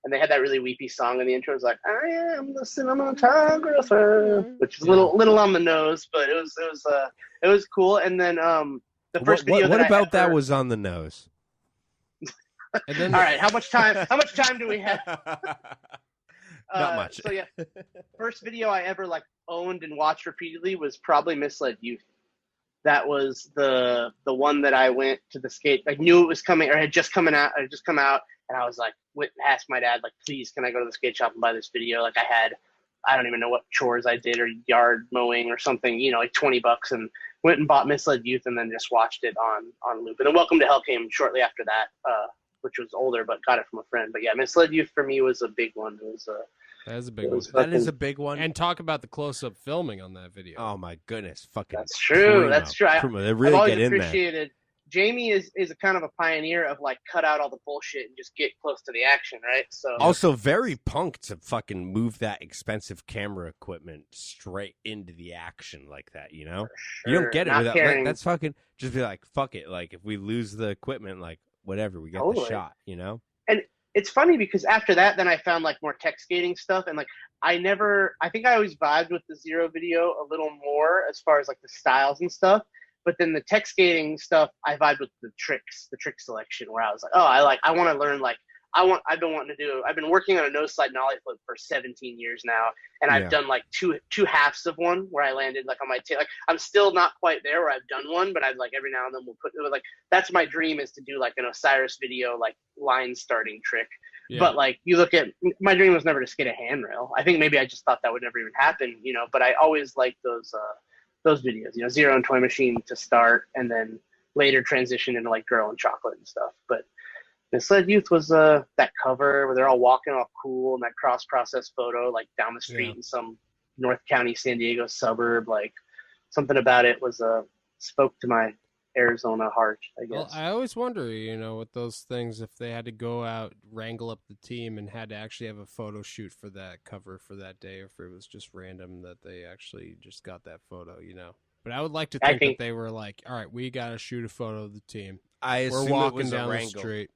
And they had that really weepy song in the intro. It was like, "I am the cinematographer," which is a little on the nose, but it was cool. And then the first video. What about that was on the nose? And then, all right, how much time do we have? Not much. So yeah, first video I ever like owned and watched repeatedly was probably Misled Youth. That was the one that I went to the skate. I knew it was coming or had just come out, and I was like, asked my dad, like, please, can I go to the skate shop and buy this video? Like I don't even know what chores I did or yard mowing or something, you know, like $20, and went and bought Misled Youth and then just watched it on loop. And then Welcome to Hell came shortly after that, which was older, but got it from a friend. But yeah, Misled Youth for me was a big one. It was that is a big one. That is a big one. And talk about the close-up filming on that video. Oh my goodness, fucking. That's true. That's true. They really I've always get in appreciated. there. Jamie is a kind of a pioneer of like cut out all the bullshit and just get close to the action, right? So also very punk to fucking move that expensive camera equipment straight into the action like that, you know? Sure. You don't get it without like, that's fucking just be like, fuck it. Like if we lose the equipment, like whatever, we get the shot, you know? And it's funny because after that, then I found like more tech skating stuff, and like I think I always vibed with the Zero video a little more as far as like the styles and stuff. But then the tech skating stuff, I vibed with the trick selection, where I was like, oh, I want to learn, like, I've been working on a nose slide nollie flip for 17 years now, and I've done like two halves of one where I landed like on my tail. Like I'm still not quite there where I've done one, but I've like every now and then like that's my dream, is to do like an Osiris video, like line starting trick. Yeah. But like you look at, my dream was never to skate a handrail. I think maybe I just thought that would never even happen, you know, but I always liked those videos, you know, Zero and Toy Machine to start, and then later transition into like Girl and Chocolate and stuff. But Misled Youth was that cover where they're all walking all cool, and that cross-process photo like down the street in some North County San Diego suburb. Like something about it was spoke to my Arizona heart, I guess. Well, I always wonder, with those things, if they had to go out, wrangle up the team, and had to actually have a photo shoot for that cover for that day, or if it was just random that they actually just got that photo, But I would like to think that they were like, all right, we got to shoot a photo of the team. We're walking down the street.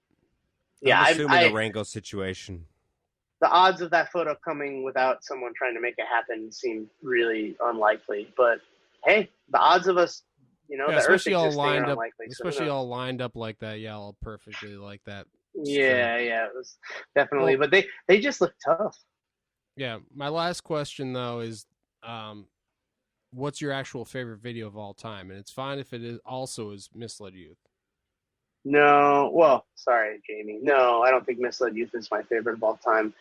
Yeah, I'm assuming a wrangle situation. The odds of that photo coming without someone trying to make it happen seem really unlikely. But hey, the odds of us, the especially Earth all existing lined are up, unlikely. especially all lined up like that. Yeah, all perfectly like that. Yeah, it was definitely. But they just look tough. Yeah, my last question though is, what's your actual favorite video of all time? And it's fine if it is also is Misled Youth. No, well, sorry, Jamie. No, I don't think Misled Youth is my favorite of all time.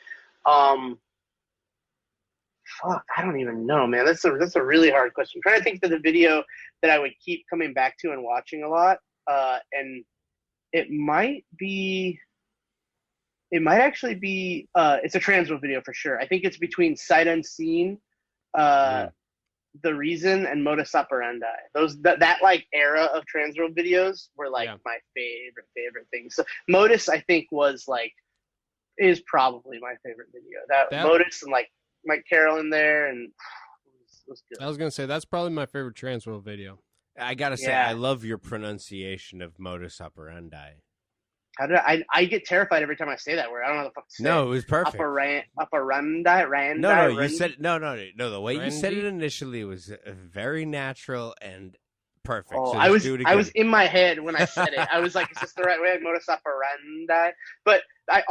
Fuck, I don't even know, man. That's a really hard question. I'm trying to think of the video that I would keep coming back to and watching a lot. And it might actually be, it's a Transworld video for sure. I think it's between Sight Unseen, The Reason, and Modus Operandi. That like era of Transworld videos were like my favorite things. So Modus, I think, is probably my favorite video. That Modus and like Mike Carroll in there, and it was good. I was gonna say that's probably my favorite Transworld video. I gotta say, I love your pronunciation of Modus Operandi. How did I get terrified every time I say that word? I don't know how the fuck to say it. No, it was perfect. Operandi. No, you said no. The way you said it initially was very natural and perfect. Oh, so I was in my head when I said it. I was like, is this the right way? Modus Operandi. But I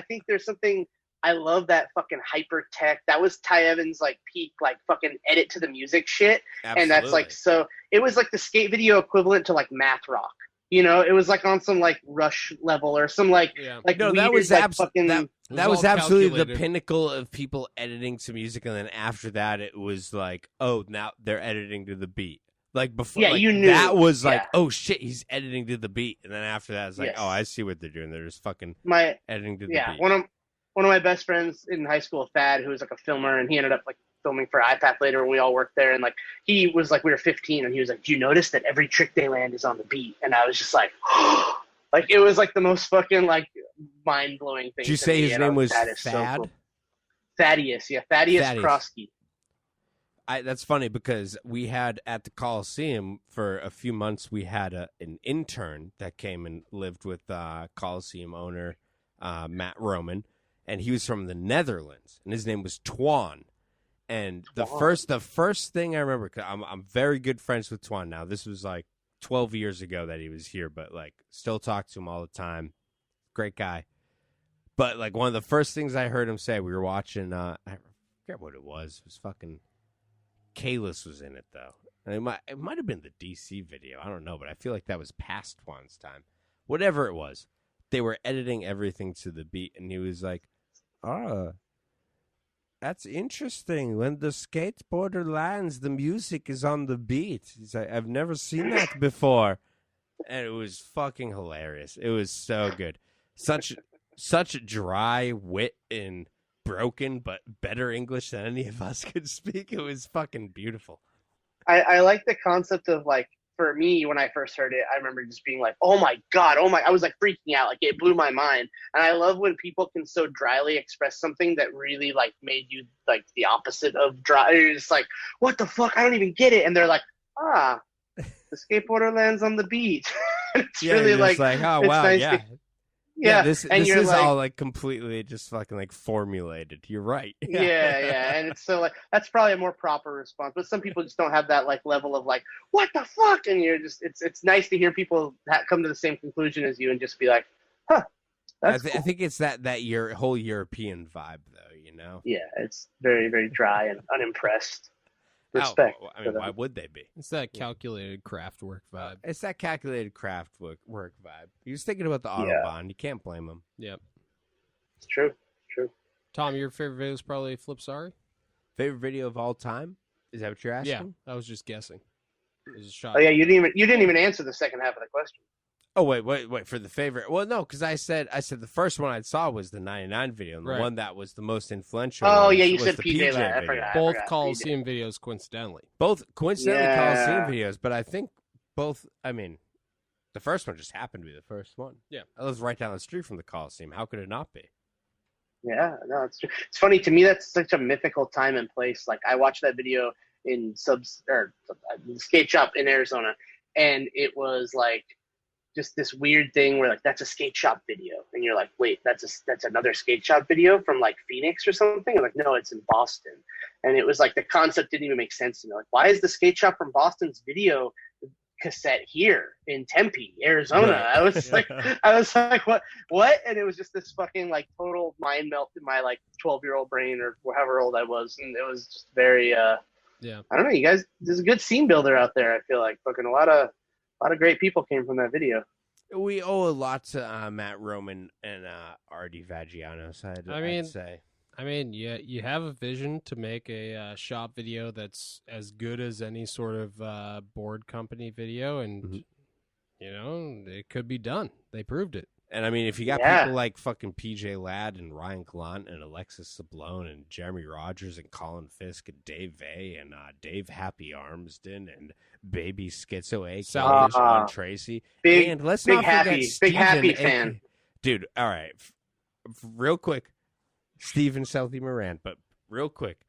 think there's something. I love that fucking hyper tech. That was Ty Evans' like peak, like fucking edit to the music shit. Absolutely. And that's like, so it was like the skate video equivalent to like math rock. It was like on some like Rush level or some like no, weird, that was that was absolutely the pinnacle of people editing to music, and then after that it was like, oh, now they're editing to the beat. Like before, you knew that was like, oh shit, he's editing to the beat, and then after that it's like, oh, I see what they're doing. They're just fucking editing to the beat. One of my best friends in high school, Thad, who was like a filmer, and he ended up like filming for iPath later when we all worked there. And like, he was like, we were 15 and he was like, do you notice that every trick they land is on the beat? And I was just like, like, it was like the most fucking like mind blowing thing. Did you say his name was Thad? So cool. Thaddeus. Yeah. Thaddeus Krosky. That's funny because we had at the Coliseum for a few months, we had an intern that came and lived with Coliseum owner, Matt Roman. And he was from the Netherlands, and his name was Twan. And the first thing I remember, cause I'm very good friends with Twan now. This was like 12 years ago that he was here, but like still talk to him all the time. Great guy. But like one of the first things I heard him say, we were watching. I forget what it was. It was fucking Kalis was in it though. And it might have been the DC video. I don't know, but I feel like that was past Twan's time. Whatever it was, they were editing everything to the beat, and he was like, that's interesting. When the skateboarder lands, the music is on the beat. He's like, I've never seen that before. And it was fucking hilarious. It was so good. Such dry wit and broken, but better English than any of us could speak. It was fucking beautiful. I like the concept of like, for me, when I first heard it, I remember just being like, oh my God, I was like freaking out. Like it blew my mind. And I love when people can so dryly express something that really like made you like the opposite of dry. You're just like, what the fuck? I don't even get it. And they're like, the skateboarder lands on the beat. It's really like, oh wow, nice yeah. Yeah, this is like, all like completely just fucking like formulated. You're right. Yeah, and it's so like that's probably a more proper response. But some people just don't have that like level of like what the fuck, and you're just it's nice to hear people come to the same conclusion as you and just be like, huh. I think it's that your whole European vibe though, you know. Yeah, it's very very dry and unimpressed. Respect. I mean, why would they be? It's that calculated craft work vibe. It's that calculated craft work vibe. He was thinking about the Autobahn. You can't blame him. Yep. It's true. Tom, your favorite video is probably Flip Sorry? Favorite video of all time? Is that what you're asking? Yeah, I was just guessing. It was a shot. Oh yeah, you didn't even answer the second half of the question. Oh wait for the favorite. Well, no, because I said the first one I saw was the '99 video, and the one that was the most influential. Oh yeah, you said PJ Lad. I forgot. Both Coliseum videos, coincidentally. Both coincidentally Coliseum videos, but I think both. I mean, The first one just happened to be the first one. Yeah. I live right down the street from the Coliseum. How could it not be? Yeah, no, it's true. It's funny to me. That's such a mythical time and place. Like I watched that video in skate shop in Arizona, and it was like just this weird thing where like that's a skate shop video, and you're like, wait, that's another skate shop video from like Phoenix or something. I'm like, no, it's in Boston, and it was like the concept didn't even make sense to me. Like, why is the skate shop from Boston's video cassette here in Tempe, Arizona? Right. I was like, what? And it was just this fucking like total mind melt in my like 12-year-old brain or however old I was, and it was just very I don't know, you guys, there's a good scene builder out there. I feel like fucking a lot of great people came from that video. We owe a lot to Matt Roman and Artie Vagianos. I'd say. I mean, yeah, you have a vision to make a shop video that's as good as any sort of board company video, and you know, it could be done. They proved it. And I mean, if you got people like fucking PJ Ladd and Ryan Gallant and Alexis Sablone and Jeremy Rogers and Colin Fisk and Dave Vey and Dave Happy Armsden and Baby Schizo, aka Sean Tracy, and let's not forget big happy fan, dude. All right, real quick. Steven Southey Moran, but real quick,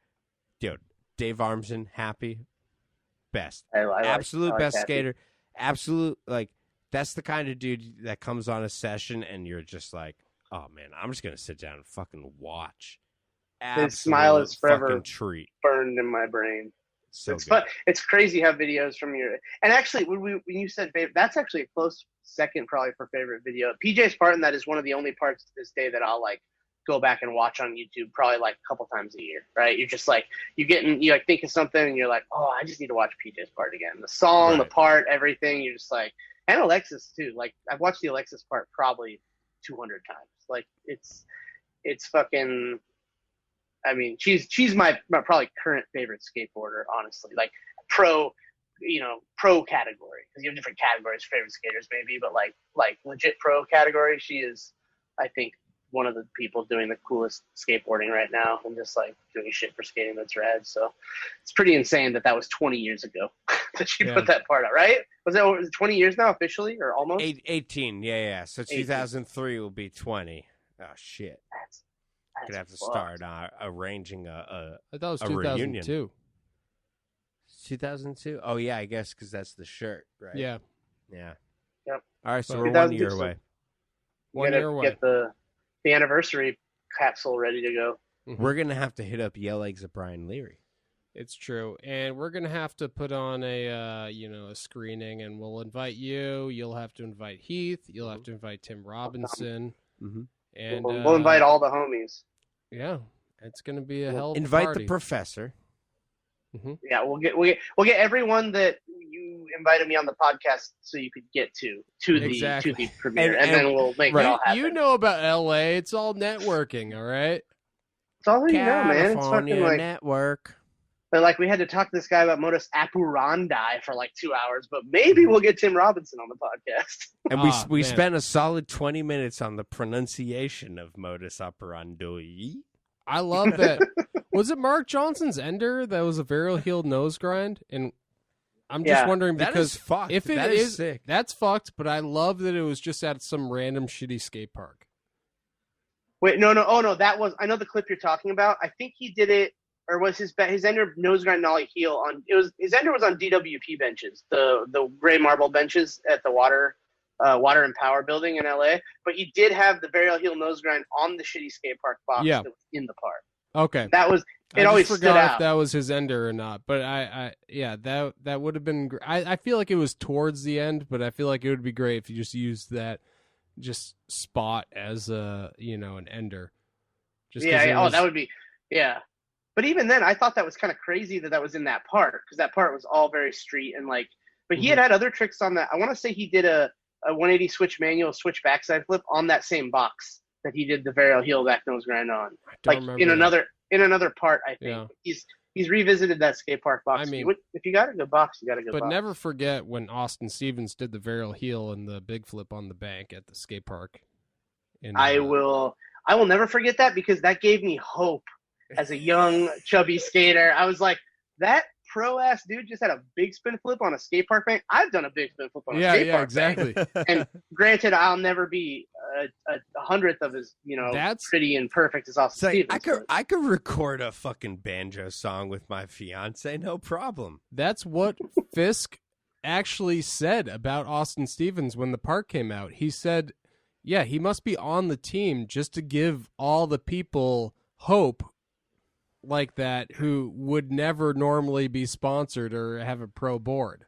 dude, Dave Armson, Happy, best, absolute best skater, absolute, like, that's the kind of dude that comes on a session and you're just like, oh man, I'm just gonna sit down and fucking watch. His smile is forever treat burned in my brain. So it's fun. It's crazy how videos from your, and actually when you said favorite, that's actually a close second probably for favorite video. PJ's part in that is one of the only parts to this day that I'll like go back and watch on YouTube probably like a couple times a year, right? You're just like, you like think of something and you're like, oh, I just need to watch PJ's part again. The song, the part, everything. You're just like, and Alexis too. Like I've watched the Alexis part probably 200 times. Like it's fucking, I mean, she's my probably current favorite skateboarder, honestly. Like pro category, because you have different categories for favorite skaters maybe, but like legit pro category, she is, I think, one of the people doing the coolest skateboarding right now and just like doing shit for skating that's rad. So it's pretty insane that was 20 years ago that she put that part out, right? Was it 20 years now officially or almost? 18, yeah. So 2003 will be 20. Oh shit. That's gonna have to start arranging I thought it was a 2002. reunion. 2002? Oh yeah, I guess because that's the shirt, right? Yeah. Yep. All right, so we're 1 year away. You gotta get the anniversary capsule ready to go. We're gonna have to hit up Yell Eggs of Brian Leary. It's true, and we're gonna have to put on a screening, and we'll invite you. You'll have to invite Heath. You'll have to invite Tim Robinson, and we'll invite all the homies. Yeah, it's gonna be a hell of a invite party. the professor. Yeah, we'll get everyone that you invited me on the podcast, so you could get to the premiere, and then we'll make it all happen. You know about LA? It's all networking, all right. It's all you know, man. It's fucking like network. But like we had to talk to this guy about Modus Operandi for like 2 hours, but maybe we'll get Tim Robinson on the podcast. And we spent a solid 20 minutes on the pronunciation of Modus Operandi. I love that. Was it Mark Johnson's ender that was a varial heel nose grind? And I'm just wondering because if it is sick. That's fucked. But I love that it was just at some random shitty skate park. Wait, no. Oh no, that was, I know the clip you're talking about. I think he did it, or was his ender nose grind nollie heel on? His ender was on DWP benches, the gray marble benches at the Water and Power building in LA. But he did have the varial heel nose grind on the shitty skate park box that was in the park. Okay, that was. I always forgot stood out if that was his ender or not. But that would have been. I feel like it was towards the end, but I feel like it would be great if you just used that spot as an ender. That would be But even then, I thought that was kind of crazy that was in that part, because that part was all very street and like. But he had other tricks on that. I want to say he did a 180 switch manual switch backside flip on that same box that he did the varial heel back nose grind on. Like in another part, I think he's revisited that skate park box. I mean, if you got a good box, you got a good box. But never forget when Austin Stevens did the varial heel and the big flip on the bank at the skate park. I will never forget that, because that gave me hope as a young chubby skater. I was like, that pro ass dude just had a big spin flip on a skate park bank. I've done a big spin flip on a skate park exactly. bank. And granted, I'll never be a hundredth of as That's pretty and perfect as Austin Stevens. I could record a fucking banjo song with my fiance, no problem. That's what Fisk actually said about Austin Stevens when the part came out. He said, yeah, he must be on the team just to give all the people hope like that who would never normally be sponsored or have a pro board.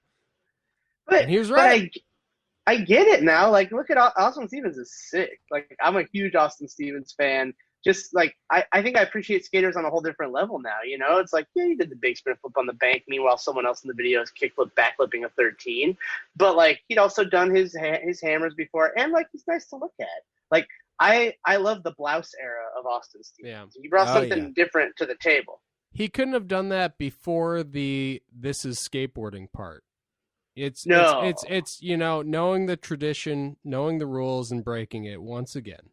But and he was right. But I get it now. Like, look at Austin Stevens is sick. Like, I'm a huge Austin Stevens fan. Just like I think I appreciate skaters on a whole different level now. It's like, yeah, he did the big spin flip on the bank. Meanwhile, someone else in the video is kickflip, backflipping a 13. But like, he'd also done his hammers before, and like, he's nice to look at. Like, I love the blouse era of Austin Stevens. Yeah. He brought something different to the table. He couldn't have done that before the "this is skateboarding" part. It's knowing the tradition, knowing the rules, and breaking it once again.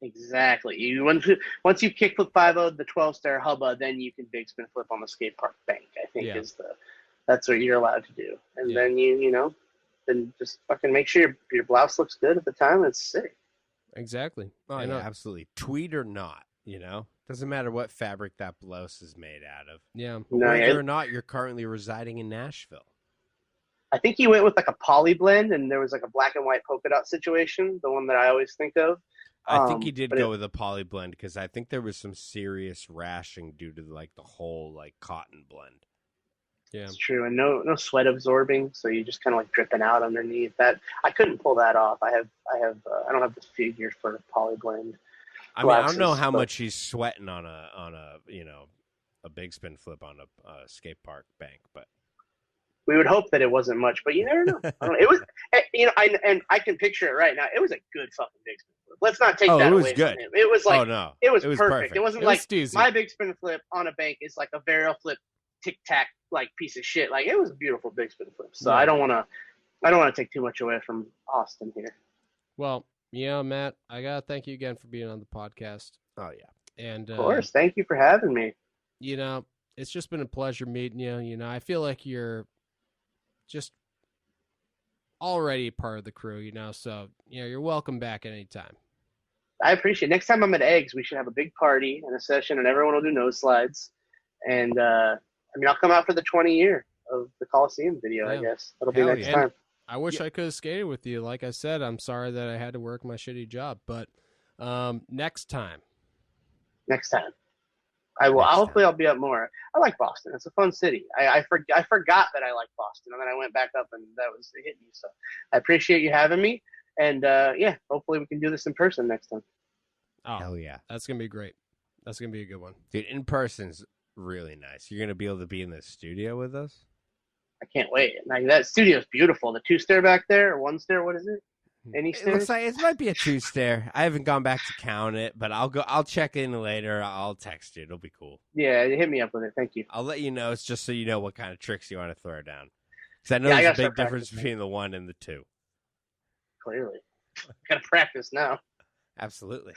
Exactly. Once you kickflip 5-0 the 12-star hubba, then you can big spin flip on the skate park bank. I think that's what you're allowed to do. And then then just fucking make sure your blouse looks good at the time. It's sick. Exactly. Oh, yeah, absolutely. Tweed or not, doesn't matter what fabric that blouse is made out of. Yeah. Whether or not you're currently residing in Nashville. I think he went with like a poly blend, and there was like a black and white polka dot situation, the one that I always think of. I think he did go with a poly blend because I think there was some serious rashing due to like the whole like cotton blend. Yeah, it's true, and no sweat absorbing, so you just kind of like dripping out underneath. That I couldn't pull that off. I don't have the figure for poly blend. I mean, I don't know how much he's sweating on a big spin flip on a skate park bank, but. We would hope that it wasn't much, but you never know. It was, I can picture it right now. It was a good fucking big spin flip. Let's not take that away from him. It was like, it was perfect. It wasn't like my big spin flip on a bank is like a varial flip, tic tac like piece of shit. Like, it was a beautiful big spin flip. So I don't want to take too much away from Austin here. Well, Matt, I gotta thank you again for being on the podcast. Oh yeah, and of course, thank you for having me. It's just been a pleasure meeting you. I feel like you're just already part of the crew, so you're welcome back anytime. I appreciate it. Next time I'm at Eggs, we should have a big party and a session, and everyone will do nose slides. And I'll come out for the 20 year of the Coliseum video. I guess that'll be next time. I wish I could have skated with you. Like I said, I'm sorry that I had to work my shitty job, but next time. I will. Hopefully, I'll be up more. I like Boston. It's a fun city. I forgot that I like Boston, and then I went back up, and it hit me. So I appreciate you having me, and hopefully we can do this in person next time. Oh, hell yeah, that's gonna be great. That's gonna be a good one, dude. In person's really nice. You're gonna be able to be in the studio with us. I can't wait. Like, that studio's beautiful. The 2-stair back there, or 1-stair. What is it? Any stairs? It looks like it might be a 2-stair. I haven't gone back to count it, but I'll check in later. I'll text you. It'll be cool. Yeah, hit me up with it. Thank you. I'll let you know. It's just so you know what kind of tricks you want to throw down. Because I know there's a big difference between the 1 and the 2. Clearly. Gotta practice now. Absolutely.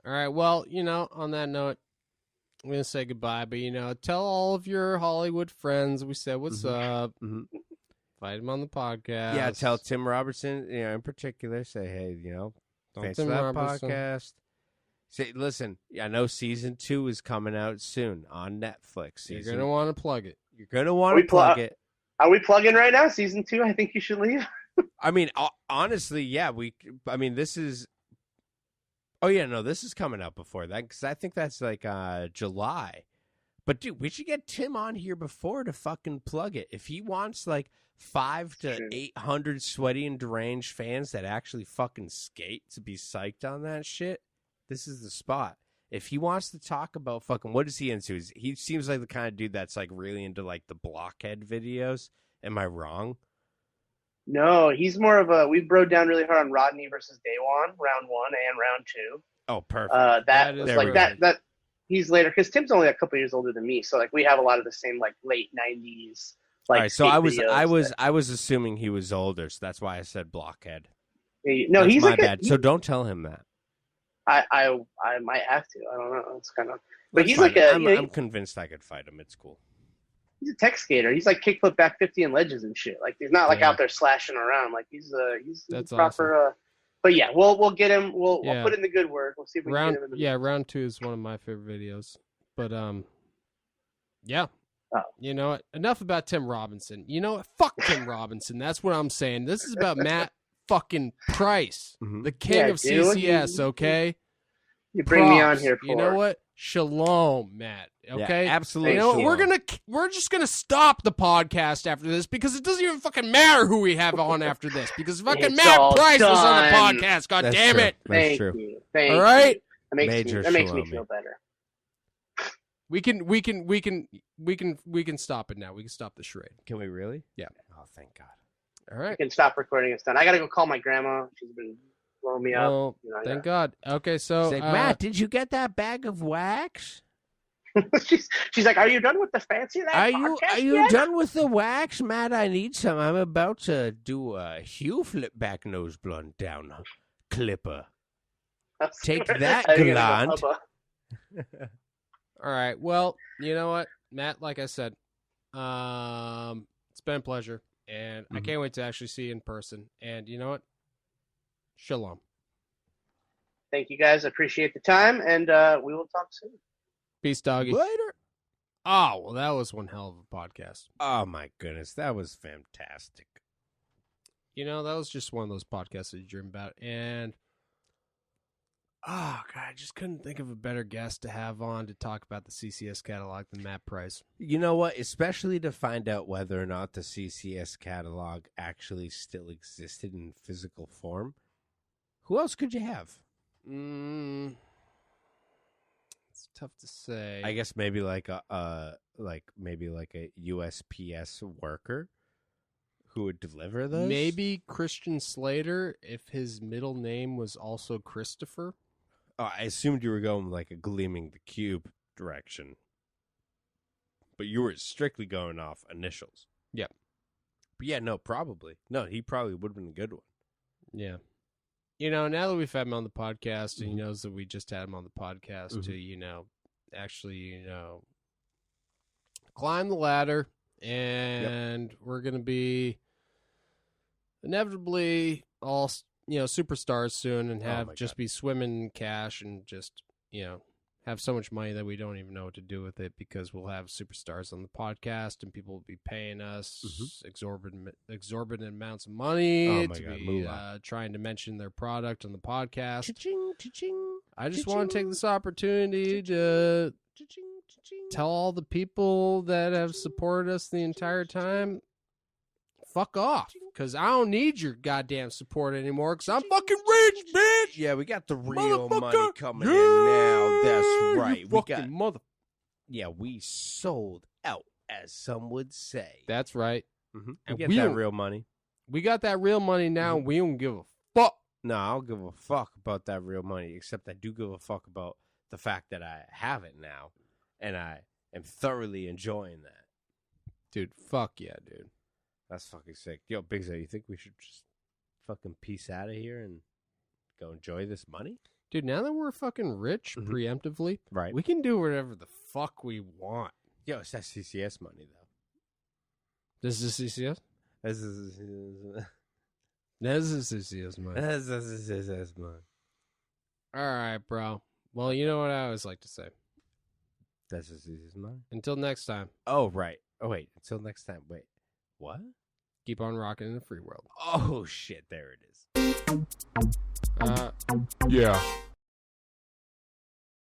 All right. Well, on that note, I'm going to say goodbye, but, tell all of your Hollywood friends we said what's up. Mm-hmm. Invite him on the podcast. Yeah, tell Tim Robertson, in particular, say, hey, thanks for that podcast. Say, listen, I know season 2 is coming out soon on Netflix. You're going to want to plug it. You're going to want to plug it. Are we plugging right now? Season 2? I think you should leave. I mean, honestly, yeah. This is... Oh, yeah, no, this is coming out before that, because I think that's like July. But, dude, we should get Tim on here before to fucking plug it. If he wants, like, 500 to 800 sweaty and deranged fans that actually fucking skate to be psyched on that shit, this is the spot. If he wants to talk about fucking, what is he into? He seems like the kind of dude that's, like, really into, like, the blockhead videos. Am I wrong? No, he's more of a. We broke down really hard on Rodney versus Daewon, round 1 and round 2. Oh, perfect. That was like that. He's later because Tim's only a couple years older than me, so like we have a lot of the same like late 90s. Like, all right, so I was assuming he was older, so that's why I said blockhead. No, that's he's my like bad. So don't tell him that. I might have to. I don't know. It's kind of. But That's he's fine. like a. I'm convinced I could fight him. It's cool. He's a tech skater. He's like kickflip back 50 in ledges and shit. Like he's not like out there slashing around. Like he's That's proper. awesome. But yeah, we'll get him. We'll put in the good work. We'll see if we can get him. Round 2 is one of my favorite videos. But yeah. Oh. You know what? Enough about Tim Robinson. You know what? Fuck Tim Robinson. That's what I'm saying. This is about Matt fucking Price, the king of CCS. Okay. You bring me on here for. You know what? Shalom, Matt. Okay, yeah, absolutely. You know what? We're just gonna stop the podcast after this because it doesn't even fucking matter who we have on after this because fucking Matt Price was on the podcast. God damn it! That's true. Thank you. Thank all right. You. That makes me feel better. We can stop it now. We can stop the charade. Can we really? Yeah. Oh, thank God. All right. We can stop recording. It's done. I gotta go call my grandma. She's been blowing me up. Well, thank God. Okay, so Matt, did you get that bag of wax? she's like, are you done with the fancy? Are you done with the wax, Matt? I need some. I'm about to do a Hugh flip back nose blunt down clipper. Take that, Gallant. All right. Well, you know what, Matt? Like I said, it's been a pleasure, and I can't wait to actually see you in person. And you know what? Shalom. Thank you, guys. I appreciate the time, and we will talk soon. Peace, doggy. Later. Oh, well, that was one hell of a podcast. Oh, my goodness. That was fantastic. You know, that was just one of those podcasts that you dream about. And, oh, God, I just couldn't think of a better guest to have on to talk about the CCS catalog than Matt Price. You know what? Especially to find out whether or not the CCS catalog actually still existed in physical form. Who else could you have? It's tough to say. I guess maybe like a USPS worker who would deliver those. Maybe Christian Slater if his middle name was also Christopher. Oh, I assumed you were going like a Gleaming the Cube direction, but you were strictly going off initials. Yep. But yeah, no, probably no. He probably would have been a good one. Yeah. You know, now that we've had him on the podcast, and he knows that we just had him on the podcast to, you know, actually, you know, climb the ladder, and we're going to be inevitably all, you know, superstars soon and have just be swimming in cash and just, you know, have so much money that we don't even know what to do with it because we'll have superstars on the podcast and people will be paying us exorbitant amounts of money to be trying to mention their product on the podcast. Cha-ching, cha-ching, I just want to take this opportunity to tell all the people that have supported us the entire time, fuck off, because I don't need your goddamn support anymore because I'm fucking rich, bitch. Yeah, we got the real money coming in now. That's right. We got Yeah, we sold out, as some would say. That's right. And we get that real money. We got that real money now. We don't give a fuck. No, I don't give a fuck about that real money, except I do give a fuck about the fact that I have it now, and I am thoroughly enjoying that. Dude, fuck yeah, dude. That's fucking sick. Yo, Bigzo, you think we should just fucking peace out of here and go enjoy this money? Dude, now that we're fucking rich preemptively, right, we can do whatever the fuck we want. Yo, it's that CCS money, though. This is CCS? This is CCS money. This is CCS money. All right, bro. Well, you know what I always like to say. That's CCS money. Until next time. Oh, right. Oh, wait. Until next time. Wait. What? Keep on rocking in the free world. Oh, shit. There it is. Yeah.